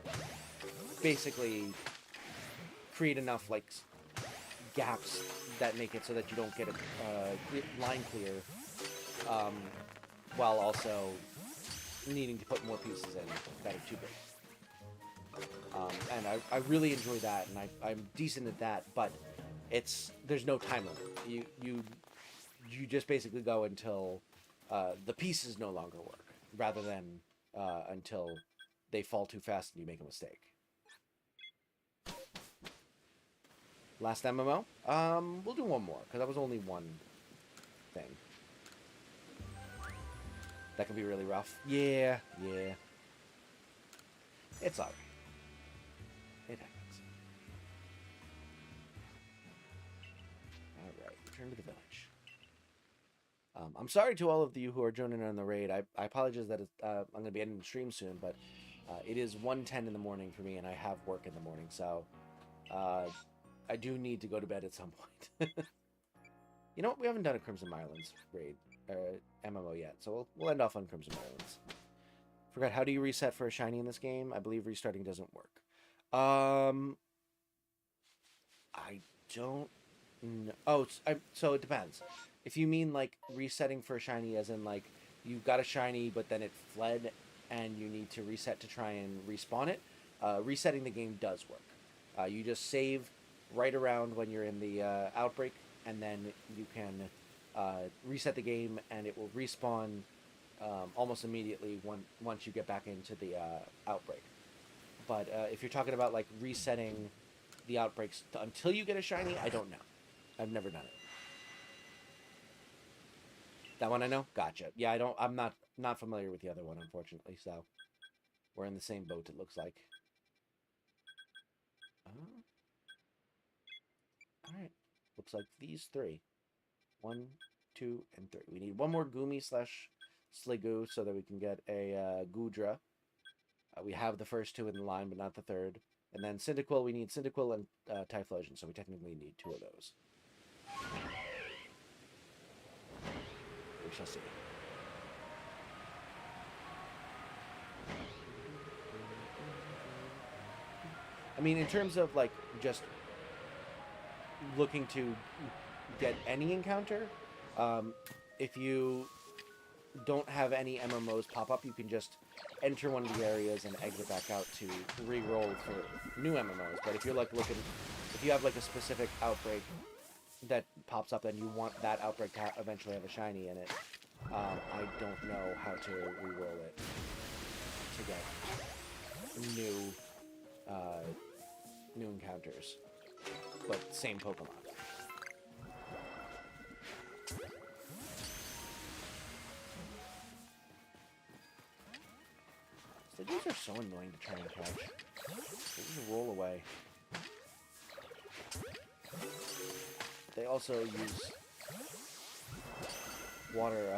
S3: basically create enough like gaps that make it so that you don't get a line clear, while also needing to put more pieces in that are too big. And I really enjoy that, and I'm decent at that, but there's no time limit. You just basically go until the pieces no longer work, rather than until they fall too fast and you make a mistake. Last MMO? We'll do one more, because that was only one thing. That could be really rough. Yeah. It's alright. It happens. Alright, return to the village. I'm sorry to all of you who are joining on the raid. I apologize that I'm going to be ending the stream soon, but it is 1:10 in the morning for me, and I have work in the morning, so I do need to go to bed at some point. You know what? We haven't done a Crimson Islands raid, MMO yet, so we'll end off on Crimson Islands. Forgot, how do you reset for a shiny in this game? I believe restarting doesn't work. I don't know. Oh, so it depends. If you mean like resetting for a shiny as in like you got a shiny, but then it fled, and you need to reset to try and respawn it, resetting the game does work. You just save right around when you're in the outbreak, and then you can reset the game, and it will respawn almost immediately once you get back into the outbreak. But if you're talking about like resetting the outbreaks until you get a shiny, I don't know. I've never done it. That one I know? Gotcha. Yeah, I'm not familiar with the other one, unfortunately, so we're in the same boat, it looks like. Alright. Looks like these three. 1, 2, and 3. We need one more Goomy / Sliggoo so that we can get a Goodra. We have the first two in the line, but not the third. And then Cyndaquil, we need Cyndaquil and Typhlosion, so we technically need 2 of those. We shall see. I mean, in terms of, like, just looking to get any encounter, if you don't have any MMOs pop up, you can just enter one of the areas and exit back out to re-roll for new MMOs. But if you're like if you have like a specific outbreak that pops up and you want that outbreak to eventually have a shiny in it, I don't know how to re-roll it to get new encounters, but same Pokemon. These are so annoying to try and catch. They just roll away. They also use water,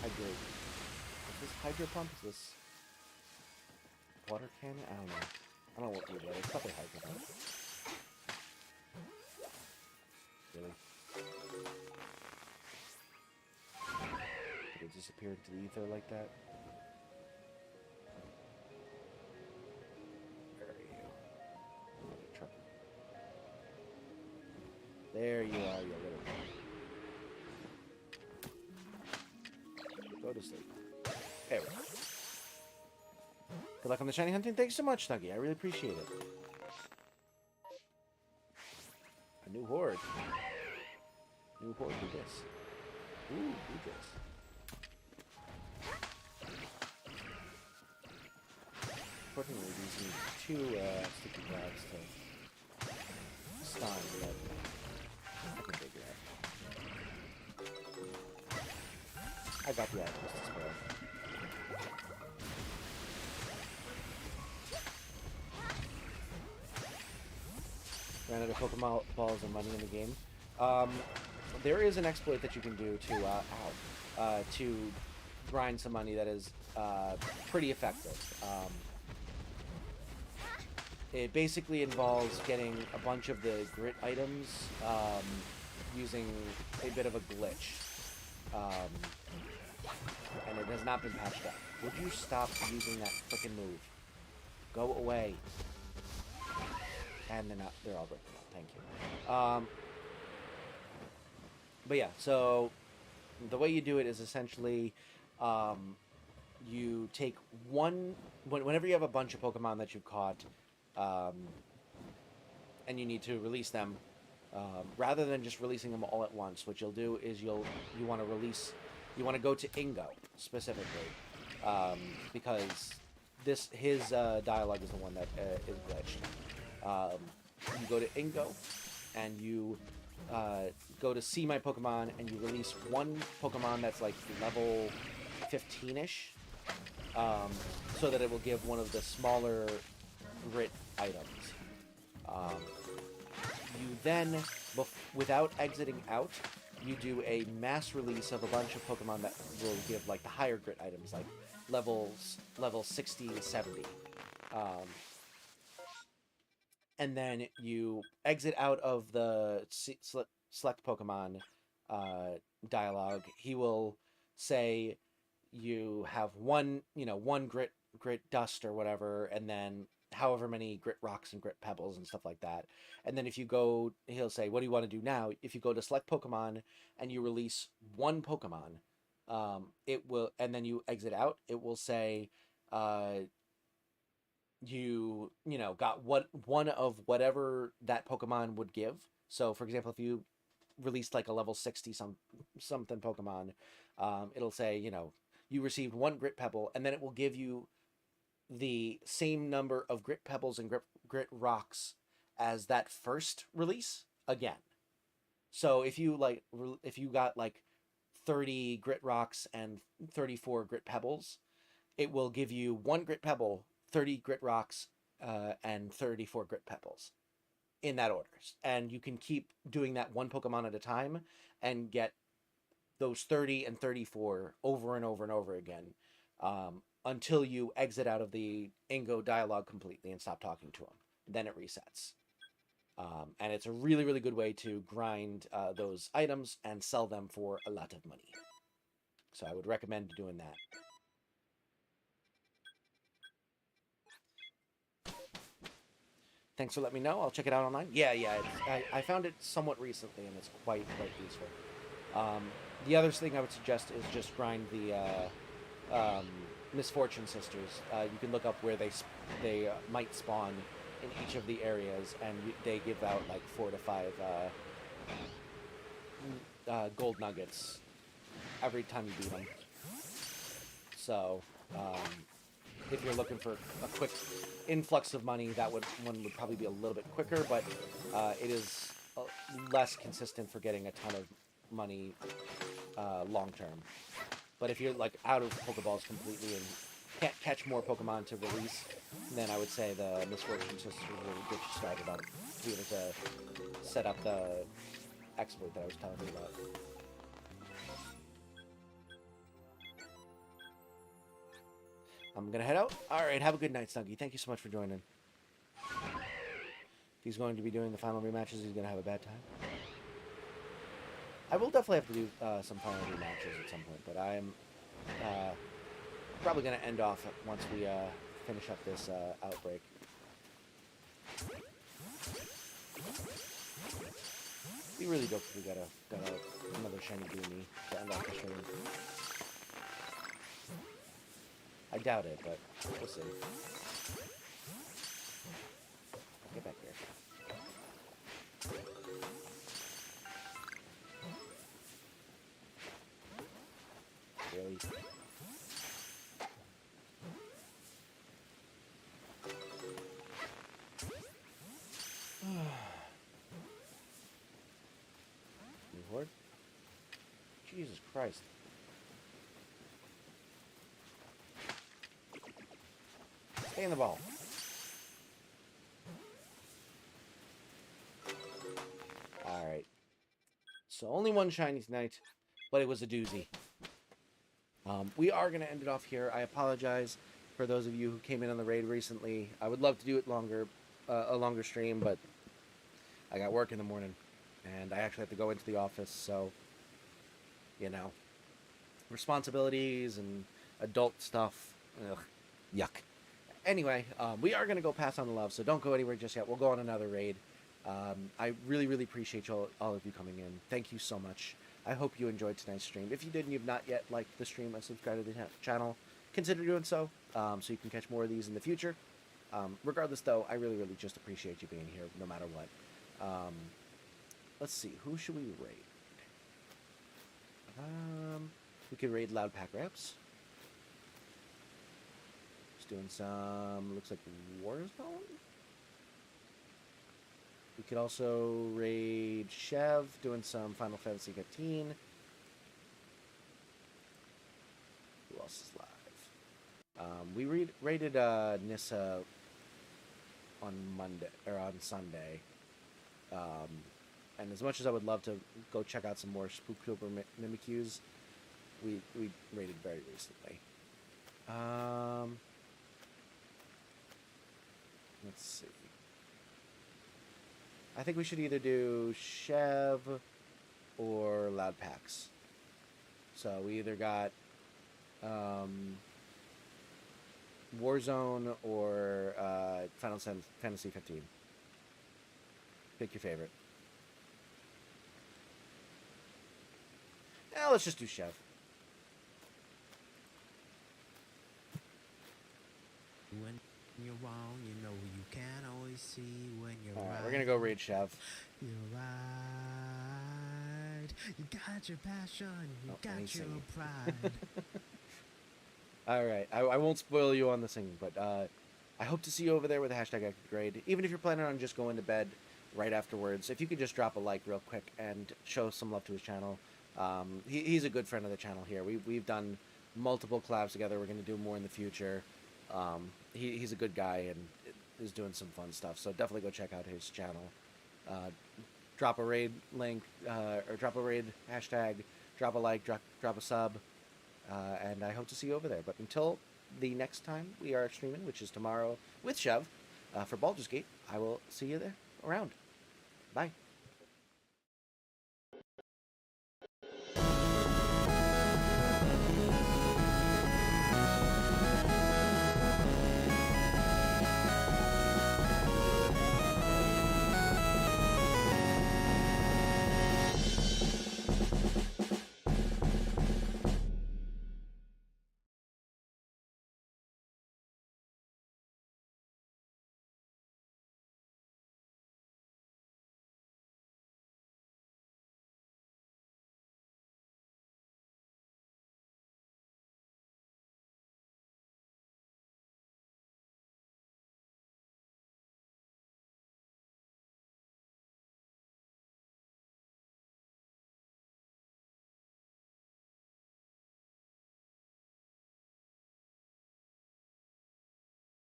S3: hydro. Is this hydro pump? Is this water cannon? I don't know. I don't know what it is. It's probably hydro pump. Really? Did it disappear into the ether like that? There you are, you little one. Go to sleep. There we go. Good luck on the shiny hunting. Thanks so much, Snuggy. I really appreciate it. A new horde. New horde, do this. Ooh, do this. Unfortunately, these need 2 sticky crabs to stun, but I can figure it out. I got the items to spare. Ran out of Pokemon balls and money in the game. There is an exploit that you can do to grind some money that is pretty effective. It basically involves getting a bunch of the grit items using a bit of a glitch. And it has not been patched up. Would you stop using that frickin' move? Go away. And they're all breaking up. Thank you. But yeah, so the way you do it is essentially you take whenever you have a bunch of Pokemon that you've caught, and you need to release them, rather than just releasing them all at once, what you'll do is you want to go to Ingo specifically, because his dialogue is the one that is glitched. You go to Ingo, and you go to see my Pokemon, and you release one Pokemon that's like level 15-ish, so that it will give one of the smaller grit items. You then, without exiting out, you do a mass release of a bunch of Pokemon that will give like the higher grit items, like level 60 and 70. And then you exit out of the select Pokemon dialogue. He will say you have one grit dust or whatever, and then however many grit rocks and grit pebbles and stuff like that. And then if you go, he'll say, what do you want to do now? If you go to select Pokemon and you release one Pokemon, it will, and then you exit out. It will say, got one of whatever that Pokemon would give. So, for example, if you released like a level 60 something Pokemon, it'll say, you received one Grit Pebble, and then it will give you the same number of Grit Pebbles and Grit Rocks as that first release again. So if you got like 30 Grit Rocks and 34 Grit Pebbles, it will give you one Grit Pebble, 30 Grit Rocks, and 34 Grit Pebbles in that order. And you can keep doing that one Pokemon at a time and get those 30 and 34 over and over and over again, until you exit out of the Ingo dialogue completely and stop talking to him. Then it resets. And it's a really, really good way to grind those items and sell them for a lot of money. So I would recommend doing that. Thanks for letting me know. I'll check it out online. Yeah. I found it somewhat recently, and it's quite useful. The other thing I would suggest is just grind the Misfortune Sisters. You can look up where they might spawn in each of the areas, and they give out like 4 to 5 gold nuggets every time you beat them. So, if you're looking for a quick influx of money, one would probably be a little bit quicker, but it is less consistent for getting a ton of money long term. But if you're like out of Pokeballs completely and can't catch more Pokemon to release, then I would say the Misfortune Sisters will get you started on to be able to set up the exploit that I was telling you about. I'm gonna head out. Alright, have a good night, Snuggy. Thank you so much for joining. If he's going to be doing the final rematches, he's gonna have a bad time. I will definitely have to do some final rematches at some point, but I'm probably going to end off once we finish up this outbreak. It'd be really dope if we got another shiny Goomy to end off the stream. I doubt it, but we'll see. Get back here. Really? Lord? Jesus Christ. Stay in the ball. Alright. So only one shiny tonight, but it was a doozy. We are going to end it off here. I apologize for those of you who came in on the raid recently. I would love to do it a longer stream, but I got work in the morning, and I actually have to go into the office, so, responsibilities and adult stuff. Ugh, yuck. Anyway, we are going to go pass on the love, so don't go anywhere just yet. We'll go on another raid. I really, really appreciate all of you coming in. Thank you so much. I hope you enjoyed tonight's stream. If you did and you've not yet liked the stream and subscribed to the channel, consider doing so you can catch more of these in the future. Regardless, though, I really, really just appreciate you being here no matter what. Let's see. Who should we raid? We could raid Loud Pack Raps. Just doing some, looks like Warzone. We could also raid Chev, doing some Final Fantasy 15. Who else is live? We raided Nissa on Sunday. And as much as I would love to go check out some more Spooktober Mimikyus, we raided very recently. Let's see. I think we should either do Chev or Loud Packs. So we either got Warzone or Final Fantasy 15. Pick your favorite. Let's just do Chev.
S5: you're wrong, you know you can't always see when you're
S3: All
S5: right.
S3: right, we're gonna go raid Chev.
S5: You're right. You got your passion. You
S3: Oh, let me
S5: got your
S3: sing.
S5: pride.
S3: All right, I won't spoil you on the singing, but I hope to see you over there with the hashtag #ActiveGrade. Even if you're planning on just going to bed right afterwards, if you could just drop a like real quick and show some love to his channel. He's a good friend of the channel here. We've done multiple collabs together. We're going to do more in the future. He's a good guy and is doing some fun stuff. So definitely go check out his channel. Drop a raid link or drop a raid hashtag. Drop a like. Drop a sub. And I hope to see you over there. But until the next time we are streaming, which is tomorrow with Chev, for Baldur's Gate, I will see you there around. Bye.